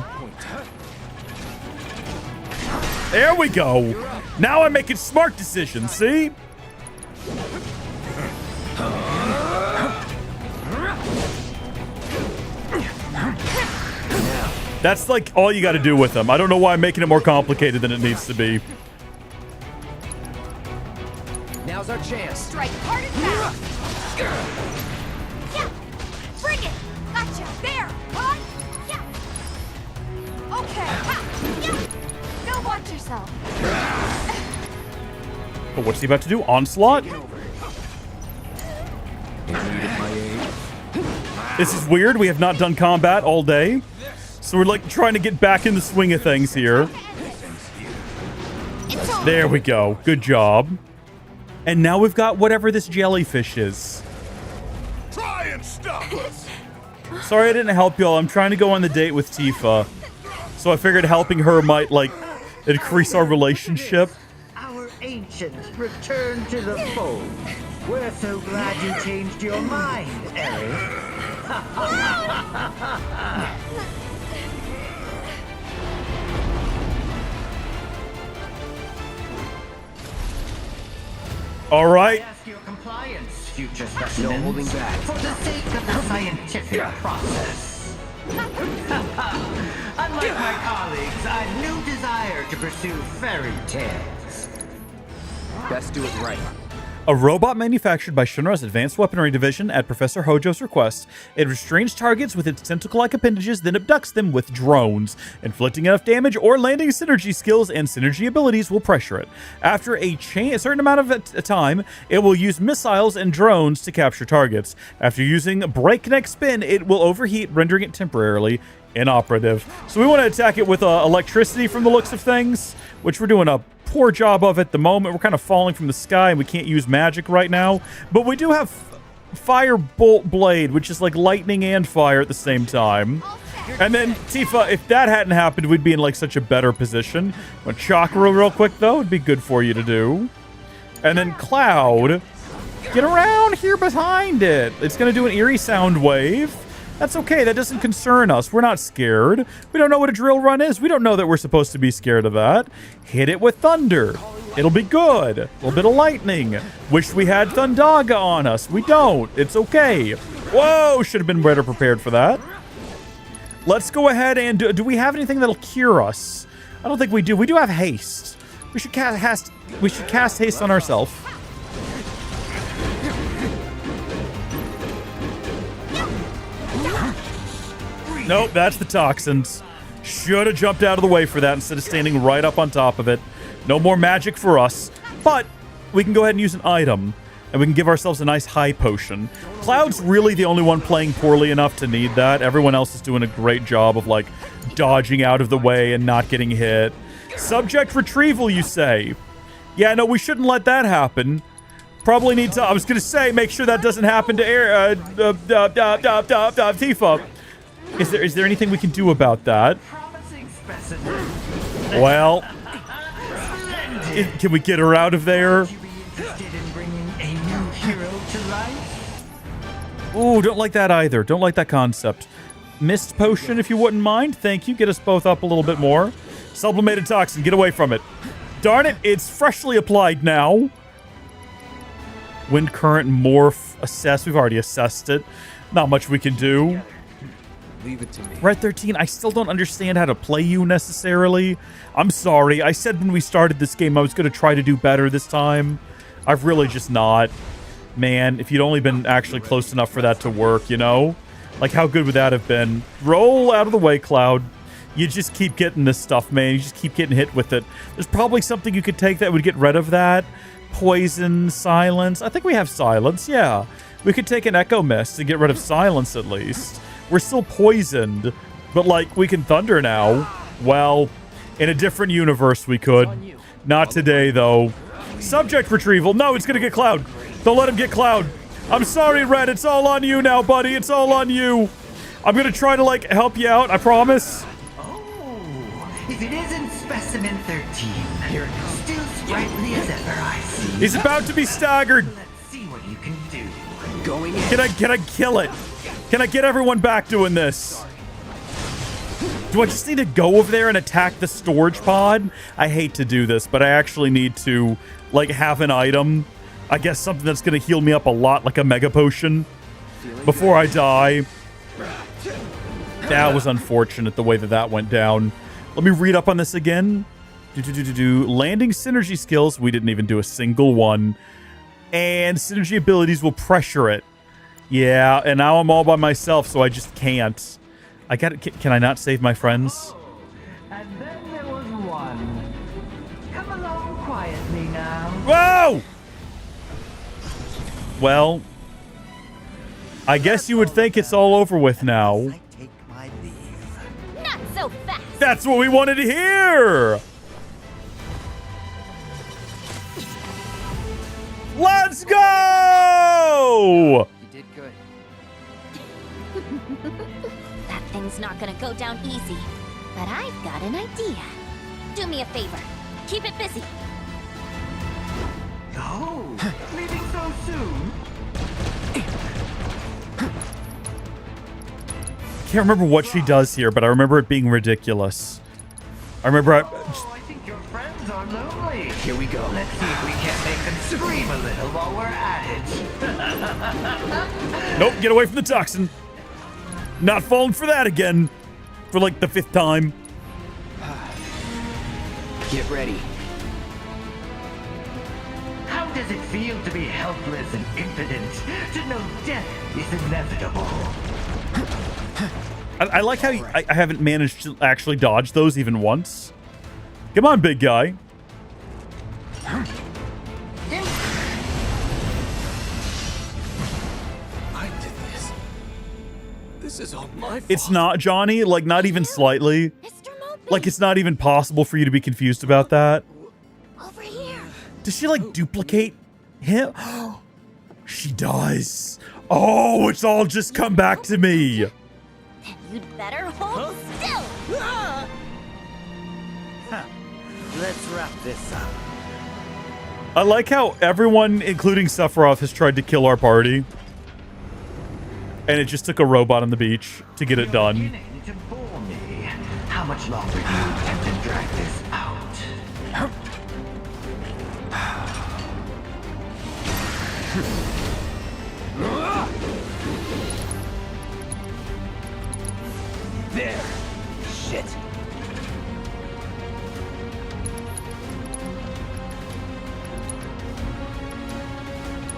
There we go. Now I'm making smart decisions, see? That's like all you got to do with them. I don't know why I'm making it more complicated than it needs to be. Now's our chance. Strike hard and fast. Yeah, bring it. Gotcha. There. Huh? Yeah. Okay. Ha. Yeah. Go watch yourself. But what's he about to do? Onslaught? This is weird. We have not done combat all day. So we're like trying to get back in the swing of things here. There we go. Good job. And now we've got whatever this jellyfish is. Try and stop us. Sorry I didn't help y'all. I'm trying to go on the date with Tifa. So I figured helping her might, like, increase our relationship. Our ancients returned to the fold. We're so glad you changed your mind, Ellie. All right. Ask your compliance, future specimens. No holding back. For the sake of the scientific process. Unlike my colleagues, I've no desire to pursue fairy tales. Best do it right. A robot manufactured by Shinra's Advanced Weaponry Division at Professor Hojo's request. It restrains targets with its tentacle-like appendages, then abducts them with drones. Inflicting enough damage or landing synergy skills and synergy abilities will pressure it. After a certain amount of time, it will use missiles and drones to capture targets. After using breakneck spin, it will overheat, rendering it temporarily inoperative. So we want to attack it with electricity from the looks of things, which we're doing a poor job of at the moment. We're kind of falling from the sky and we can't use magic right now, but we do have fire bolt blade, which is like lightning and fire at the same time. And then Tifa, if that hadn't happened, we'd be in like such a better position. But chakra real quick though would be good for you to do. And then Cloud, get around here behind it. It's gonna do an eerie sound wave. That's okay. That doesn't concern us. We're not scared. We don't know what a drill run is. We don't know that we're supposed to be scared of that. Hit it with thunder. It'll be good. A little bit of lightning. Wish we had Thundaga on us. We don't. It's okay. Whoa, should have been better prepared for that. Let's go ahead and do we have anything that'll cure us? I don't think we do. We do have haste. We should cast haste on ourselves. Nope, that's the toxins. Should have jumped out of the way for that instead of standing right up on top of it. No more magic for us, but we can go ahead and use an item, and we can give ourselves a nice high potion. Cloud's really the only one playing poorly enough to need that. Everyone else is doing a great job of, like, dodging out of the way and not getting hit. Subject retrieval, you say? Yeah, no, we shouldn't let that happen. Probably need to, I was going to say, make sure that doesn't happen to Tifa. Is there anything we can do about that? Well, can we get her out of there? Ooh, don't like that either. Don't like that concept. Mist potion, if you wouldn't mind. Thank you. Get us both up a little bit more. Sublimated toxin. Get away from it. Darn it. It's freshly applied now. Wind current morph assess. We've already assessed it. Not much we can do. Leave it to me. Red 13, I still don't understand how to play you necessarily. I'm sorry. I said when we started this game I was going to try to do better this time. I've really just not. Man, if you'd only been actually close enough for that to work, you know? Like, how good would that have been? Roll out of the way, Cloud. You just keep getting this stuff, man. You just keep getting hit with it. There's probably something you could take that would get rid of that. Poison, silence. I think we have silence, yeah. We could take an Echo Mist to get rid of silence at least. We're still poisoned, but, like, we can thunder now. Well, in a different universe we could. Not today, though. Subject retrieval. No, it's gonna get Cloud. Don't let him get Cloud. I'm sorry, Red. It's all on you now, buddy. It's all on you. I'm gonna try to, like, help you out. I promise. If it isn't Specimen 13, you're still sprightly as ever, I see. He's about to be staggered. Let's see what you can do. Going in. Can I kill it? Can I get everyone back doing this? Do I just need to go over there and attack the storage pod? I hate to do this, but I actually need to, like, have an item. I guess something that's going to heal me up a lot, like a mega potion, before I die. That was unfortunate the way that went down. Let me read up on this again. Landing synergy skills. We didn't even do a single one. And synergy abilities will pressure it. Yeah, and now I'm all by myself, so I just can't. I got it. Can I not save my friends? And then there was one. Come along quietly now. Whoa! Well, I guess you would think it's all over with now. Not so fast. That's what we wanted to hear! Let's go! You did good. That thing's not gonna go down easy. But I've got an idea. Do me a favor. Keep it busy. Oh, leaving so soon? Can't remember what she does here, but I remember it being ridiculous. I remember I think your friends are lonely. Here we go. Let's see if we can't make them scream a little while we're at it. Nope, get away from the toxin. Not falling for that again. For like the 5th time. Get ready. How does it feel to be helpless and impotent? To know death is inevitable. I like how I haven't managed to actually dodge those even once. Come on, big guy. I did this. This is all my fault. It's not, Johnny. Like, not even slightly. Like, it's not even possible for you to be confused about that. Over here. Does she, like, duplicate him? She does. Oh, it's all just come back to me. Then you'd better hold still. Let's wrap this up. I like how everyone, including Sephiroth, has tried to kill our party. And it just took a robot on the beach to get it done. Beginning to bore me. How much longer do you intend to drag this out? There. Shit.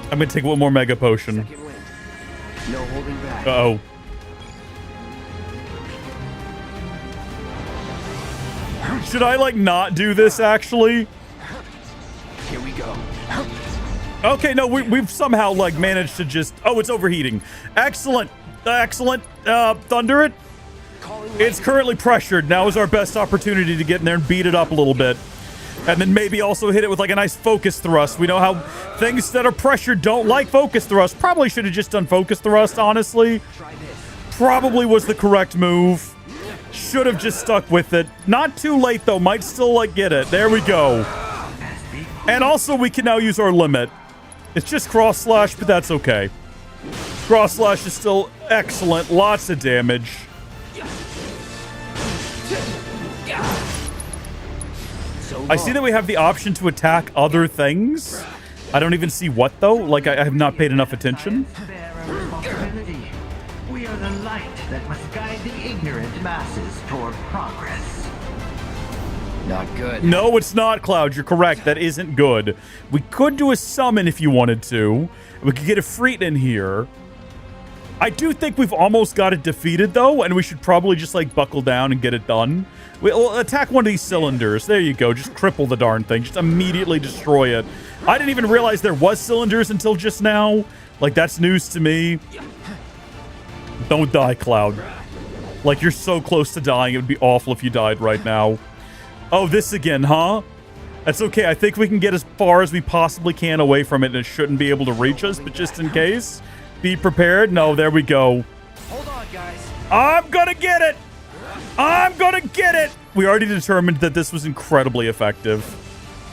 I'm gonna take one more mega potion. No holding back. Uh-oh. Should I, like, not do this, actually? Here we go. Okay, no, we've somehow, like, managed to just... Oh, it's overheating. Excellent. Excellent. Thunder it. It's currently pressured. Now is our best opportunity to get in there and beat it up a little bit. And then maybe also hit it with, like, a nice focus thrust. We know how things that are pressured don't like focus thrust. Probably should have just done focus thrust, honestly. Probably was the correct move. Should have just stuck with it. Not too late, though. Might still, like, get it. There we go. And also, we can now use our limit. It's just cross slash, but that's okay. Cross slash is still excellent. Lots of damage. I see that we have the option to attack other things. I don't even see what, though. Like, I have not paid enough attention. We are the light that must guide the ignorant masses toward progress. Not good. No, it's not, Cloud. You're correct. That isn't good. We could do a summon if you wanted to. We could get a Freet in here. I do think we've almost got it defeated, though, and we should probably just, like, buckle down and get it done. We'll attack one of these cylinders. There you go. Just cripple the darn thing. Just immediately destroy it. I didn't even realize there was cylinders until just now. Like, that's news to me. Don't die, Cloud. Like, you're so close to dying. It would be awful if you died right now. Oh, this again, huh? That's okay. I think we can get as far as we possibly can away from it, and it shouldn't be able to reach us, but just in case, be prepared. No, there we go. Hold on, guys. I'm gonna get it! I'm gonna get it! We already determined that this was incredibly effective.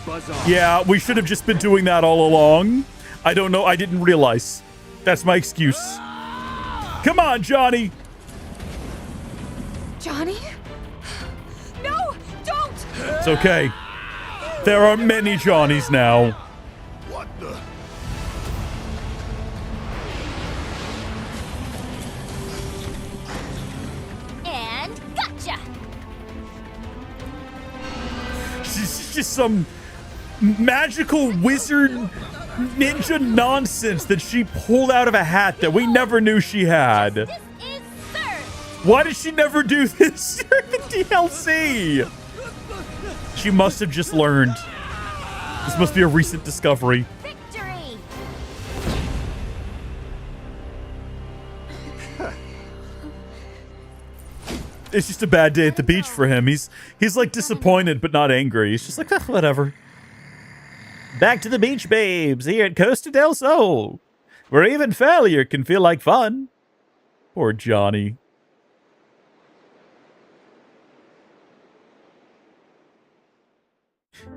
Buzz off. Yeah, we should have just been doing that all along. I don't know. I didn't realize. That's my excuse. Come on, Johnny. Johnny? No, don't! It's okay. There are many Johnnies now. What the? just some magical wizard ninja nonsense that she pulled out of a hat that we never knew she had. Why did she never do this during the DLC? She must have just learned. This must be a recent discovery. Victory! It's just a bad day at the beach for him. He's like disappointed but not angry. He's just like, "Ah, whatever. Back to the beach, babes, here at Costa del Sol, where even failure can feel like fun." Poor Johnny.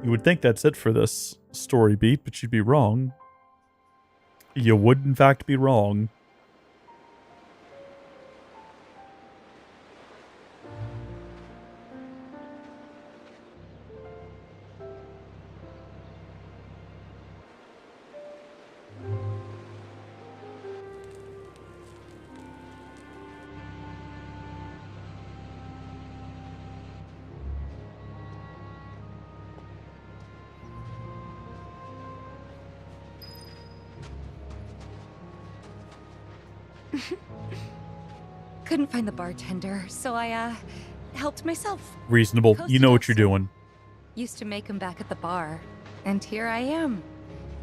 You would think that's it for this story beat, but you'd be wrong. You would, in fact, be wrong. Couldn't find the bartender, so I, helped myself. Reasonable. You know what you're doing. Used to make him back at the bar. And here I am,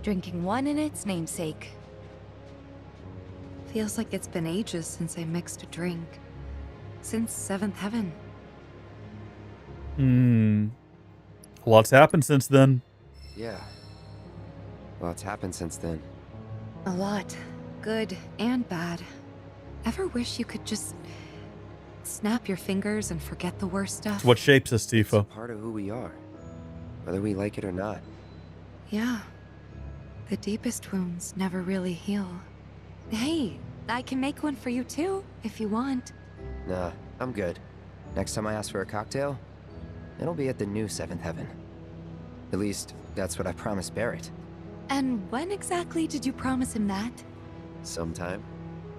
drinking one in its namesake. Feels like it's been ages since I mixed a drink. Since Seventh Heaven. A lot's happened since then. Yeah. Lots happened since then. A lot. Good and bad. Ever wish you could just snap your fingers and forget the worst stuff? It's what shapes us, Tifa. It's a part of who we are, whether we like it or not. Yeah. The deepest wounds never really heal. Hey, I can make one for you too, if you want. Nah, I'm good. Next time I ask for a cocktail, it'll be at the new Seventh Heaven. At least, that's what I promised Barrett. And when exactly did you promise him that? Sometime.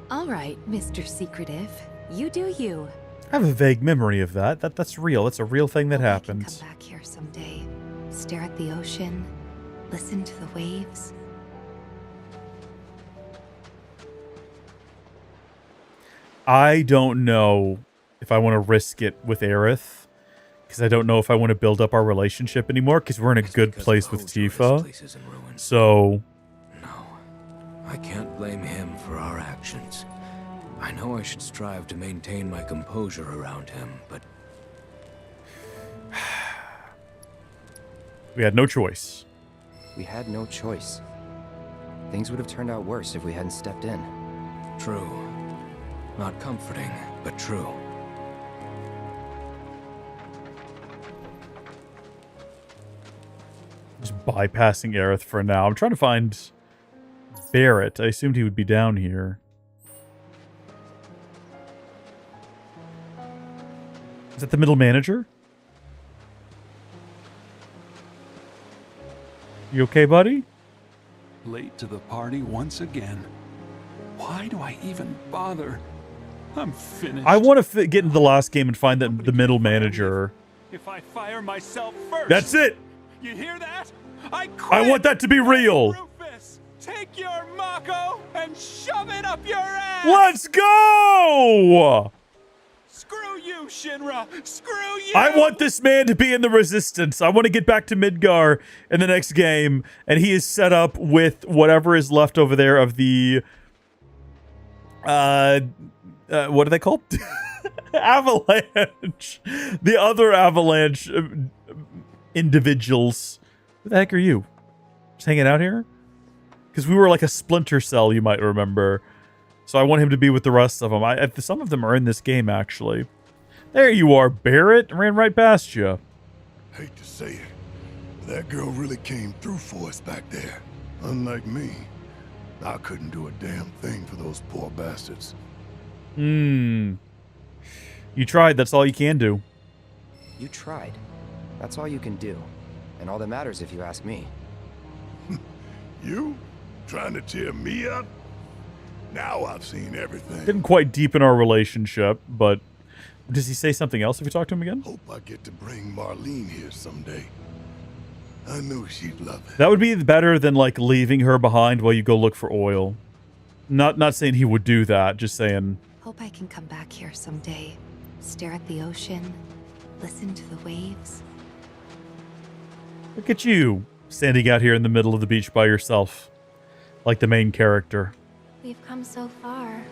All right, Mr. Secretive. You do you. I have a vague memory of that. That's real. That's a real thing that happened. Come back here someday. Stare at the ocean. Listen to the waves. I don't know if I want to risk it with Aerith, because I don't know if I want to build up our relationship anymore, because we're in a good place with Tifa. So... I can't blame him for our actions. I know I should strive to maintain my composure around him, but... We had no choice. We had no choice. Things would have turned out worse if we hadn't stepped in. True. Not comforting, but true. Just bypassing Aerith for now. I'm trying to find Barrett. I assumed he would be down here. Is that the middle manager? You okay, buddy? Late to the party once again. Why do I even bother? I'm finished. I want to get into the last game and find the middle manager. If I fire myself first. That's it. You hear that? I want that to be real. Rufus, take your Mako and shove it up your ass. Let's go! Screw you, Shinra. Screw you. I want this man to be in the Resistance. I want to get back to Midgar in the next game, and he is set up with whatever is left over there of the what are they called? Avalanche. The other Avalanche individuals. Who the heck are you? Just hanging out here? Because we were like a splinter cell, you might remember. So I want him to be with the rest of them. Some of them are in this game, actually. There you are, Barrett. Ran right past you. Hate to say it, but that girl really came through for us back there. Unlike me, I couldn't do a damn thing for those poor bastards. You tried. That's all you can do. You tried. That's all you can do. And all that matters if you ask me. You? Trying to cheer me up? Now I've seen everything. Didn't quite deepen our relationship, but does he say something else if we talk to him again? Hope I get to bring Marlene here someday. I knew she'd love it. That would be better than like leaving her behind while you go look for oil. Not saying he would do that, just saying. Hope I can come back here someday. Stare at the ocean, listen to the waves. Look at you, standing out here in the middle of the beach by yourself, like the main character. We've come so far,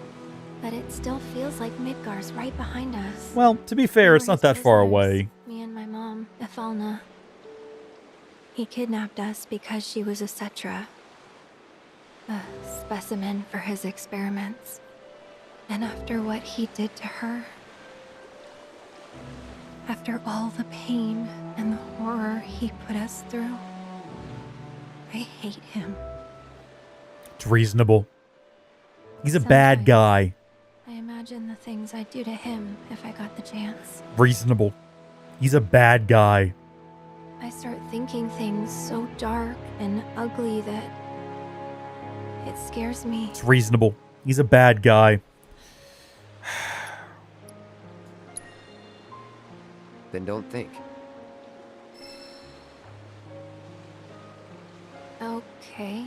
but it still feels like Midgar's right behind us. Well, to be fair, it's not that far away. Me and my mom, Ifalna. He kidnapped us because she was a Cetra. A specimen for his experiments. And after what he did to her, after all the pain and the horror he put us through, I hate him. It's reasonable. He's a bad guy. I imagine the things I'd do to him if I got the chance. Reasonable. He's a bad guy. I start thinking things so dark and ugly that it scares me. It's reasonable. He's a bad guy. Then don't think. Okay.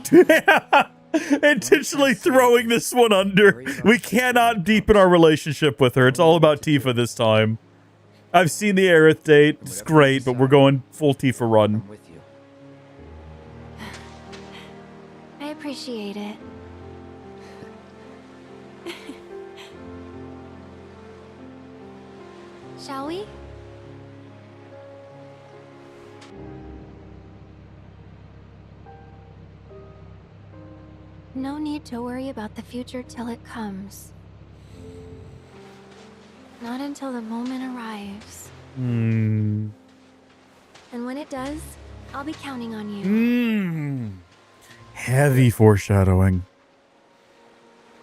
Intentionally throwing this one under. We cannot deepen our relationship with her. It's all about Tifa this time. I've seen the Aerith date. It's great, but we're going full Tifa run. I appreciate it. Shall we? No need to worry about the future till it comes. Not until the moment arrives. And when it does, I'll be counting on you. Heavy foreshadowing.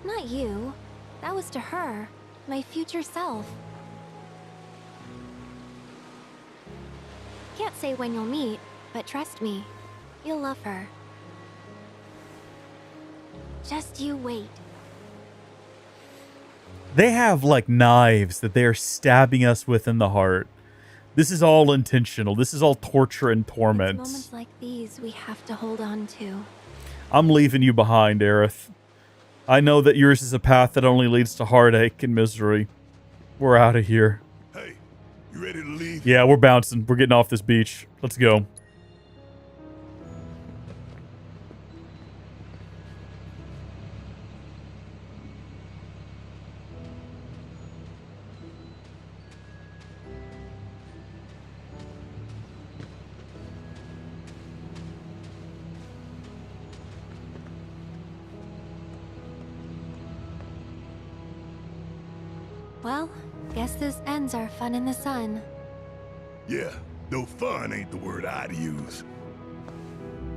Not you. That was to her. My future self. Can't say when you'll meet, but trust me, you'll love her. Just you wait. They have like knives that they are stabbing us with in the heart. This is all intentional. This is all torture and torment. It's moments like these we have to hold on to. I'm leaving you behind, Aerith. I know that yours is a path that only leads to heartache and misery. We're out of here. Hey, you ready to leave? Yeah, we're bouncing. We're getting off this beach. Let's go. Well, guess this ends our fun in the sun. Yeah, though fun ain't the word I'd use.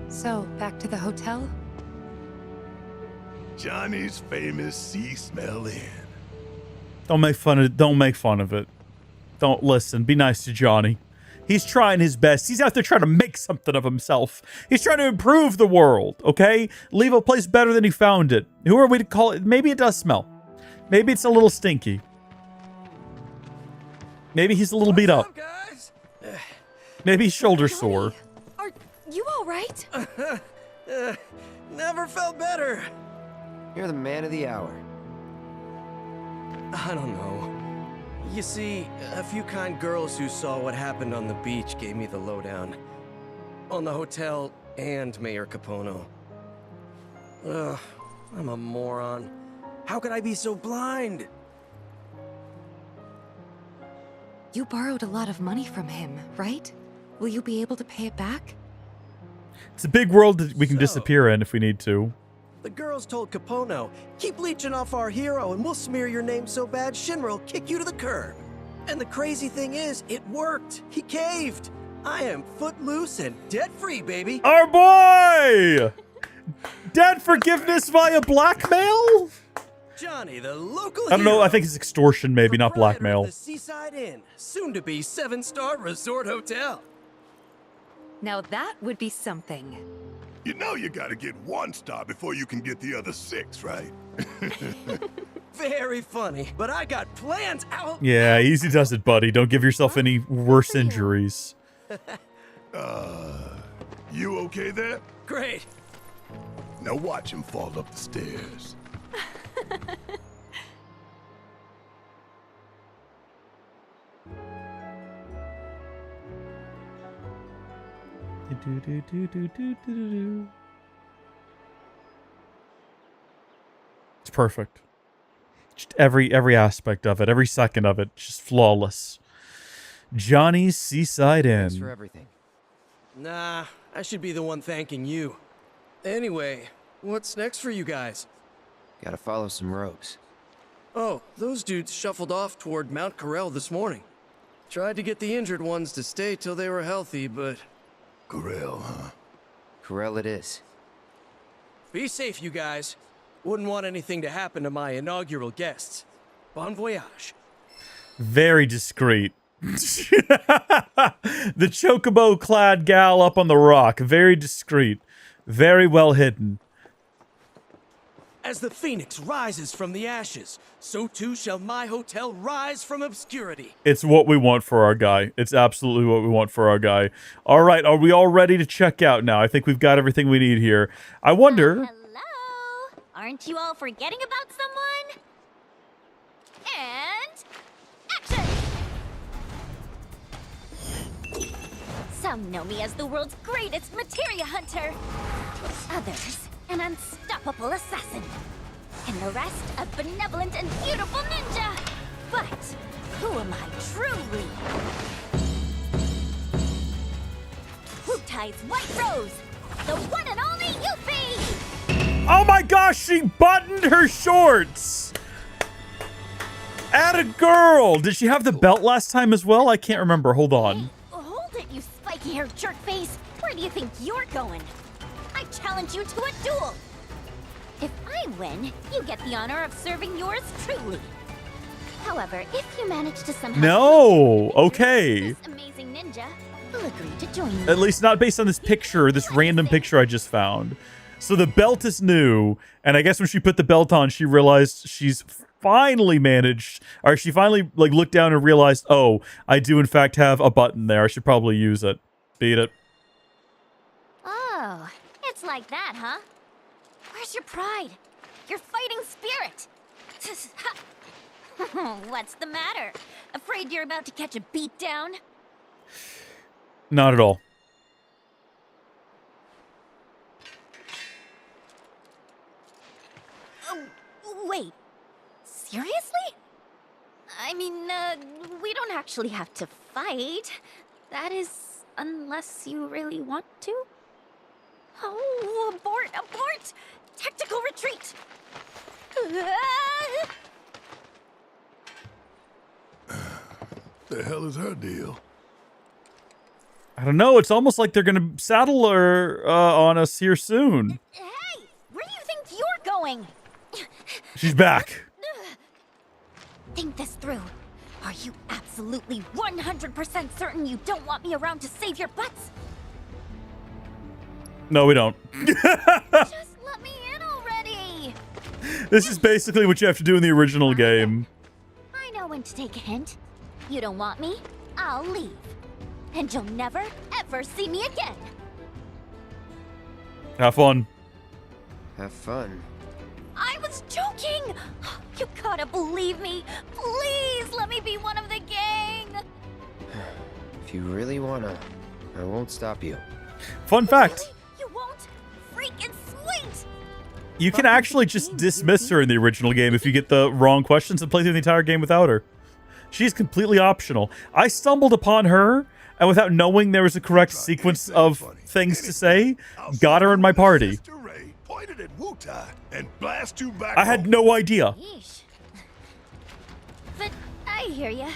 So, back to the hotel? Johnny's famous Sea Smell Inn. Don't make fun of it. Don't make fun of it. Don't listen. Be nice to Johnny. He's trying his best. He's out there trying to make something of himself. He's trying to improve the world, okay? Leave a place better than he found it. Who are we to call it? Maybe it does smell. Maybe it's a little stinky. Maybe he's a little beat up. Maybe he's shoulder sore. Are you all right? Never felt better. You're the man of the hour. I don't know. You see, a few kind girls who saw what happened on the beach gave me the lowdown. On the hotel and Mayor Capono. Ugh, I'm a moron. How could I be so blind? You borrowed a lot of money from him, right? Will you be able to pay it back? It's a big world that we can disappear in if we need to. The girls told Capono, keep leeching off our hero and we'll smear your name so bad Shinra will kick you to the curb. And the crazy thing is, it worked. He caved. I am footloose and debt-free, baby. Our boy! Debt forgiveness via blackmail? Johnny, the local I don't know. I think it's extortion, maybe, not blackmail. The Seaside Inn, soon to be 7-star resort hotel. Now that would be something. You know you gotta get 1 star before you can get the other 6, right? Very funny, but I got plans out. Yeah, easy does it, buddy. Don't give yourself any worse injuries. You okay there? Great. Now watch him fall up the stairs. It's perfect. Just every aspect of it, every second of it, just flawless. Johnny's Seaside Inn. Thanks for everything. Nah, I should be the one thanking you. Anyway, what's next for you guys? Gotta follow some ropes. Oh, those dudes shuffled off toward Mount Corel this morning. Tried to get the injured ones to stay till they were healthy, but... Corel, huh? Corel it is. Be safe, you guys. Wouldn't want anything to happen to my inaugural guests. Bon voyage. Very discreet. The chocobo-clad gal up on the rock. Very discreet. Very well hidden. As the phoenix rises from the ashes, so too shall my hotel rise from obscurity. It's what we want for our guy. It's absolutely what we want for our guy. All right, are we all ready to check out now? I think we've got everything we need here. I wonder... Hello? Aren't you all forgetting about someone? And... action! Some know me as the world's greatest materia hunter. Others, an unstoppable assassin. And the rest, a benevolent and beautiful ninja. But who am I truly? Wutai's White Rose, the one and only Yuffie! Oh my gosh, she buttoned her shorts! Atta girl! Did she have the belt last time as well? I can't remember. Hold on. Hold it, you spiky-haired jerkface! Where do you think you're going? I challenge you to a duel! If I win, you get the honor of serving yours truly. However, if you manage to somehow... No! Okay. This amazing ninja will agree to join me. At least not based on this picture, this random picture I just found. So the belt is new, and I guess when she put the belt on, she realized she's finally managed, or she finally like looked down and realized, oh, I do in fact have a button there. I should probably use it. Beat it. Oh, it's like that, huh? Where's your pride? Your fighting spirit? What's the matter? Afraid you're about to catch a beat down? Not at all. Oh, wait. Seriously? I mean, we don't actually have to fight. That is, unless you really want to. Oh, abort, abort! Tactical retreat! The hell is her deal? I don't know. It's almost like they're gonna saddle her on us here soon. Hey, where do you think you're going? She's back. Think this through. Are you absolutely 100% certain you don't want me around to save your butts? No, we don't. Just let me in already! This is basically what you have to do in the original game. I know when to take a hint. You don't want me? I'll leave. And you'll never, ever see me again. Have fun. Have fun. I was joking! You gotta believe me. Please let me be one of the gang! If you really wanna, I won't stop you. Fun fact. You won't? Freaking sweet! You can actually just dismiss her in the original game if you get the wrong questions and play through the entire game without her. She's completely optional. I stumbled upon her, and without knowing there was a correct sequence of things to say, got her in my party. Pointed at Wutai and blast you back. I had no idea. Yeesh. But I hear ya.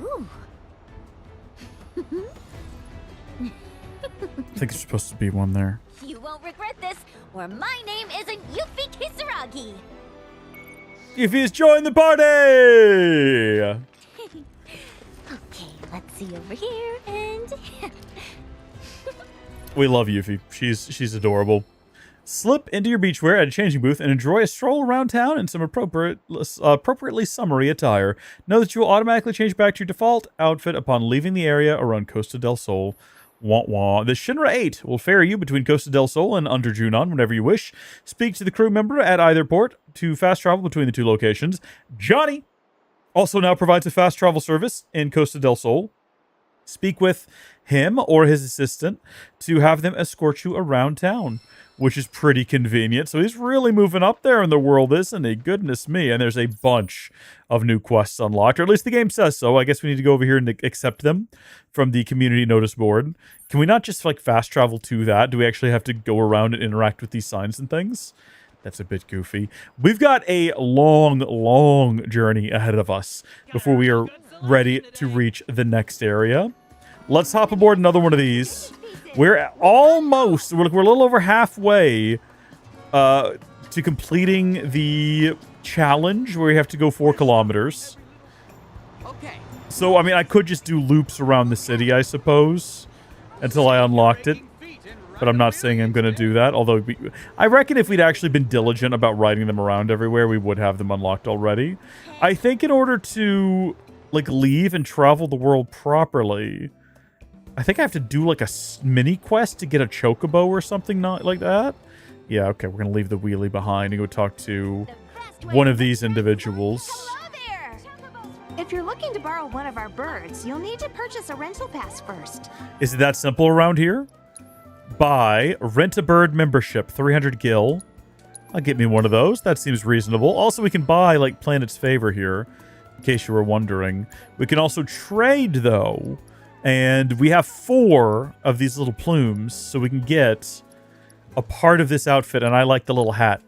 Ooh. I think there's supposed to be one there. You won't regret this, or my name isn't Yuffie Kisaragi. Yuffie's joined the party! Okay, let's see over here, and... We love Yuffie. She's adorable. Slip into your beachwear at a changing booth and enjoy a stroll around town in some appropriately summery attire. Know that you will automatically change back to your default outfit upon leaving the area around Costa del Sol. Wah wah. The Shinra 8 will ferry you between Costa del Sol and Under Junon whenever you wish. Speak to the crew member at either port to fast travel between the two locations. Johnny also now provides a fast travel service in Costa del Sol. Speak with him or his assistant to have them escort you around town, which is pretty convenient. So he's really moving up there in the world, isn't he? Goodness me. And there's a bunch of new quests unlocked, or at least the game says so. I guess we need to go over here and accept them from the community notice board. Can we not just like fast travel to that? Do we actually have to go around and interact with these signs and things? That's a bit goofy. We've got a long, long journey ahead of us before we are ready to reach the next area. Let's hop aboard another one of these. We're almost, we're a little over halfway to completing the challenge where we have to go 4 kilometers. So, I mean, I could just do loops around the city, I suppose, until I unlocked it. But I'm not saying I'm going to do that. Although, I reckon if we'd actually been diligent about riding them around everywhere, we would have them unlocked already. I think in order to, like, leave and travel the world properly, I think I have to do, like, a mini quest to get a chocobo or something not like that. Yeah, okay, we're going to leave the wheelie behind and go talk to one of these individuals. If you're looking to borrow one of our birds, you'll need to purchase a rental pass first. Is it that simple around here? Buy Rent-A-Bird membership, 300 gil. I'll get me one of those. That seems reasonable. Also, we can buy, like, Planet's Favor here, in case you were wondering. We can also trade, though. And we have 4 of these little plumes, so we can get a part of this outfit. And I like the little hat.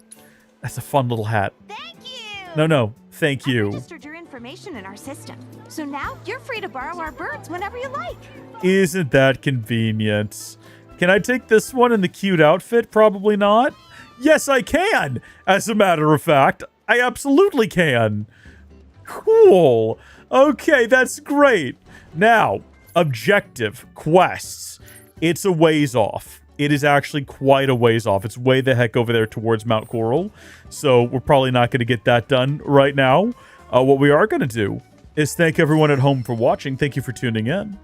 That's a fun little hat. Thank you! No, thank you. I registered your information in our system, so now you're free to borrow our birds whenever you like. Isn't that convenient? Can I take this one in the cute outfit? Probably not. Yes, I can. As a matter of fact, I absolutely can. Cool. Okay, that's great. Now, objective quests. It's a ways off. It is actually quite a ways off. It's way the heck over there towards Mount Coral. So we're probably not going to get that done right now. What we are going to do is thank everyone at home for watching. Thank you for tuning in.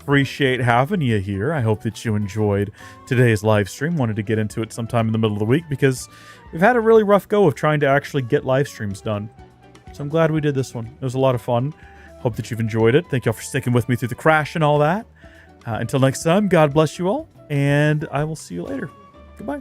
Appreciate having you here. I hope that you enjoyed today's live stream. Wanted to get into it sometime in the middle of the week because we've had a really rough go of trying to actually get live streams done. So I'm glad we did this one. It was a lot of fun. Hope that you've enjoyed it. Thank y'all for sticking with me through the crash and all that. Until next time, God bless you all, and I will see you later. Goodbye.